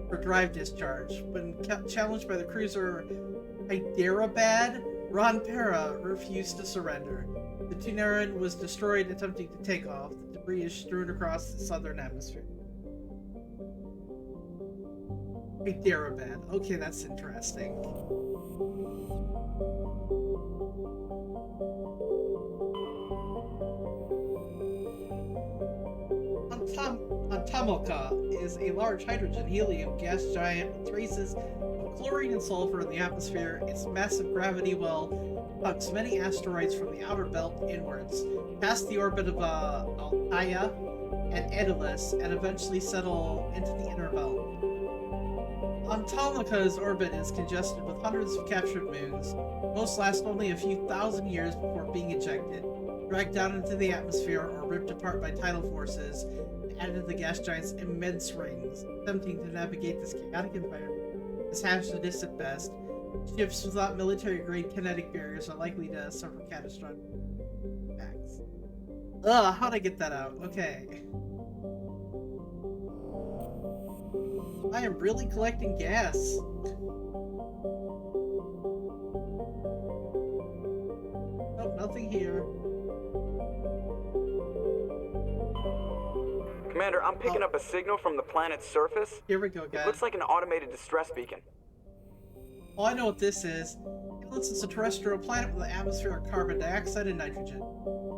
for drive discharge. When challenged by the cruiser Hyderabad, Ranpera refused to surrender. The Tuneran was destroyed attempting to take off. The debris is strewn across the southern hemisphere. Hyderabad. Okay, that's interesting. Antamilka is a large hydrogen-helium gas giant with traces of chlorine and sulfur in the atmosphere. Its massive gravity well hugs many asteroids from the outer belt inwards, past the orbit of Altaia and Daedalus, and eventually settle into the inner belt. Antamilka's orbit is congested with hundreds of captured moons. Most last only a few thousand years before being ejected, dragged down into the atmosphere, or ripped apart by tidal forces, and added to the gas giant's immense rings. Attempting to navigate this chaotic environment is hazardous at best. Ships without military-grade kinetic barriers are likely to suffer catastrophic impacts. Ugh, how'd I get that out? Okay. I am really collecting gas. Oh, nothing here. Commander, I'm picking up a signal from the planet's surface. Here we go, guys. It looks like an automated distress beacon. Oh, I know what this is. Aeolus is a terrestrial planet with an atmosphere of carbon dioxide and nitrogen.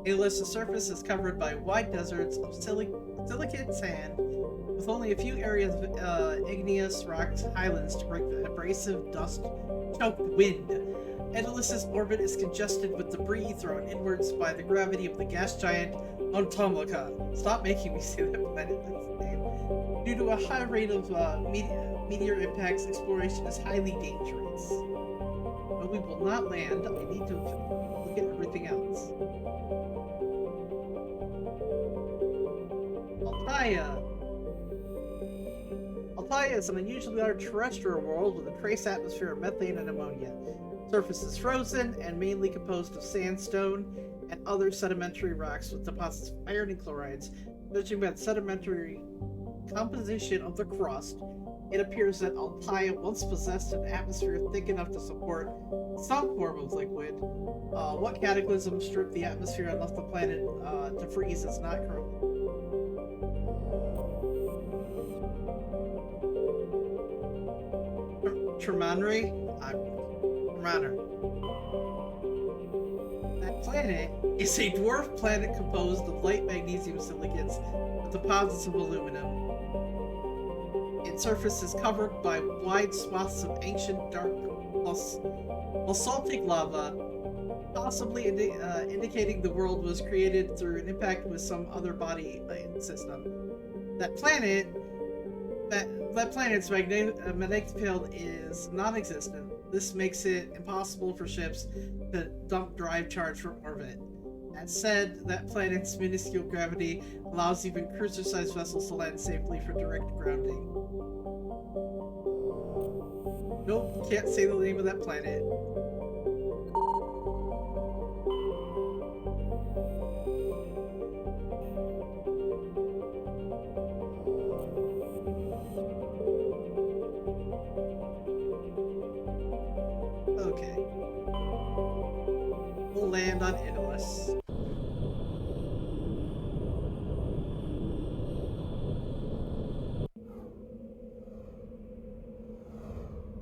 Aeolus' surface is covered by wide deserts of silicate sand, with only a few areas of igneous rocks highlands to break the abrasive, dust-choked wind. Endelous's orbit is congested with debris thrown inwards by the gravity of the gas giant Automata. Stop making me say that planet. That's the name. Due to a high rate of meteor impacts, exploration is highly dangerous. But we will not land. I need to look at everything else. Altaia. Altaia is an unusually large terrestrial world with a trace atmosphere of methane and ammonia. Surface is frozen and mainly composed of sandstone and other sedimentary rocks with deposits of iron and chlorides. Judging by the sedimentary composition of the crust, it appears that Altaia once possessed an atmosphere thick enough to support some form of liquid. What cataclysm stripped the atmosphere and left the planet to freeze is not currently. Tremanre? Tremanre. That planet is a dwarf planet composed of light magnesium silicates with deposits of aluminum. Its surface is covered by wide swaths of ancient dark basaltic lava, possibly indicating the world was created through an impact with some other body system. That planet's magnetic field is non-existent. This makes it impossible for ships to dump drive charge from orbit. That said, that planet's minuscule gravity allows even cruiser-sized vessels to land safely for direct grounding. Nope, can't say the name of that planet. Okay. We'll land on Endelus.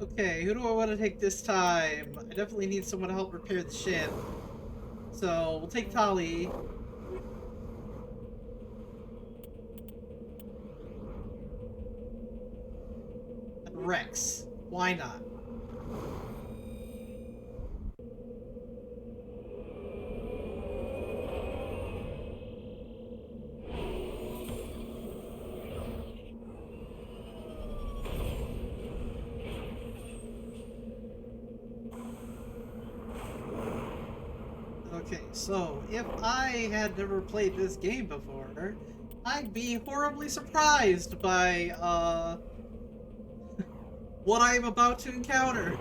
Okay, who do I want to take this time? I definitely need someone to help repair the ship. So, we'll take Tali. And Rex. Why not? Okay, so if I had never played this game before, I'd be horribly surprised by what I'm about to encounter.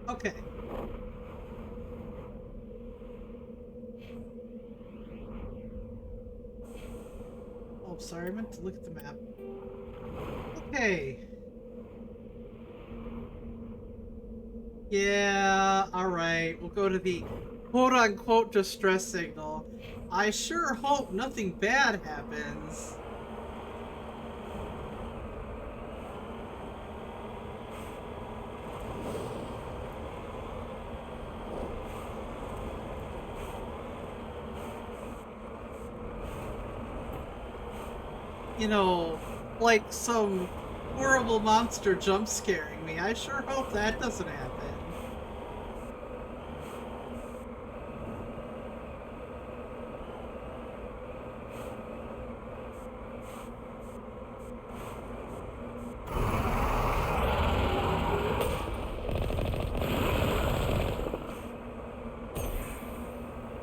Okay. Oh, sorry, I meant to look at the map. Okay. Yeah, alright. We'll go to the quote-unquote distress signal. I sure hope nothing bad happens. You know, like some horrible monster jump scaring me. I sure hope that doesn't happen.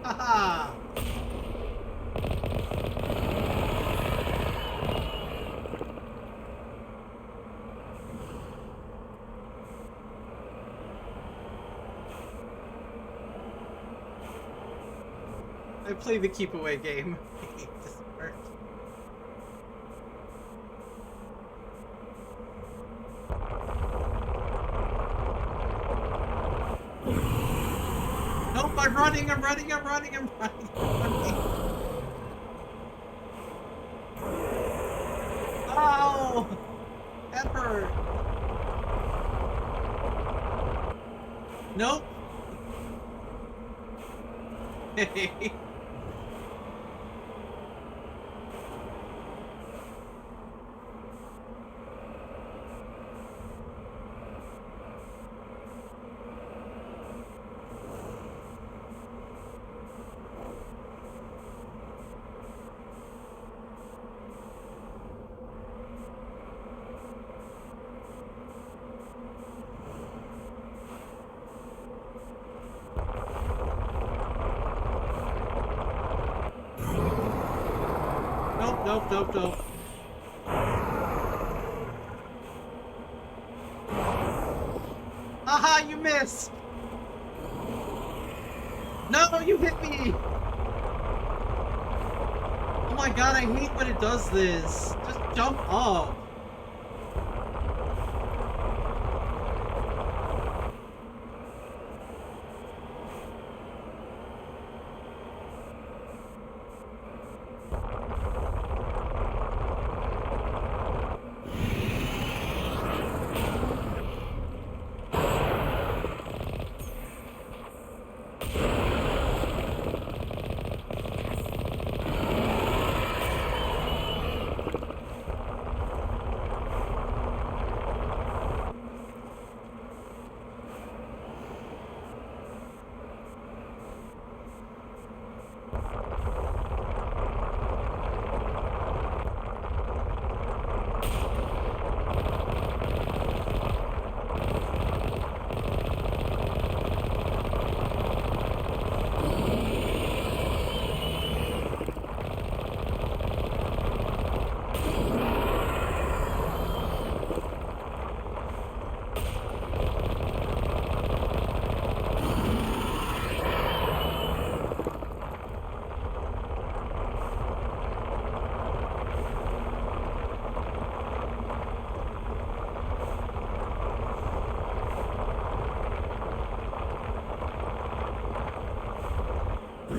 Haha! I play the keep away game. It doesn't work. Nope, I'm running. Oh! That hurt. Nope. Hey. Nope. Aha, you missed! No, you hit me! Oh my god, I hate when it does this. Just jump up.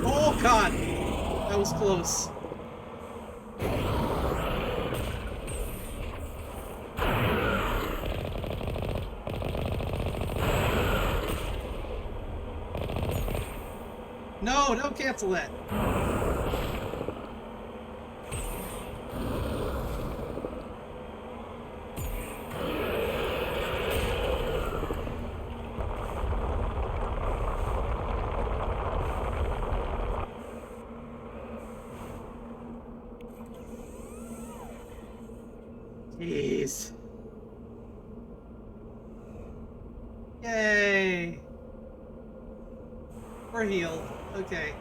Oh god! That was close. No, don't cancel that. Jeez. Yay! We're healed. Okay.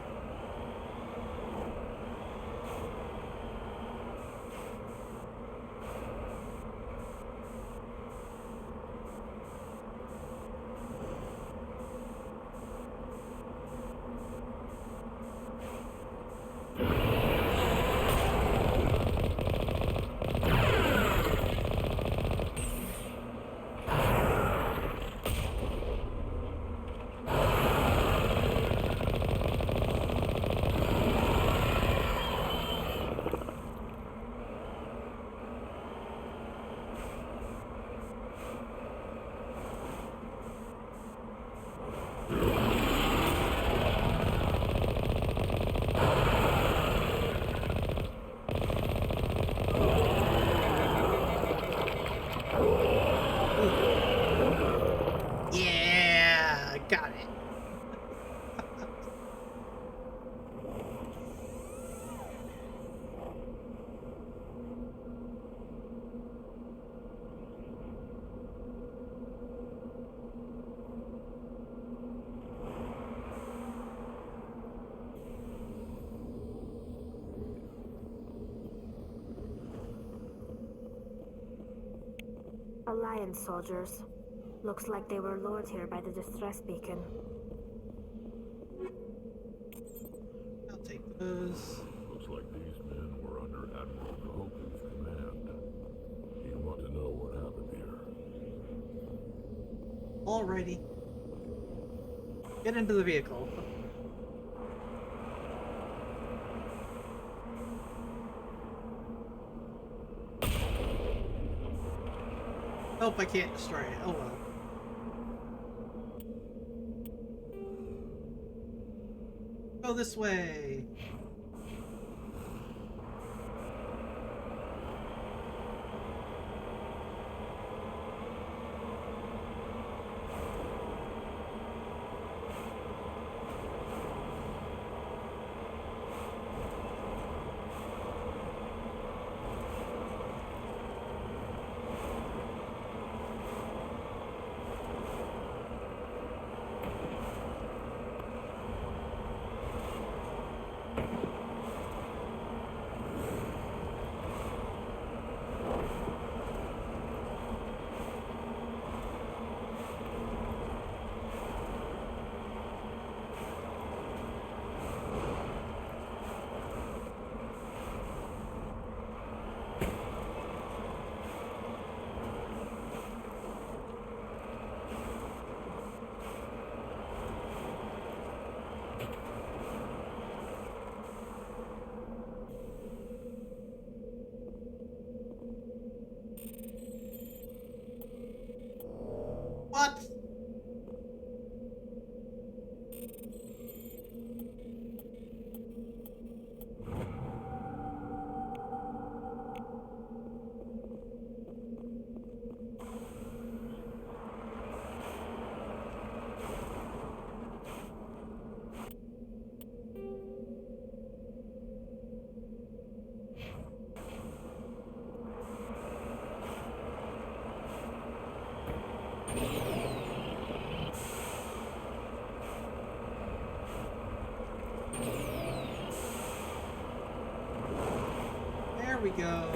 Yeah, got it. Alliance soldiers. Looks like they were lured here by the distress beacon. I'll take Looks like these men were under Admiral Cahoki's command. You want to know what happened here? Alrighty. Get into the vehicle. Hope I can't destroy it. Oh well. Go this way. What? There we go.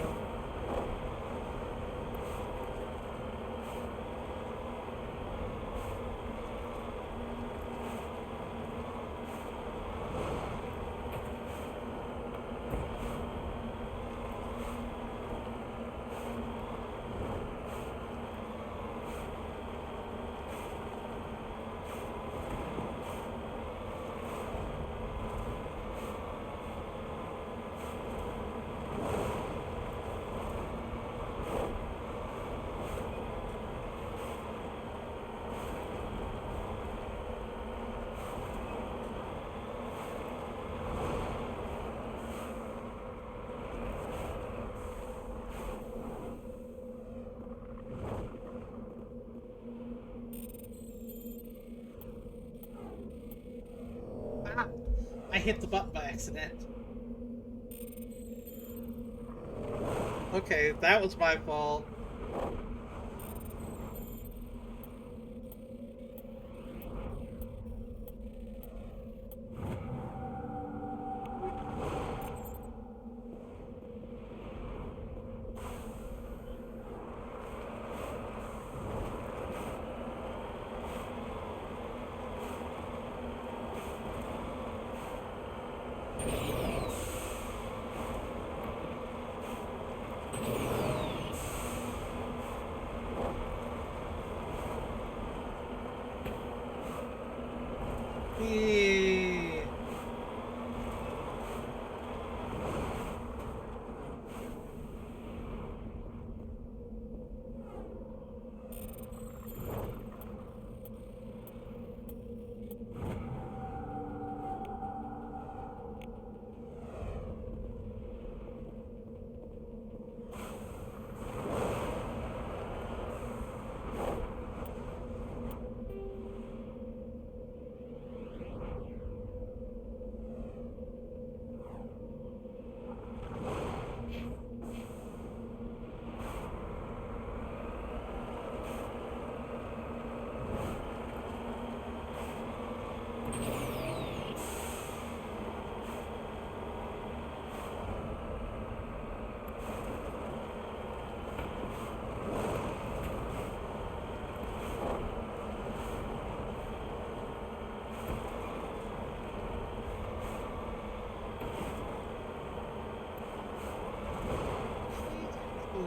Ah, I hit the button by accident. Okay, that was my fault.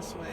this way.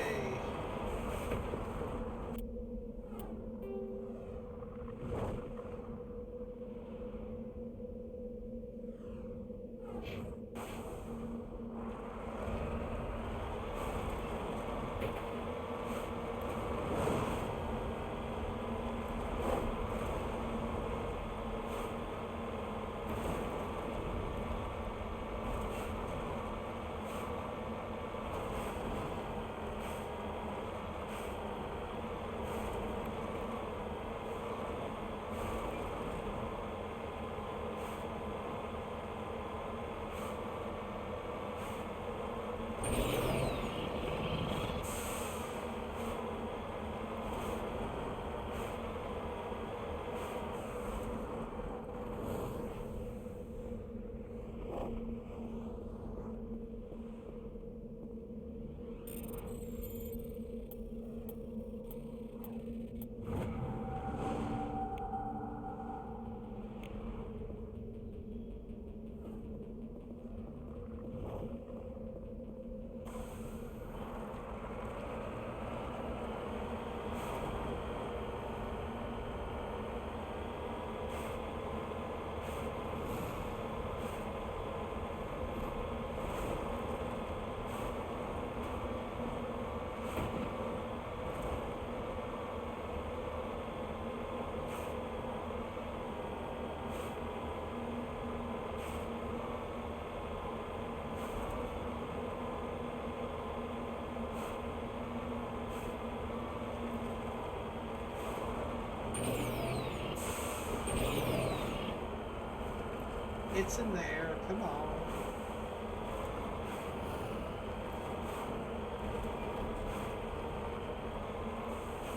It's in there, come on.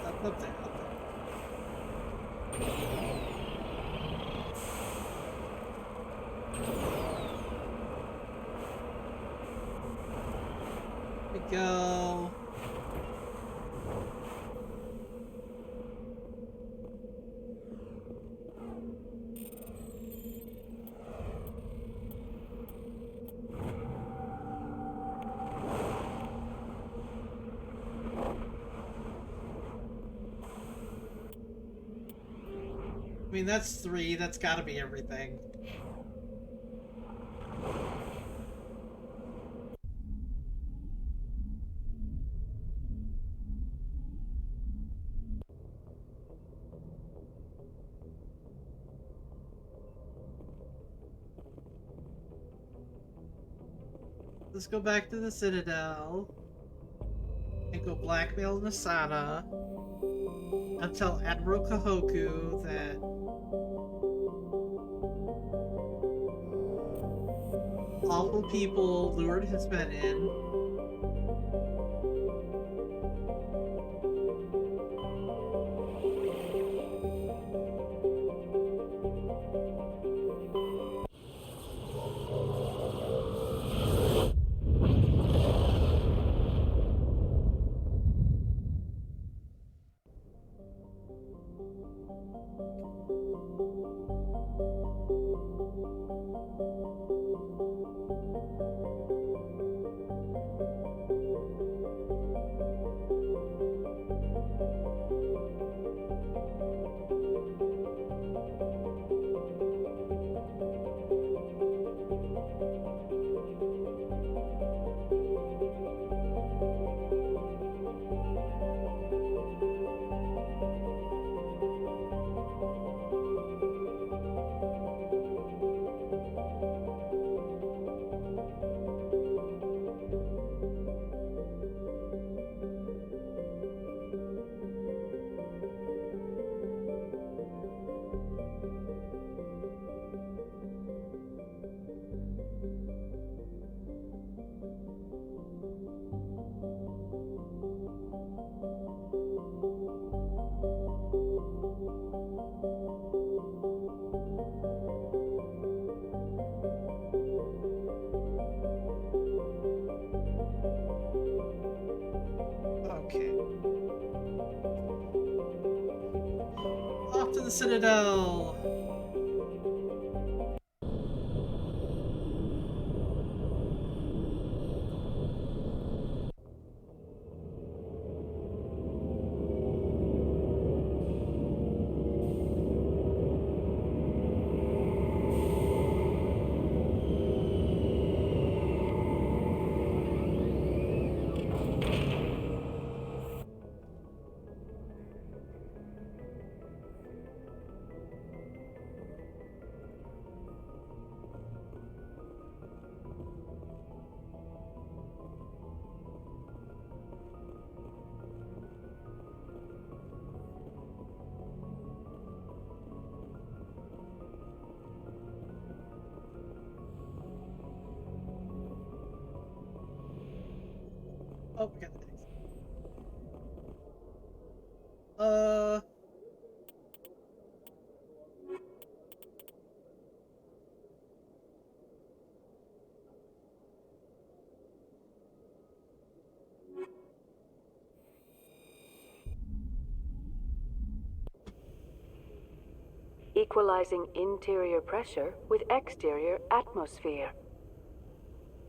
Up there, up there. Here we go. I mean, that's 3. That's gotta be everything. Let's go back to the Citadel and go blackmail Nasana and tell Admiral Kahoku that awful people lured his men in. Okay. Off to the Citadel! Oh, we got the dice. Uh... Equalizing interior pressure with exterior atmosphere.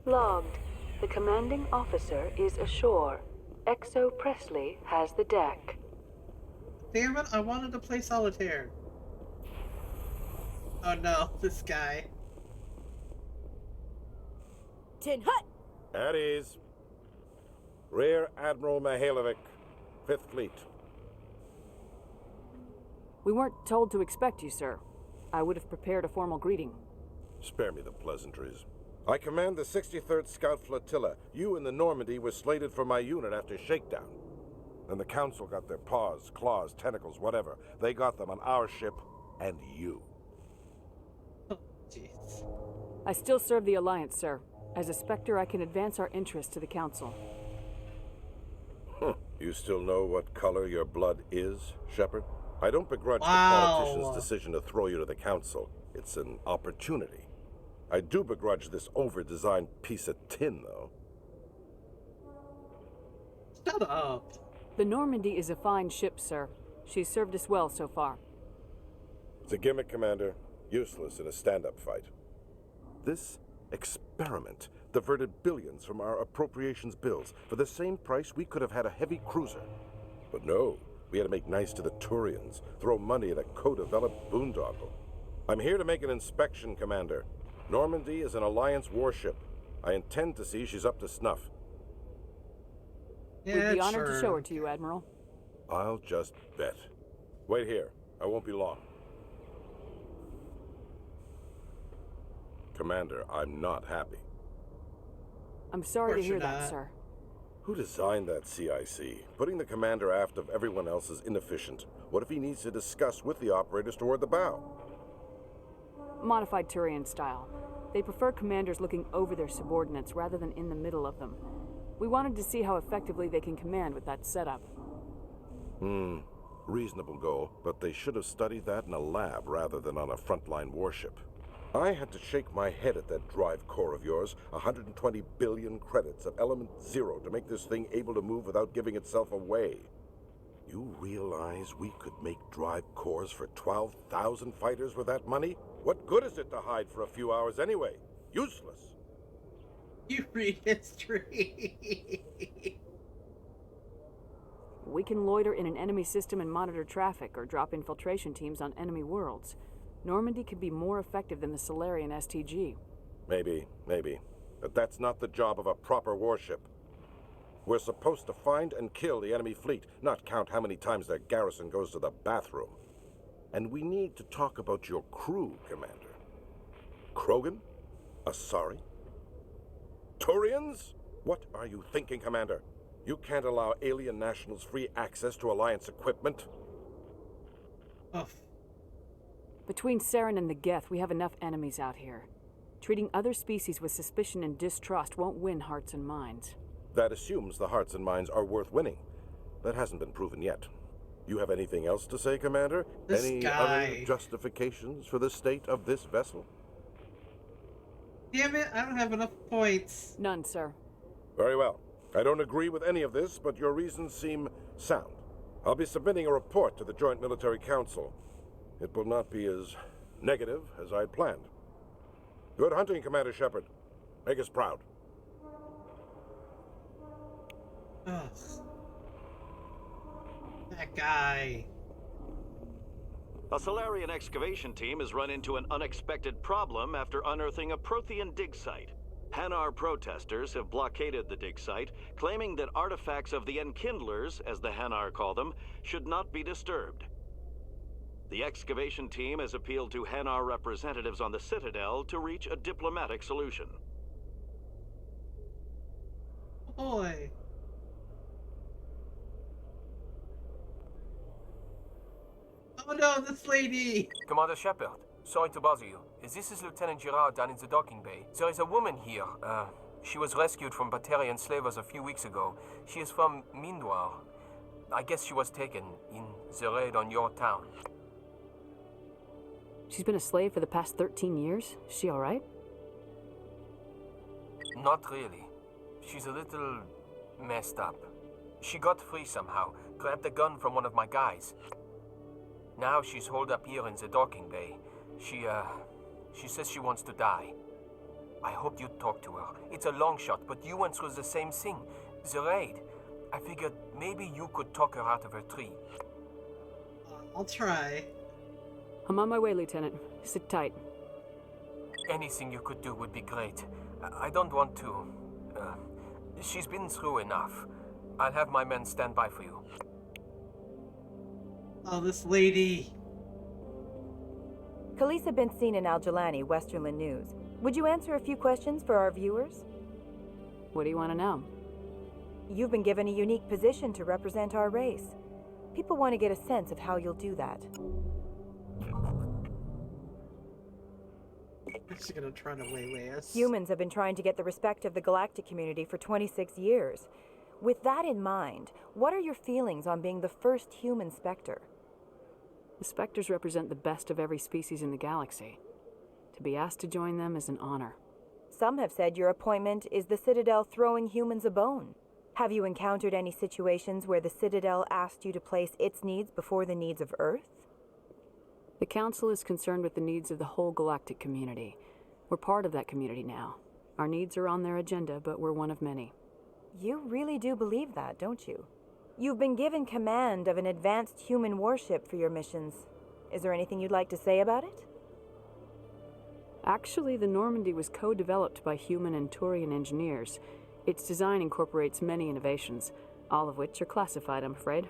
Logged. The commanding officer is ashore. Exo Presley has the deck. Damn it, I wanted to play solitaire. Oh no, this guy. Tin Hut! At ease. Rear Admiral Mihailovic, 5th Fleet. We weren't told to expect you, sir. I would have prepared a formal greeting. Spare me the pleasantries. I command the 63rd Scout Flotilla. You and the Normandy were slated for my unit after shakedown. Then the Council got their paws, claws, tentacles, whatever. They got them on our ship, and you. Oh, jeez. I still serve the Alliance, sir. As a Spectre, I can advance our interests to the Council. You still know what color your blood is, Shepard? I don't begrudge the politician's decision to throw you to the Council. It's an opportunity. I do begrudge this over-designed piece of tin, though. Shut up. The Normandy is a fine ship, sir. She's served us well so far. It's a gimmick, Commander. Useless in a stand-up fight. This experiment diverted billions from our appropriations bills. For the same price, we could have had a heavy cruiser. But no, we had to make nice to the Turians, throw money at a co-developed boondoggle. I'm here to make an inspection, Commander. Normandy is an Alliance warship. I intend to see she's up to snuff. Yeah, we'd be honored to show her to you, Admiral. I'll just bet. Wait here. I won't be long. Commander, I'm not happy. I'm sorry to hear that, sir. Who designed that CIC? Putting the commander aft of everyone else is inefficient. What if he needs to discuss with the operators toward the bow? Modified Turian style. They prefer commanders looking over their subordinates rather than in the middle of them. We wanted to see how effectively they can command with that setup. Reasonable goal, but they should have studied that in a lab rather than on a frontline warship. I had to shake my head at that drive core of yours. 120 billion credits of element 0 to make this thing able to move without giving itself away. You realize we could make drive cores for 12,000 fighters with that money? What good is it to hide for a few hours anyway? Useless. You read history. We can loiter in an enemy system and monitor traffic, or drop infiltration teams on enemy worlds. Normandy could be more effective than the Solarian STG. Maybe. But that's not the job of a proper warship. We're supposed to find and kill the enemy fleet, not count how many times their garrison goes to the bathroom. And we need to talk about your crew, Commander. Krogan? Asari? Turians? What are you thinking, Commander? You can't allow alien nationals free access to Alliance equipment. Between Saren and the Geth, we have enough enemies out here. Treating other species with suspicion and distrust won't win hearts and minds. That assumes the hearts and minds are worth winning. That hasn't been proven yet. You have anything else to say, Commander? Any other justifications for the state of this vessel? Damn it, I don't have enough points. None, sir. Very well. I don't agree with any of this, but your reasons seem sound. I'll be submitting a report to the Joint Military Council. It will not be as negative as I'd planned. Good hunting, Commander Shepard. Make us proud. Ugh. That guy. A Solarian excavation team has run into an unexpected problem after unearthing a Prothean dig site. Hanar protesters have blockaded the dig site, claiming that artifacts of the Enkindlers, as the Hanar call them, should not be disturbed. The excavation team has appealed to Hanar representatives on the Citadel to reach a diplomatic solution. Boy. Oh no, this lady! Commander Shepard, sorry to bother you. This is Lieutenant Girard down in the docking bay. There is a woman here, She was rescued from Batarian slavers a few weeks ago. She is from Mindwar. I guess she was taken in the raid on your town. She's been a slave for the past 13 years? Is she alright? Not really. She's a little messed up. She got free somehow, grabbed a gun from one of my guys. Now she's holed up here in the docking bay. She says she wants to die. I hoped you'd talk to her. It's a long shot, but you went through the same thing. The raid. I figured maybe you could talk her out of her tree. I'll try. I'm on my way, Lieutenant. Sit tight. Anything you could do would be great. I don't want to... she's been through enough. I'll have my men stand by for you. Oh, this lady. Khaleesa been seen in Al-Jalani, Westerland News. Would you answer a few questions for our viewers? What do you want to know? You've been given a unique position to represent our race. People want to get a sense of how you'll do that. She's gonna try to waylay us. Humans have been trying to get the respect of the galactic community for 26 years. With that in mind, what are your feelings on being the first human Spectre? The Spectres represent the best of every species in the galaxy. To be asked to join them is an honor. Some have said your appointment is the Citadel throwing humans a bone. Have you encountered any situations where the Citadel asked you to place its needs before the needs of Earth? The Council is concerned with the needs of the whole galactic community. We're part of that community now. Our needs are on their agenda, but we're one of many. You really do believe that, don't you? You've been given command of an advanced human warship for your missions. Is there anything you'd like to say about it? Actually, the Normandy was co-developed by human and Turian engineers. Its design incorporates many innovations, all of which are classified, I'm afraid.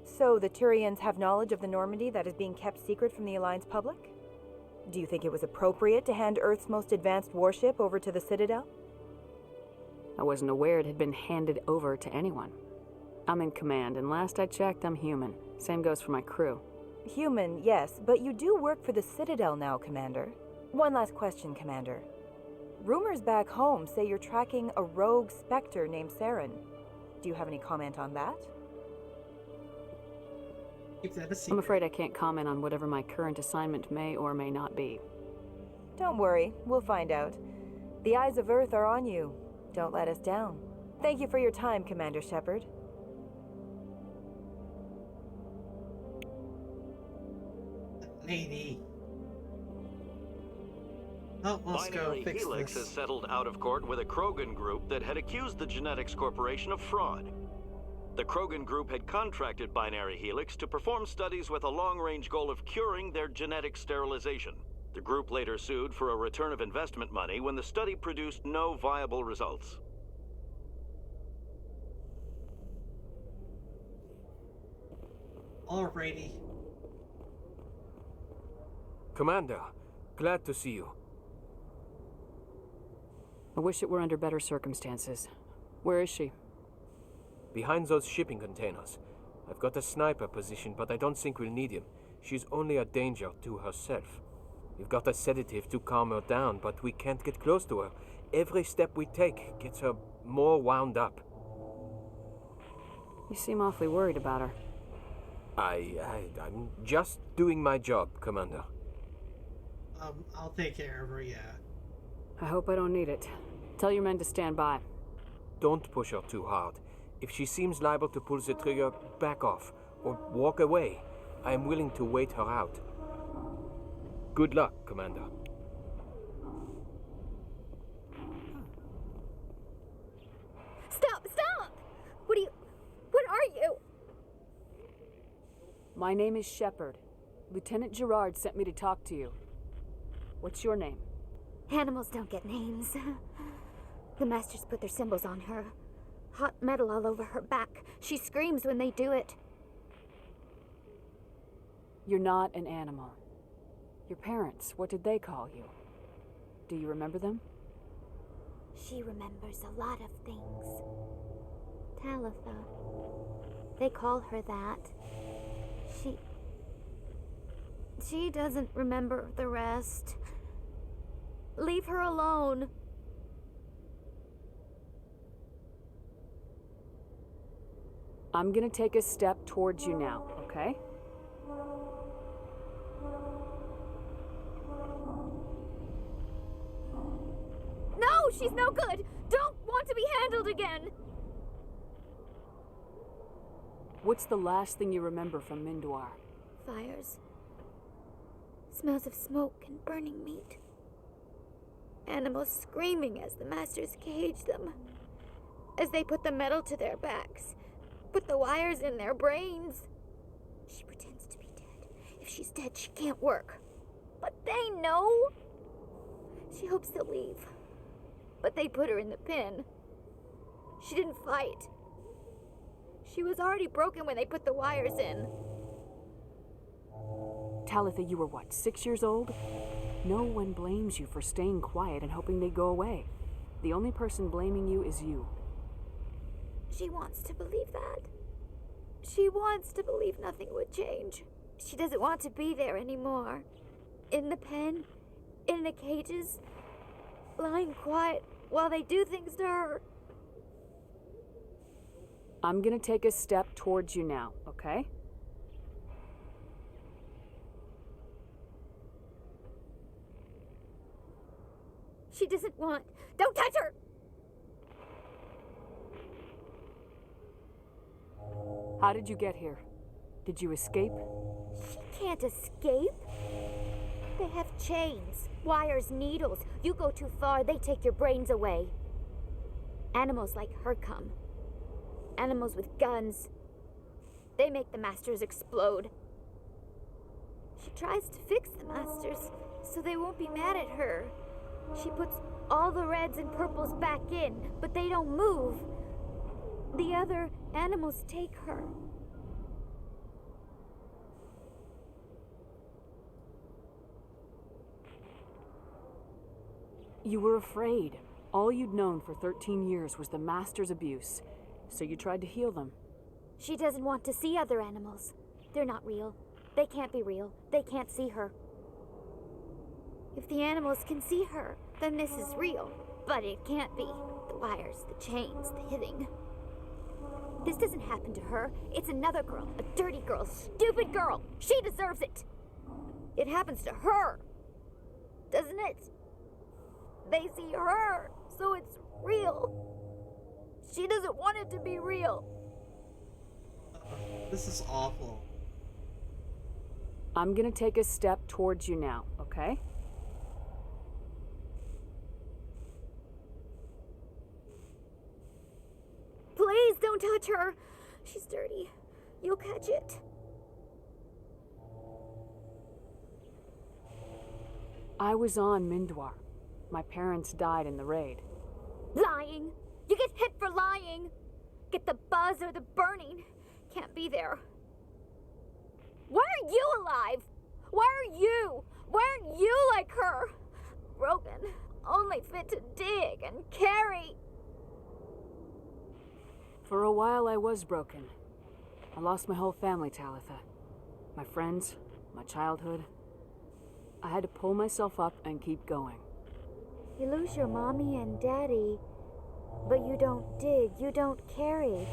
So the Turians have knowledge of the Normandy that is being kept secret from the Alliance public? Do you think it was appropriate to hand Earth's most advanced warship over to the Citadel? I wasn't aware it had been handed over to anyone. I'm in command, and last I checked, I'm human. Same goes for my crew. Human, yes, but you do work for the Citadel now, Commander. One last question, Commander. Rumors back home say you're tracking a rogue Spectre named Saren. Do you have any comment on that? Keep that a secret. I'm afraid I can't comment on whatever my current assignment may or may not be. Don't worry, we'll find out. The eyes of Earth are on you. Don't let us down. Thank you for your time, Commander Shepard. Lady. Oh, let's Binary go fix Helix this. has settled out of court with a Krogan group that had accused the Genetics Corporation of fraud. The Krogan group had contracted Binary Helix to perform studies with a long-range goal of curing their genetic sterilization. The group later sued for a return of investment money when the study produced no viable results. Alrighty. Commander, glad to see you. I wish it were under better circumstances. Where is she? Behind those shipping containers. I've got a sniper position, but I don't think we'll need him. She's only a danger to herself. We've got a sedative to calm her down, but we can't get close to her. Every step we take gets her more wound up. You seem awfully worried about her. I'm just doing my job, Commander. I'll take care of her, yeah. I hope I don't need it. Tell your men to stand by. Don't push her too hard. If she seems liable to pull the trigger, back off, or walk away. I am willing to wait her out. Good luck, Commander. Stop! Stop! What are you? My name is Shepard. Lieutenant Gerard sent me to talk to you. What's your name? Animals don't get names. The Masters put their symbols on her. Hot metal all over her back. She screams when they do it. You're not an animal. Your parents, what did they call you? Do you remember them? She remembers a lot of things. Talitha. They call her that. She doesn't remember the rest. Leave her alone. I'm gonna take a step towards you now, okay? No, she's no good! Don't want to be handled again! What's the last thing you remember from Mindwar? Fires. Smells of smoke and burning meat. Animals screaming as the masters cage them. As they put the metal to their backs. Put the wires in their brains. She pretends to be dead. If she's dead, she can't work. But they know. She hopes they'll leave. But they put her in the pen. She didn't fight. She was already broken when they put the wires in. Talitha, you were what, 6 years old? No one blames you for staying quiet and hoping they'd go away. The only person blaming you is you. She wants to believe that. She wants to believe nothing would change. She doesn't want to be there anymore. In the pen, in the cages, lying quiet while they do things to her. I'm gonna take a step towards you now, okay? She doesn't want. Don't touch her! How did you get here? Did you escape? She can't escape. They have chains, wires, needles. You go too far, they take your brains away. Animals like her come. Animals with guns. They make the masters explode. She tries to fix the masters so they won't be mad at her. She puts all the reds and purples back in, but they don't move. The other animals take her. You were afraid. All you'd known for 13 years was the master's abuse, so you tried to heal them. She doesn't want to see other animals. They're not real. They can't be real. They can't see her. If the animals can see her, then this is real. But it can't be. The wires, the chains, the hitting. This doesn't happen to her. It's another girl. A dirty girl. Stupid girl. She deserves it. It happens to her. Doesn't it? They see her, so it's real. She doesn't want it to be real. This is awful. I'm gonna take a step towards you now, okay? Please don't touch her. She's dirty. You'll catch it. I was on Mindwar. My parents died in the raid. Lying. You get hit for lying. Get the buzz or the burning. Can't be there. Why are you alive? Why are you? Why aren't you like her? Broken. Only fit to dig and carry. For a while I was broken. I lost my whole family, Talitha. My friends, my childhood. I had to pull myself up and keep going. You lose your mommy and daddy, but you don't dig, you don't carry.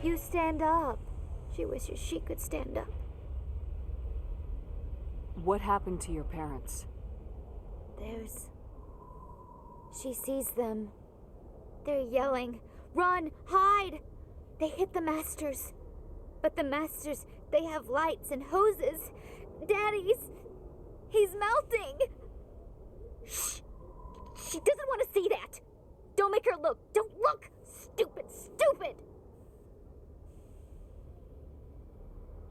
You stand up. She wishes she could stand up. What happened to your parents? She sees them. They're yelling, run, hide! They hit the masters. But the masters, they have lights and hoses. He's melting! Shh! She doesn't want to see that! Don't make her look! Don't look! Stupid! Stupid!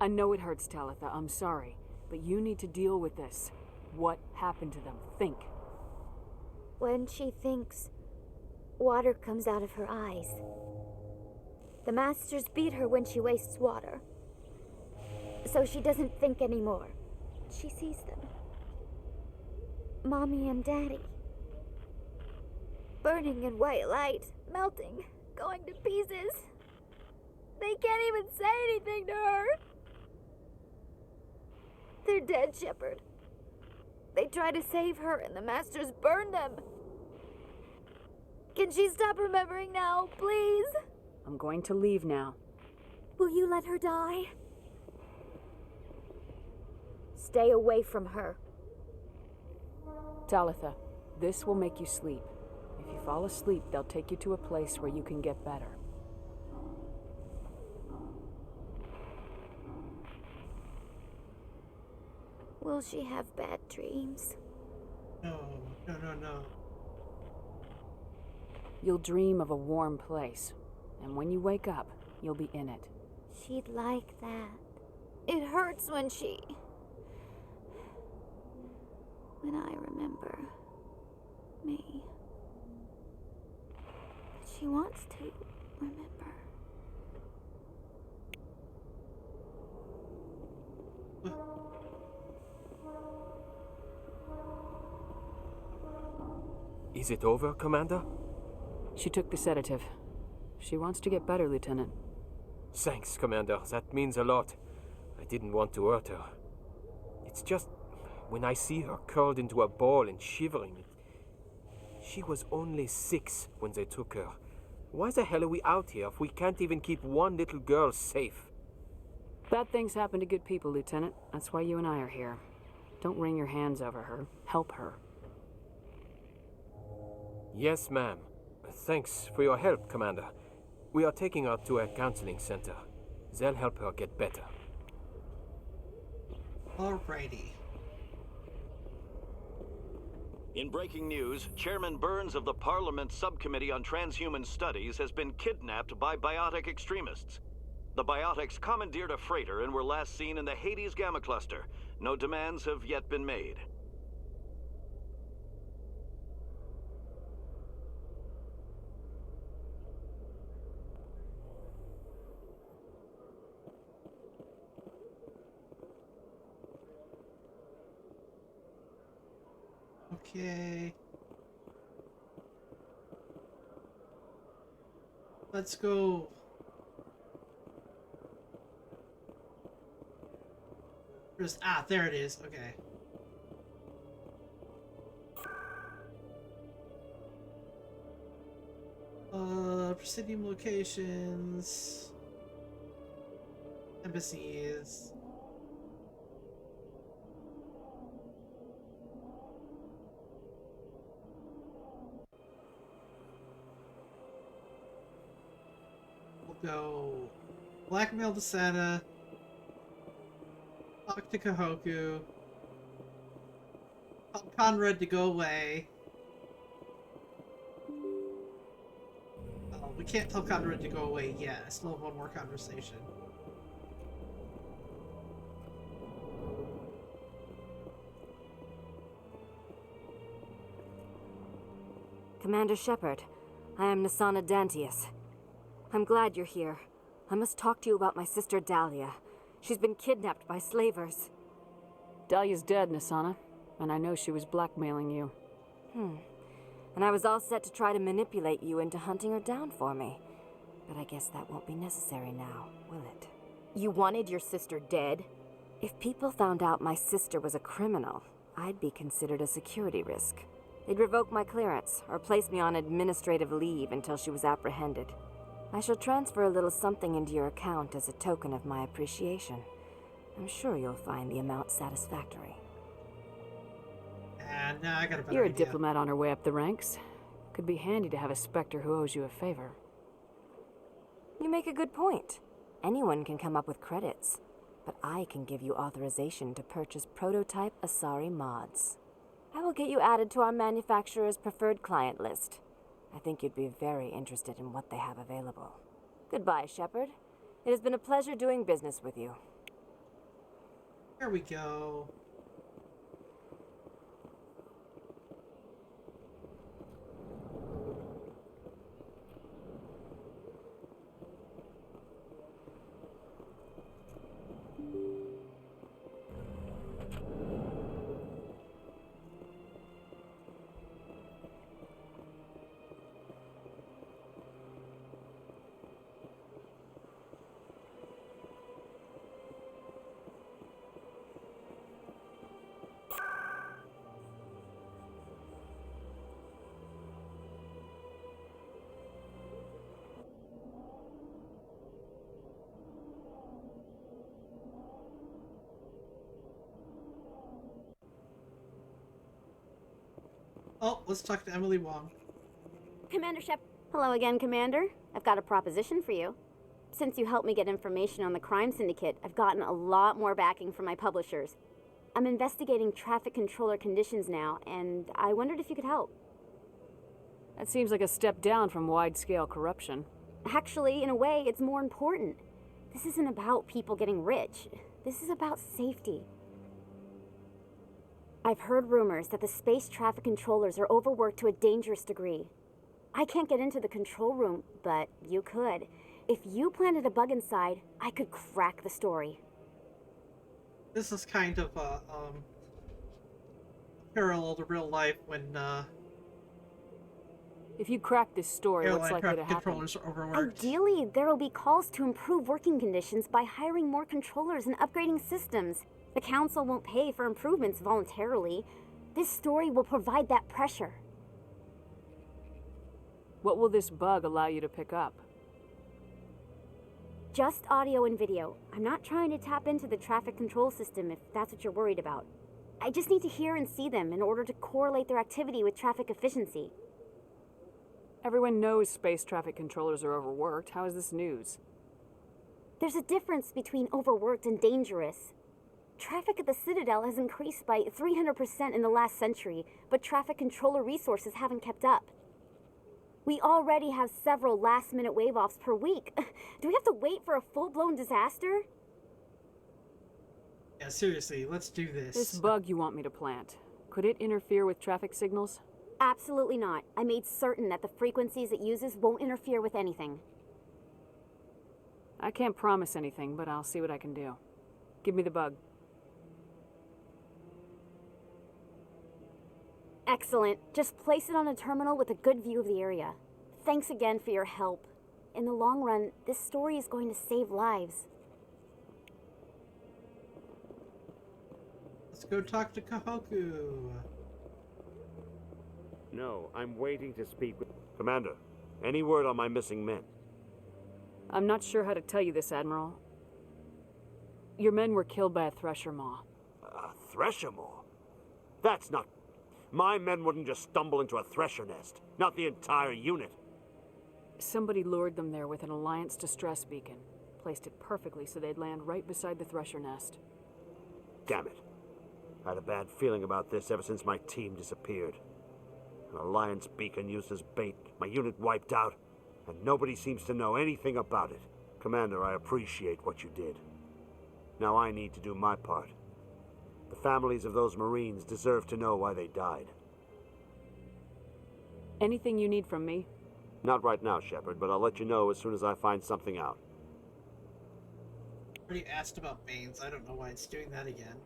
I know it hurts, Talitha. I'm sorry. But you need to deal with this. What happened to them? Think. When she thinks, water comes out of her eyes. The masters beat her when she wastes water. So she doesn't think anymore. She sees them. Mommy and Daddy. Burning in white light, melting, going to pieces. They can't even say anything to her. They're dead, Shepard. They try to save her and the masters burn them. Can she stop remembering now, please? I'm going to leave now. Will you let her die? Stay away from her. Talitha, this will make you sleep. If you fall asleep, they'll take you to a place where you can get better. Will she have bad dreams? No, no, no, no. You'll dream of a warm place, and when you wake up, you'll be in it. She'd like that. It hurts when I remember me. But she wants to remember. Is it over, Commander? She took the sedative. She wants to get better, Lieutenant. Thanks, Commander. That means a lot. I didn't want to hurt her. It's just, when I see her curled into a ball and shivering, she was only 6 when they took her. Why the hell are we out here if we can't even keep one little girl safe? Bad things happen to good people, Lieutenant. That's why you and I are here. Don't wring your hands over her. Help her. Yes, ma'am. Thanks for your help, Commander. We are taking her to a counseling center. They'll help her get better. Alrighty. In breaking news, Chairman Burns of the Parliament Subcommittee on Transhuman Studies has been kidnapped by biotic extremists. The biotics commandeered a freighter and were last seen in the Hades Gamma Cluster. No demands have yet been made. Okay. Let's go. There it is. Okay. Presidium locations. Embassies. We'll go blackmail the Santa. Talk to Kahoku. Tell Conrad to go away. Oh, we can't tell Conrad to go away yet. I still have one more conversation. Commander Shepard, I am Nasana Dantius. I'm glad you're here. I must talk to you about my sister Dahlia. She's been kidnapped by slavers. Dahlia's dead, Nasana, and I know she was blackmailing you. And I was all set to try to manipulate you into hunting her down for me. But I guess that won't be necessary now, will it? You wanted your sister dead? If people found out my sister was a criminal, I'd be considered a security risk. They'd revoke my clearance, or place me on administrative leave until she was apprehended. I shall transfer a little something into your account as a token of my appreciation. I'm sure you'll find the amount satisfactory. And now I got a better You're a idea. diplomat on her way up the ranks. Could be handy to have a Spectre who owes you a favor. You make a good point. Anyone can come up with credits, but I can give you authorization to purchase prototype Asari mods. I will get you added to our manufacturer's preferred client list. I think you'd be very interested in what they have available. Goodbye, Shepard. It has been a pleasure doing business with you. There we go. Oh, let's talk to Emily Wong. Commander Shep. Hello again, Commander. I've got a proposition for you. Since you helped me get information on the crime syndicate, I've gotten a lot more backing from my publishers. I'm investigating traffic controller conditions now, and I wondered if you could help. That seems like a step down from wide-scale corruption. Actually, in a way, it's more important. This isn't about people getting rich. This is about safety. I've heard rumors that the space traffic controllers are overworked to a dangerous degree. I can't get into the control room, but you could. If you planted a bug inside, I could crack the story. This is kind of a parallel to real life when if you crack this story, what's likely to happen? Controllers are overworked. Ideally, there will be calls to improve working conditions by hiring more controllers and upgrading systems. The council won't pay for improvements voluntarily. This story will provide that pressure. What will this bug allow you to pick up? Just audio and video. I'm not trying to tap into the traffic control system if that's what you're worried about. I just need to hear and see them in order to correlate their activity with traffic efficiency. Everyone knows space traffic controllers are overworked. How is this news? There's a difference between overworked and dangerous. Traffic at the Citadel has increased by 300% in the last century, but traffic controller resources haven't kept up. We already have several last-minute wave-offs per week. Do we have to wait for a full-blown disaster? Yeah, seriously, let's do this. This bug you want me to plant, could it interfere with traffic signals? Absolutely not. I made certain that the frequencies it uses won't interfere with anything. I can't promise anything, but I'll see what I can do. Give me the bug. Excellent. Just place it on a terminal with a good view of the area. Thanks again for your help. In the long run, this story is going to save lives. Let's go talk to Kahoku. No, I'm waiting to speak with... Commander, any word on my missing men? I'm not sure how to tell you this, Admiral. Your men were killed by a thresher maw. A thresher maw? That's not... My men wouldn't just stumble into a thresher nest. Not the entire unit. Somebody lured them there with an Alliance distress beacon. Placed it perfectly so they'd land right beside the thresher nest. Damn it. I had a bad feeling about this ever since my team disappeared. An Alliance beacon used as bait, my unit wiped out, and nobody seems to know anything about it. Commander, I appreciate what you did. Now I need to do my part. The families of those Marines deserve to know why they died. Anything you need from me? Not right now, Shepard, but I'll let you know as soon as I find something out. Already asked about Baines. I don't know why it's doing that again.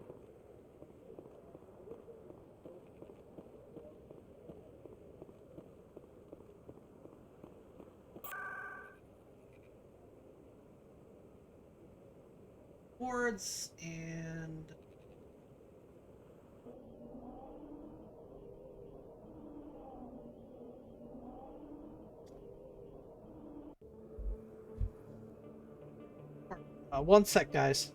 Boards and... one sec, guys.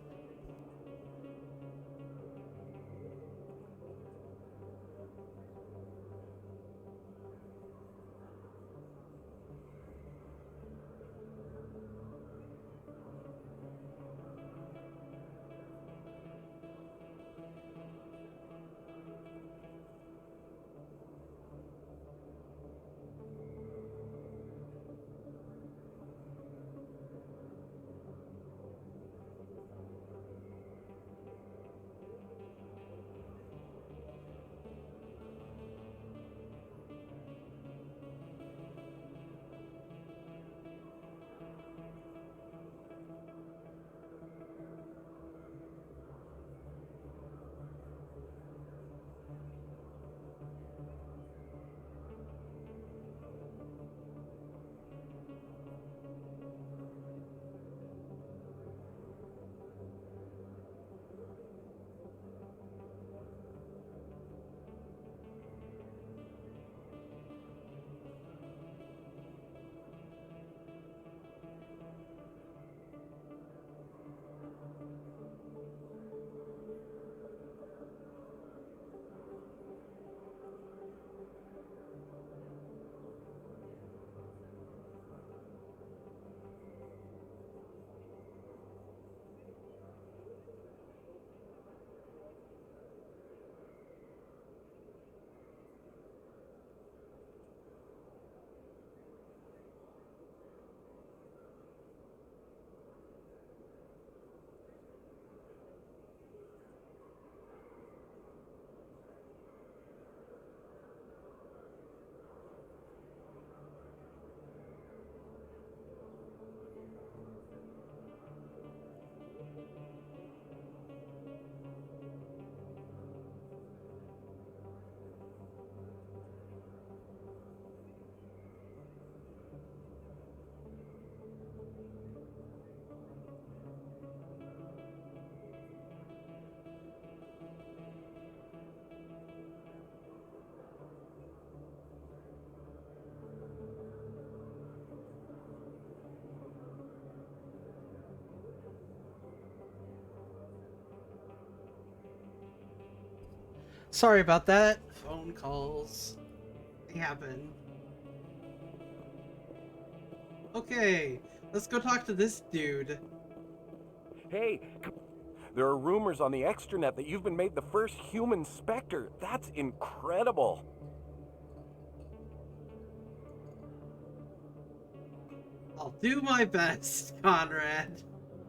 Sorry about that. Phone calls. They happen. Okay, let's go talk to this dude. Hey, there are rumors on the extranet that you've been made the first human Spectre. That's incredible. I'll do my best, Conrad.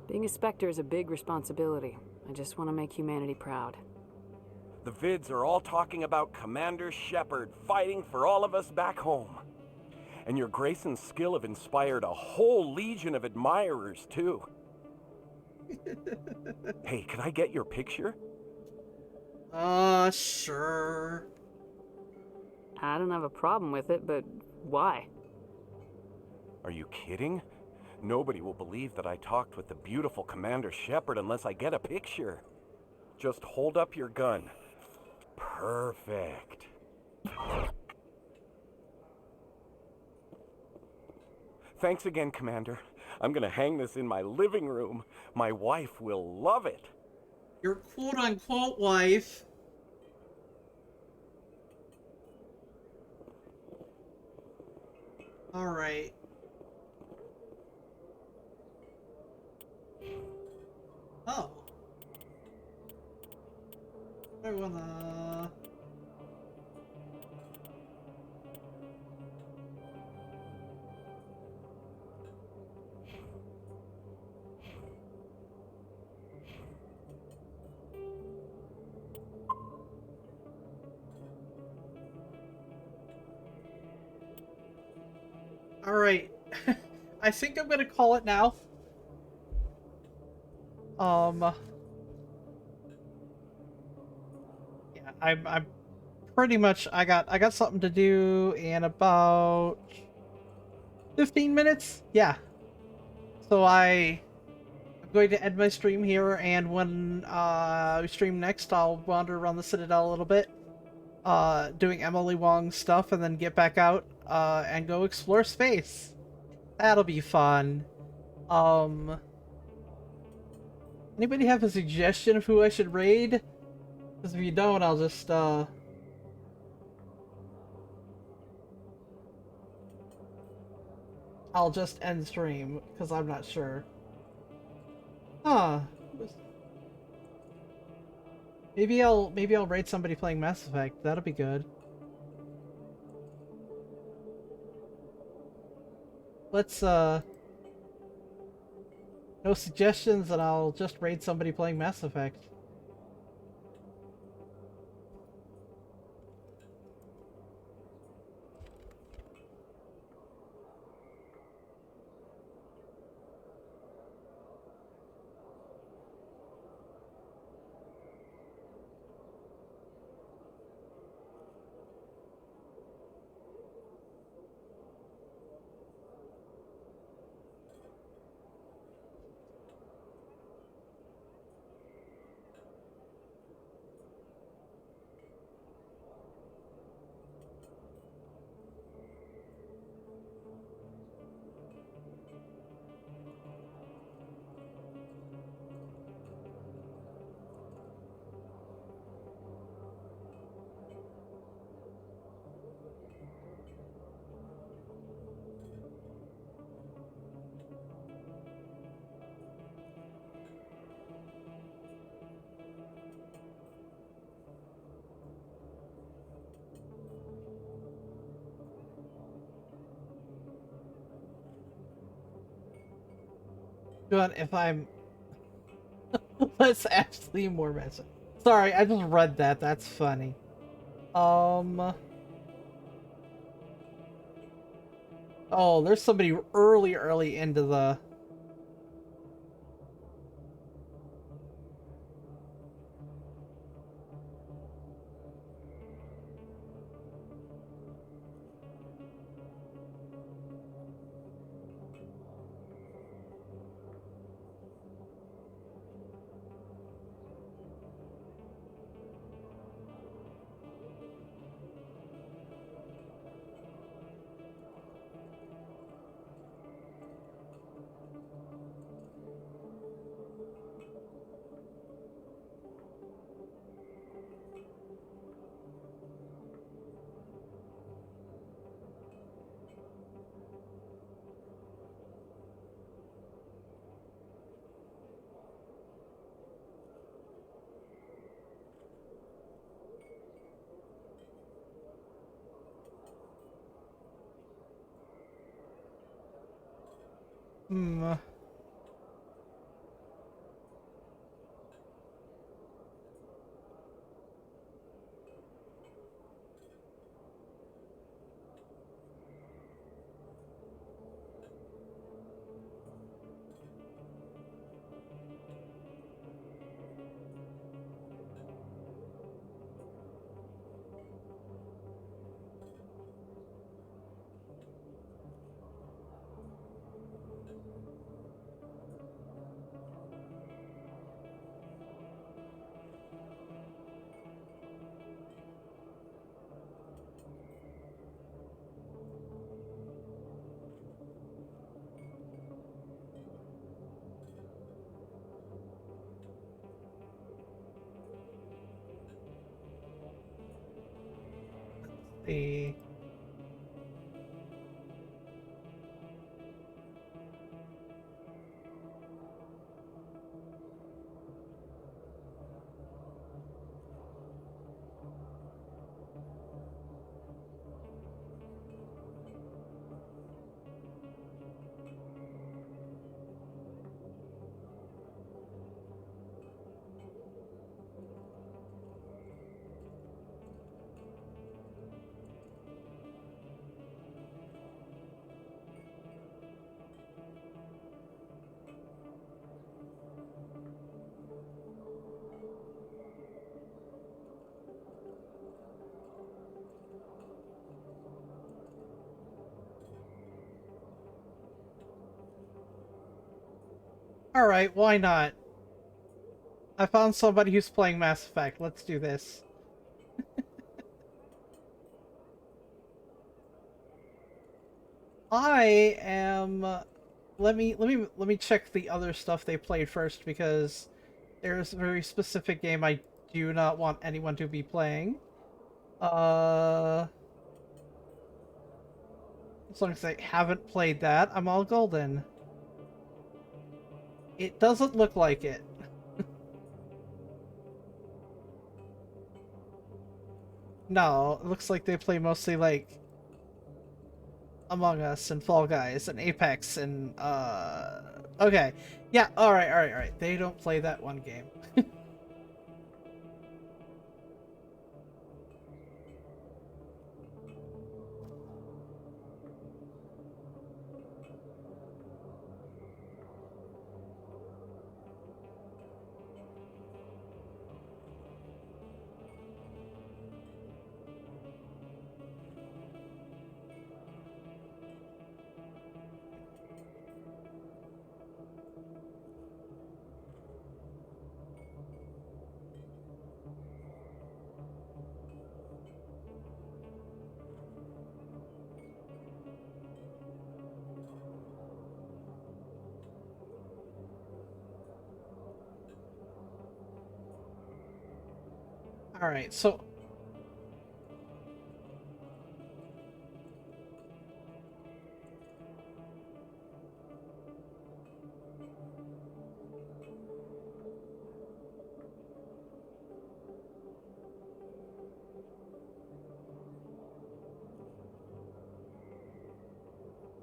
Being a Spectre is a big responsibility. I just want to make humanity proud. The vids are all talking about Commander Shepard fighting for all of us back home. And your grace and skill have inspired a whole legion of admirers, too. Hey, can I get your picture? Sure. I don't have a problem with it, but why? Are you kidding? Nobody will believe that I talked with the beautiful Commander Shepard unless I get a picture. Just hold up your gun. Perfect. Thanks again, Commander. I'm gonna hang this in my living room. My wife will love it. Your quote-unquote wife. Alright. Oh. I wanna... Alright. I think I'm gonna call it now. Yeah, I'm pretty much I got something to do in about 15 minutes. Yeah. So I'm going to end my stream here, and when we stream next, I'll wander around the Citadel a little bit, doing Emily Wong's stuff, and then get back out and go explore space. That'll be fun. Anybody have a suggestion of who I should raid? Because if you don't, I'll just end stream, because I'm not sure. Huh. Maybe I'll raid somebody playing Mass Effect. That'll be good. Let's no suggestions, and I'll just raid somebody playing Mass Effect. But if I'm... Let's actually more message. Sorry, I just read that. That's funny. Oh, there's somebody early into the... Hmm. See. Alright, why not? I found somebody who's playing Mass Effect. Let's do this. I am... let me check the other stuff they played first, because there's a very specific game I do not want anyone to be playing. As long as they haven't played that, I'm all golden. It doesn't look like it. No, it looks like they play mostly, like, Among Us and Fall Guys and Apex and, okay. Yeah, alright. They don't play that one game. Alright, so...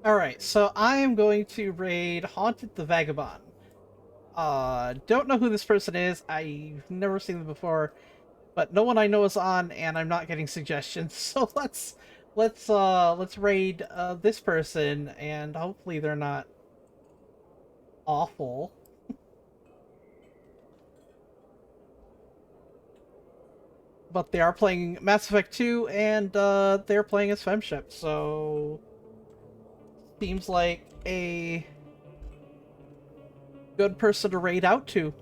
Alright, so I am going to raid Haunted the Vagabond. Don't know who this person is. I've never seen them before, but no one I know is on, and I'm not getting suggestions. So let's raid this person, and hopefully they're not awful. But they are playing Mass Effect 2, and they're playing as Femship, so seems like a good person to raid out to.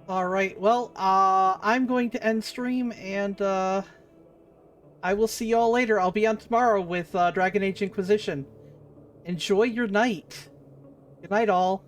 Alright, well, I'm going to end stream, and I will see y'all later. I'll be on tomorrow with Dragon Age Inquisition. Enjoy your night. Good night, all.